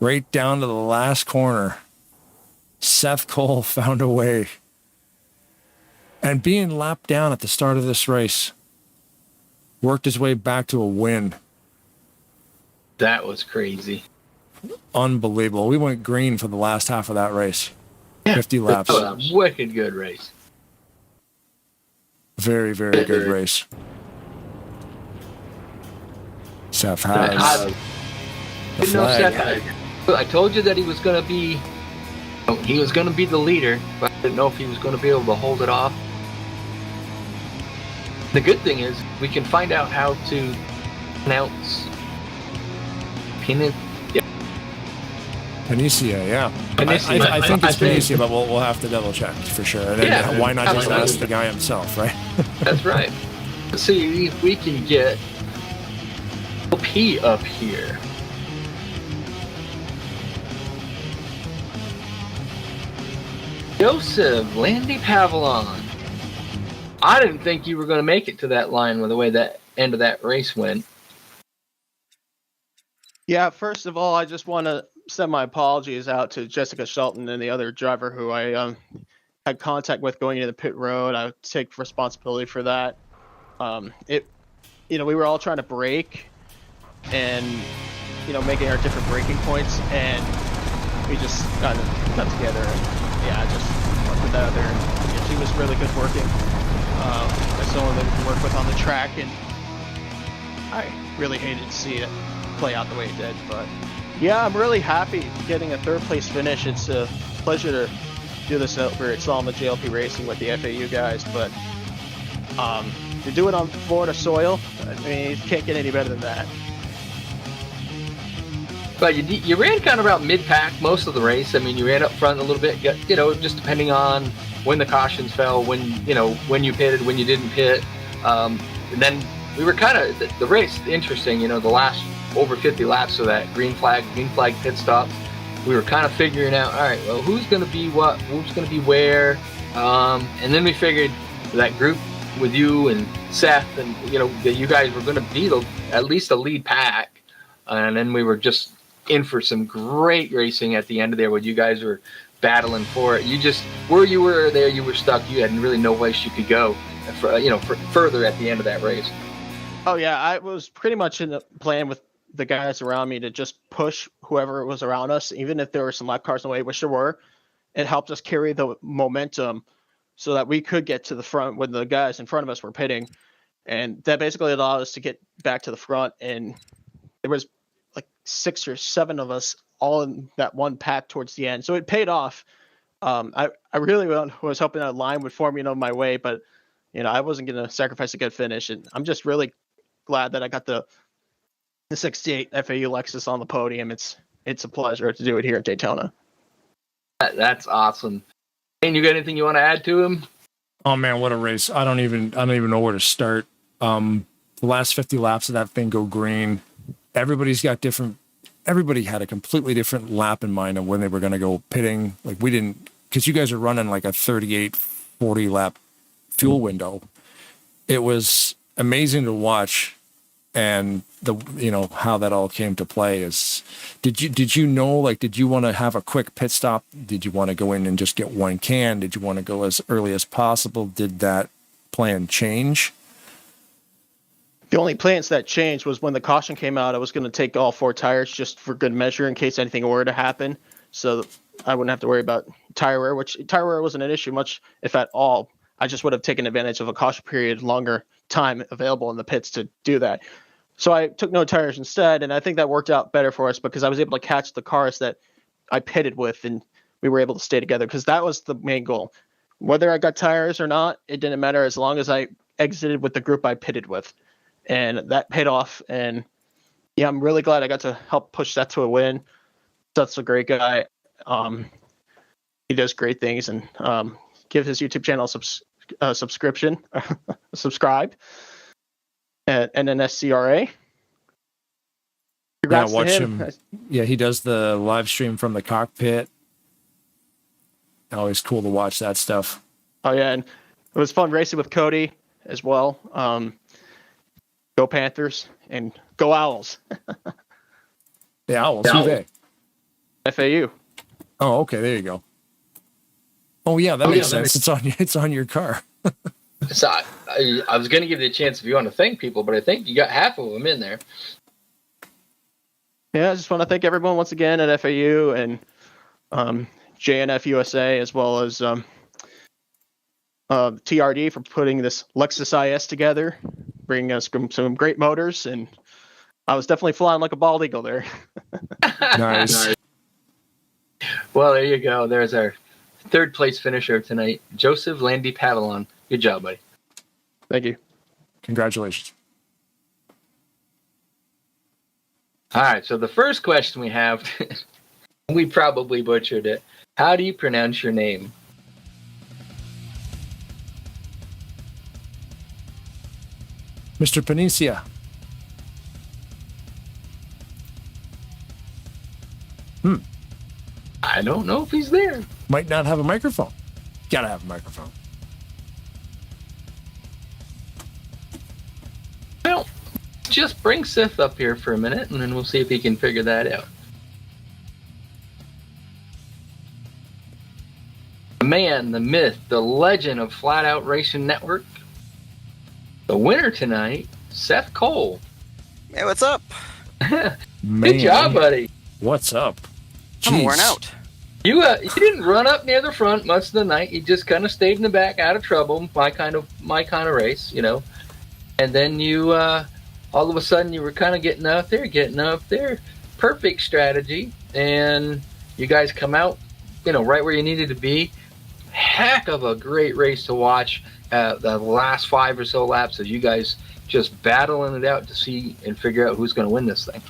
Right down to the last corner. Seth Cole found a way. And being lapped down at the start of this race, worked his way back to a win. That was crazy. Unbelievable. We went green for the last half of that race. Yeah, 50 laps. That was a wicked good race. Very, very good race. Seth has the flag. I told you that he was going to be the leader, but I didn't know if he was going to be able to hold it off. The good thing is we can find out how to pronounce Panacea, yeah. Panacea. I think it's Panacea, but we'll have to double check for sure. And then why not just ask the guy himself, right? That's right. Let's see if we can get P up here. Joseph Landy Pavlon. I didn't think you were going to make it to that line with the way that end of that race went. Yeah, first of all, I just want to send my apologies out to Jessica Shelton and the other driver who I had contact with going into the pit road. I take responsibility for that. We were all trying to brake and, making our different braking points, and we just kind of got together and, just put that out there. And she was really good working. As someone that we can work with on the track, and I really hated to see it play out the way it did, but yeah, I'm really happy getting a third place finish. It's a pleasure to do this over at Solomon JLP Racing with the FAU guys, but to do it on Florida soil, I mean, you can't get any better than that. But you ran kind of about mid-pack most of the race. I mean, you ran up front a little bit, just depending on when the cautions fell, when you pitted, when you didn't pit. And then we were kind of, the race, interesting, the last over 50 laps of that green flag pit stop. We were kind of figuring out, all right, well, who's going to be what, who's going to be where. And then we figured that group with you and Seth and, that you guys were going to be at least a lead pack. And then we were just in for some great racing at the end of there when you guys were battling for it. You just, where you were there, you were stuck. You had really no place you could go, for further at the end of that race. Oh yeah, I was pretty much in the plan with the guys around me to just push whoever was around us, even if there were some lap cars in the way, which there were. It helped us carry the momentum so that we could get to the front when the guys in front of us were pitting. And that basically allowed us to get back to the front. And there was like 6 or 7 of us all in that one pack towards the end. So it paid off. I really was hoping that line would form, my way, but I wasn't going to sacrifice a good finish, and I'm just really glad that I got the 68 FAU Lexus on the podium. It's a pleasure to do it here at Daytona. That's awesome. And you got anything you want to add to him? Oh man, what a race! I don't even know where to start. The last 50 laps of that thing go green. Everybody had a completely different lap in mind of when they were going to go pitting. Like we didn't, because you guys are running like a 38-40 lap fuel window. It was amazing to watch, and how that all came to play is. Did you want to have a quick pit stop? Did you want to go in and just get one can? Did you want to go as early as possible? Did that plan change? The only plans that changed was when the caution came out, I was going to take all 4 tires just for good measure in case anything were to happen. So I wouldn't have to worry about tire wear, which tire wear wasn't an issue much, if at all. I just would have taken advantage of a caution period, longer time available in the pits to do that. So I took no tires instead, and I think that worked out better for us because I was able to catch the cars that I pitted with, and we were able to stay together because that was the main goal. Whether I got tires or not, it didn't matter as long as I exited with the group I pitted with. And that paid off, and yeah, I'm really glad I got to help push that to a win. Seth's a great guy. He does great things, and give his YouTube channel subscription, subscribe, at NNSCRA. Congrats watch to him. Yeah, he does the live stream from the cockpit. Always cool to watch that stuff. Oh yeah, and it was fun racing with Cody as well. Go Panthers and go Owls. The Owls, who they? FAU. Oh, okay, there you go. Oh yeah, that makes sense. It's on your car. So I was going to give you a chance if you want to thank people, but I think you got half of them in there. Yeah, I just want to thank everyone once again at FAU and JNF USA, as well as TRD for putting this Lexus IS together, bringing us some great motors, and I was definitely flying like a bald eagle there. Nice. Well, there you go. There's our third place finisher tonight, Joseph Landy Pavillon. Good job, buddy. Thank you. Congratulations. All right, so the first question we have, we probably butchered it. How do you pronounce your name? Mr. Panicia. I don't know if he's there. Might not have a microphone. Gotta have a microphone. Well, just bring Sith up here for a minute, and then we'll see if he can figure that out. The man, the myth, the legend of Flat Out Racing Network. The winner tonight, Seth Cole. Hey, what's up? Good job, buddy. What's up? I'm Jeez. worn out. You didn't run up near the front much of the night. You just kind of stayed in the back, out of trouble. My kind of race, And then you, all of a sudden, you were kind of getting up there. Perfect strategy, and you guys come out, right where you needed to be. Heck of a great race to watch. The last 5 or so laps of you guys just battling it out to see and figure out who's going to win this thing.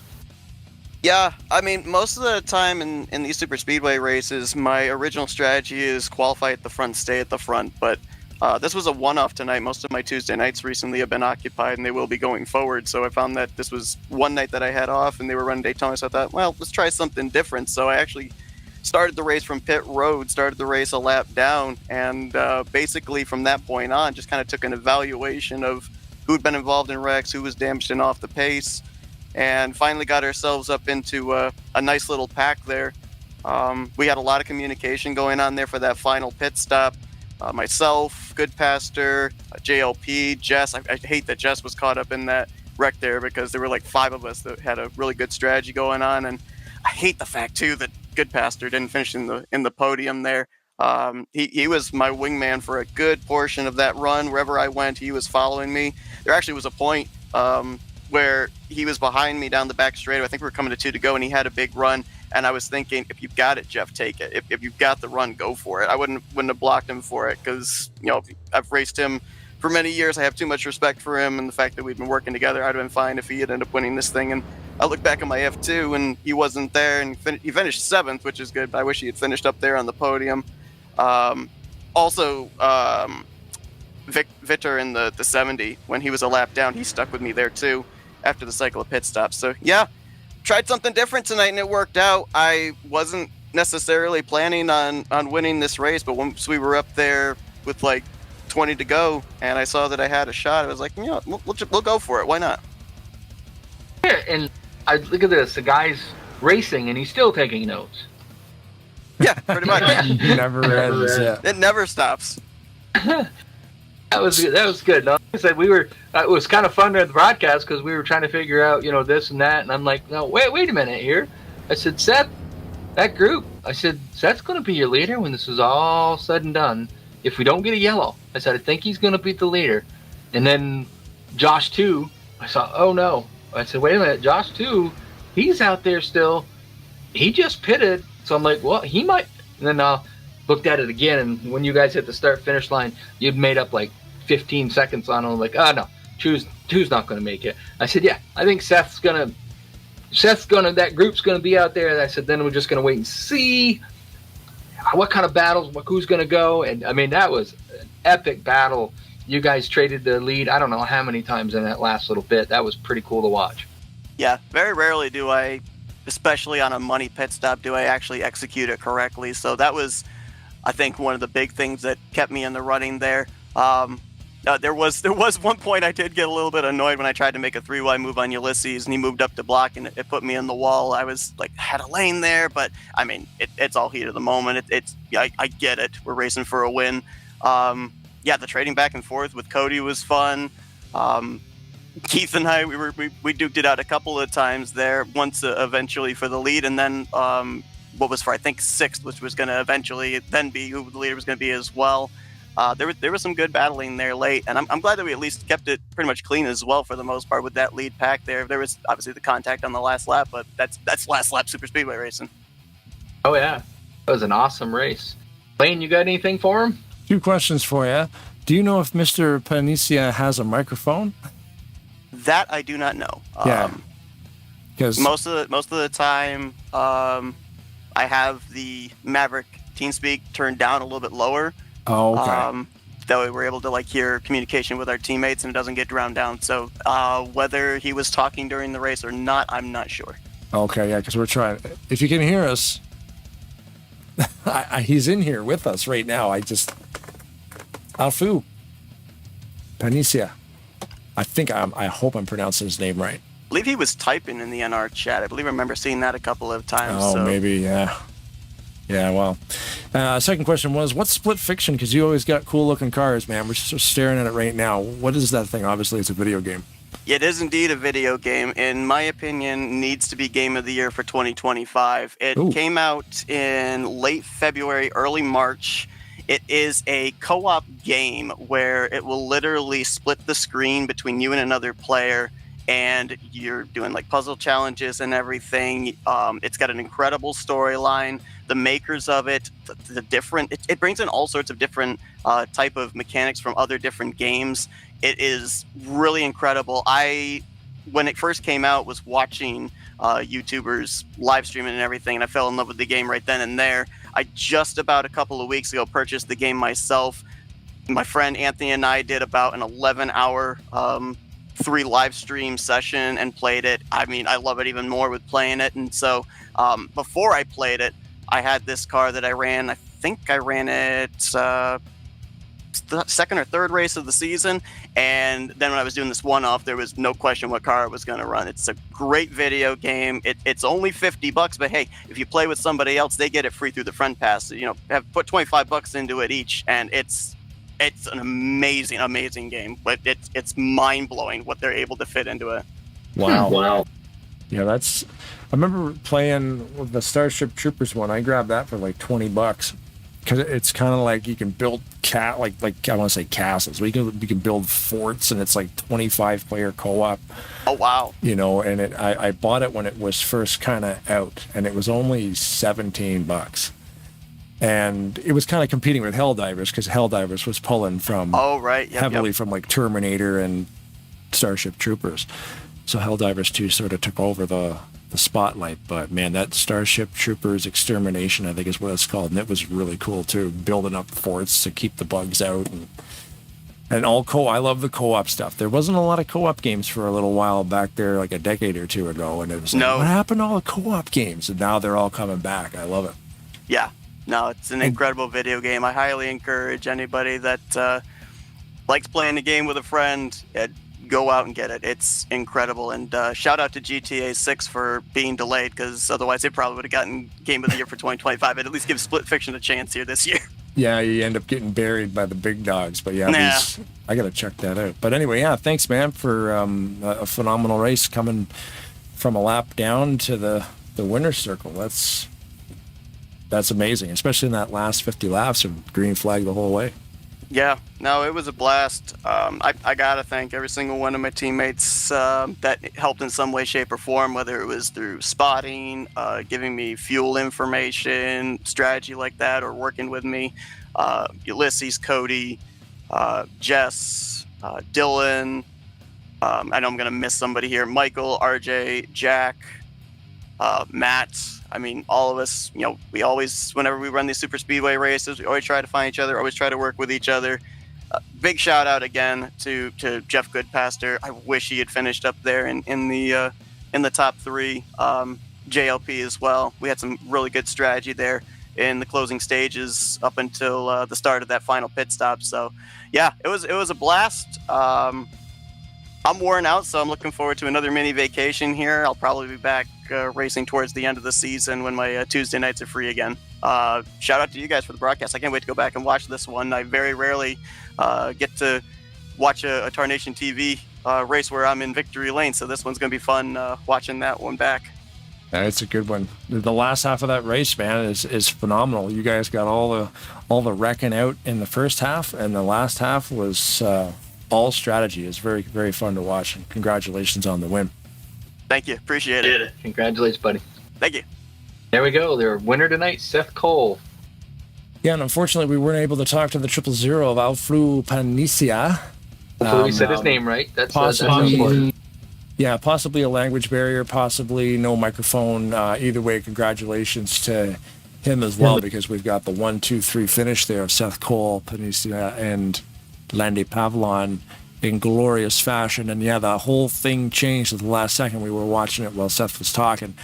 Yeah, I mean, most of the time in these super speedway races, my original strategy is qualify at the front, stay at the front. But this was a one-off tonight. Most of my Tuesday nights recently have been occupied, and they will be going forward. So I found that this was one night that I had off, and they were running Daytona. So I thought, well, let's try something different. So I actually started the race from pit road, started the race a lap down, and basically from that point on, just kind of took an evaluation of who'd been involved in wrecks, who was damaged and off the pace, and finally got ourselves up into a nice little pack there. We had a lot of communication going on there for that final pit stop. Myself, Goodpaster, JLP, Jess. I hate that Jess was caught up in that wreck there because there were like 5 of us that had a really good strategy going on, and I hate the fact too that Goodpaster didn't finish in the podium there. He was my wingman for a good portion of that run. Wherever I went, he was following me. There actually was a point where he was behind me down the back straight. I think we were coming to 2 to go, and he had a big run. And I was thinking, if you've got it, Jeff, take it. If you've got the run, go for it. I wouldn't have blocked him for it because, I've raced him for many years. I have too much respect for him, and the fact that we've been working together, I'd have been fine if he had ended up winning this thing. And I look back at my F2, and he wasn't there, and he finished 7th, which is good, but I wish he had finished up there on the podium. Also, Victor in the 70, when he was a lap down, he stuck with me there too after the cycle of pit stops. So yeah, tried something different tonight and it worked out. I wasn't necessarily planning on winning this race, but once we were up there with like 20 to go and I saw that I had a shot, I was like, we'll go for it. Why not? Yeah, and I look at this, the guy's racing and he's still taking notes. Yeah, pretty much. Never ends. Yeah. It never stops. That was good. No, like I said, it was kind of fun during the broadcast because we were trying to figure out, this and that. And I'm like, no, wait a minute here. I said, Seth, that group. I said, Seth's going to be your leader when this is all said and done. If we don't get a yellow, I said, I think he's going to be the leader. And then Josh too. I saw, oh no. I said, wait a minute, Josh too. He's out there still. He just pitted. So I'm like, well, he might. And then I looked at it again, and when you guys hit the start-finish line, you'd made up like 15 seconds on him. Like, oh no, two's not going to make it. I said, yeah, I think Seth's gonna, that group's gonna be out there. And I said, then we're just gonna wait and see what kind of battles, who's gonna go. And I mean, that was an epic battle. You guys traded the lead. I don't know how many times in that last little bit. That was pretty cool to watch. Yeah, very rarely do I, especially on a money pit stop, do I actually execute it correctly. So that was, I think, one of the big things that kept me in the running there. There was one point I did get a little bit annoyed when I tried to make a 3-wide move on Ulysses and he moved up to block and it put me in the wall. I was like, had a lane there, but I mean, it's all heat of the moment. I get it. We're racing for a win. Yeah, the trading back and forth with Cody was fun. Keith and I, we duked it out a couple of times there. Once eventually for the lead, and then what was for I think 6th, which was going to eventually then be who the leader was going to be as well. There was some good battling there late, and I'm glad that we at least kept it pretty much clean as well for the most part with that lead pack there. There was obviously the contact on the last lap, but that's last lap super speedway racing. Oh yeah, that was an awesome race. Lane, you got anything for him? 2 questions for you. Do you know if Mr. Panicia has a microphone? That I do not know. Yeah. Because most of the time, I have the Maverick TeamSpeak turned down a little bit lower. Oh, okay. That way we're able to hear communication with our teammates and it doesn't get drowned down. So whether he was talking during the race or not, I'm not sure. Okay, yeah, because we're trying. If you can hear us, he's in here with us right now. Alfu Panicia. I hope I'm pronouncing his name right. I believe he was typing in the NR chat. I remember seeing that a couple of times. Oh, so. Maybe, yeah. Yeah, well. Second question was, what's Split Fiction? Because you always got cool-looking cars, man. We're just staring at it right now. What is that thing? Obviously, it's a video game. It is indeed a video game. In my opinion, needs to be Game of the Year for 2025. It came out in late February, early March. It is a co-op game where it will literally split the screen between you and another player, and you're doing puzzle challenges and everything. It's got an incredible storyline. The makers of it, it brings in all sorts of different type of mechanics from other different games. It is really incredible. When it first came out, was watching YouTubers live streaming and everything, and I fell in love with the game right then and there. I just about a couple of weeks ago purchased the game myself. My friend Anthony and I did about an 11-hour 3 live stream session and played it. I mean, I love it even more with playing it. And so before I played it, I had this car that I ran. I think I ran it the second or third race of the season, and then when I was doing this one-off, there was no question what car I was going to run. It's a great video game. It's only $50, but hey, if you play with somebody else, they get it free through the friend pass. Have put $25 into it each, and it's an amazing game. But it's mind-blowing what they're able to fit into it. Wow. Yeah, I remember playing with the Starship Troopers one. I grabbed that for $20. because it's kind of like you can build like I want to say castles. We can build forts, and it's like 25 player co-op. Oh wow! You know, and I bought it when it was first kind of out, and it was only $17, and it was kind of competing with Helldivers because Helldivers was pulling from heavily from like Terminator and Starship Troopers. So Helldivers 2 sort of took over the spotlight, but man, that Starship Troopers Extermination, I think is what it's called, and it was really cool too, building up forts to keep the bugs out, and all I love the co-op stuff. There wasn't a lot of co-op games for a little while back there, like a decade or two ago, and it was like, what happened to all the co-op games? And now they're all coming back. I love it. Yeah, no, it's an incredible video game. I highly encourage anybody that likes playing the game with a friend, go out and get it. It's incredible. And shout out to GTA 6 for being delayed, because otherwise they probably would have gotten Game of the Year for 2025. It at least gives Split Fiction a chance here this year. Yeah, you end up getting buried by the big dogs. But yeah, I got to check that out. But anyway, yeah, thanks, man, for a phenomenal race coming from a lap down to the winner's circle. That's amazing, especially in that last 50 laps of green flag the whole way. Yeah, no, it was a blast. I got to thank every single one of my teammates that helped in some way, shape, or form, whether it was through spotting, giving me fuel information, strategy like that, or working with me. Ulysses, Cody, Jess, Dylan. I know I'm going to miss somebody here. Michael, RJ, Jack, Matt. I mean, all of us, you know, we always, whenever we run these super speedway races, we always try to find each other, always try to work with each other. Big shout out again to Jeff Goodpaster. I wish he had finished up there in the top 3. JLP as well. We had some really good strategy there in the closing stages up until the start of that final pit stop. So yeah, it was a blast. I'm worn out, so I'm looking forward to another mini vacation here. I'll probably be back racing towards the end of the season when my Tuesday nights are free again. Shout out to you guys for the broadcast. I can't wait to go back and watch this one. I very rarely get to watch a Tarnation TV race where I'm in victory lane, so this one's going to be fun watching that one back. It's a good one. The last half of that race, man, is phenomenal. You guys got all the wrecking out in the first half, and the last half was all strategy. It's very, very fun to watch, and congratulations on the win. Thank you. Appreciate it. Congratulations, buddy. Thank you. There we go. Their winner tonight, Seth Cole. Yeah, and unfortunately, we weren't able to talk to the 000 of Alfru Panicia. Hopefully we said his name right. That's possibly, yeah, possibly a language barrier, possibly no microphone. Either way, congratulations to him as well, because we've got the 1-2-3 finish there of Seth Cole, Panicia, and Landy Pavlon in glorious fashion. And yeah, the whole thing changed at the last second. We were watching it while Seth was talking.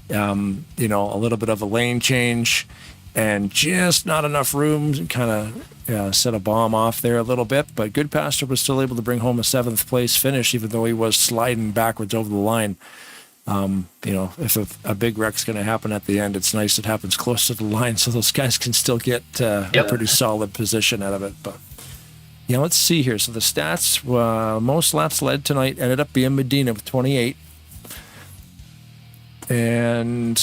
You know, a little bit of a lane change and just not enough room, kind of set a bomb off there a little bit. But Goodpaster was still able to bring home a 7th place finish, even though he was sliding backwards over the line. You know, if a big wreck's going to happen at the end, it's nice it happens close to the line so those guys can still get a pretty solid position out of it. But yeah, let's see here. So the stats, most laps led tonight ended up being Medina with 28. And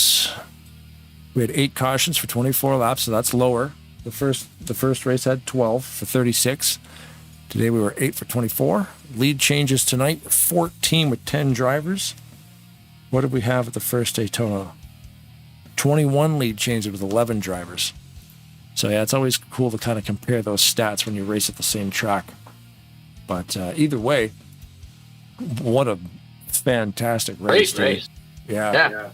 we had 8 cautions for 24 laps, so that's lower. The first race had 12 for 36. Today we were 8 for 24. Lead changes tonight, 14 with 10 drivers. What did we have at the first Daytona? 21 lead changes with 11 drivers. So yeah, it's always cool to kind of compare those stats when you race at the same track. But either way, what a fantastic race. Great race. Yeah.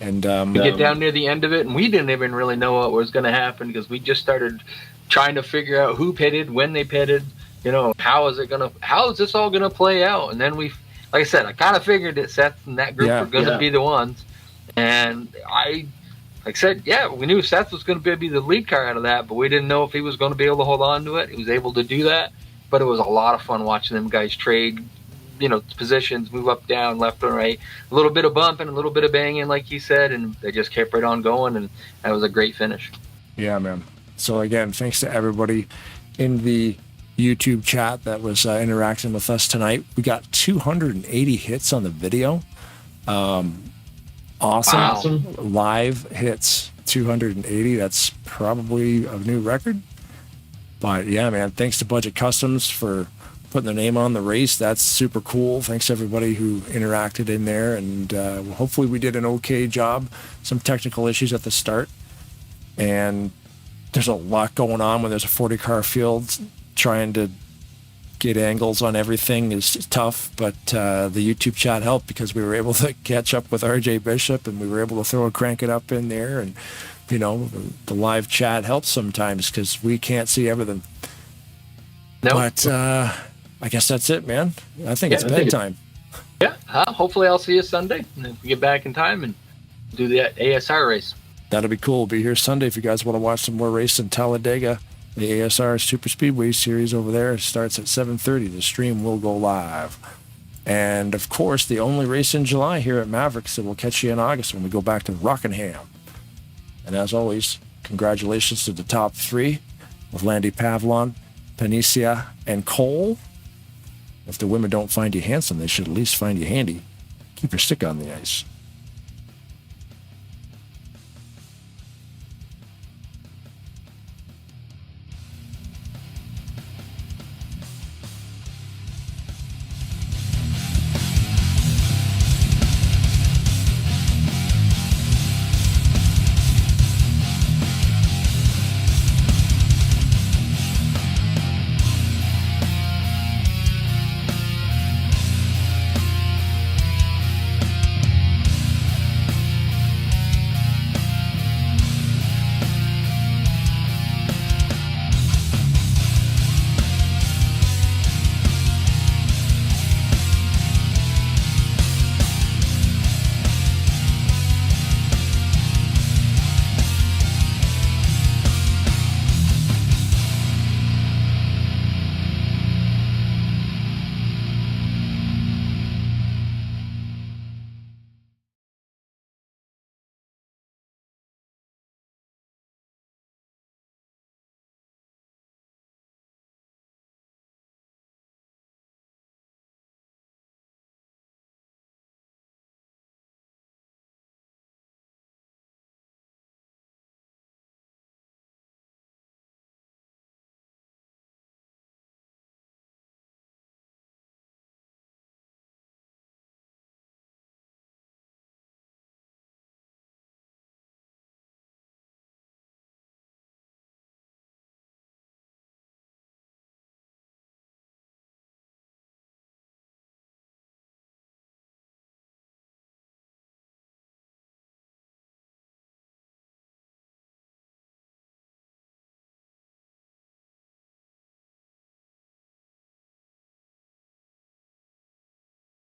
And we get down near the end of it, and we didn't even really know what was going to happen because we just started trying to figure out who pitted, when they pitted. You know, how is this all gonna play out? And then like I said, I kind of figured that Seth and that group were going to be the ones. And like I said, we knew Seth was going to be the lead car out of that, but we didn't know if he was going to be able to hold on to it. He was able to do that, but it was a lot of fun watching them guys trade, you know, positions, move up, down, left and right, a little bit of bumping, a little bit of banging, like he said, and they just kept right on going, and that was a great finish. Yeah, man. So again, thanks to everybody in the YouTube chat that was interacting with us tonight. We got 280 hits on the video. Awesome live hits 280. That's probably a new record. But yeah, man, thanks to Budget Customs for putting their name on the race. That's super cool. Thanks to everybody who interacted in there. And hopefully we did an okay job. Some technical issues at the start. And there's a lot going on when there's a 40-car field. Trying to get angles on everything is tough, but the YouTube chat helped because we were able to catch up with RJ Bishop, and we were able to throw a Crank It Up in there. And, you know, the live chat helps sometimes because we can't see everything. Nope. But I guess that's it, man. I think it's bedtime. Yeah. Hopefully I'll see you Sunday. And if we get back in time and do the ASR race. That'll be cool. Be here Sunday if you guys want to watch some more race in Talladega. The ASR Super Speedway Series over there starts at 7:30. The stream will go live. And, of course, the only race in July here at Maverick, so we'll catch you in August when we go back to Rockingham. And as always, congratulations to the top three with Landy Pavlon, Panisia, and Cole. If the women don't find you handsome, they should at least find you handy. Keep your stick on the ice.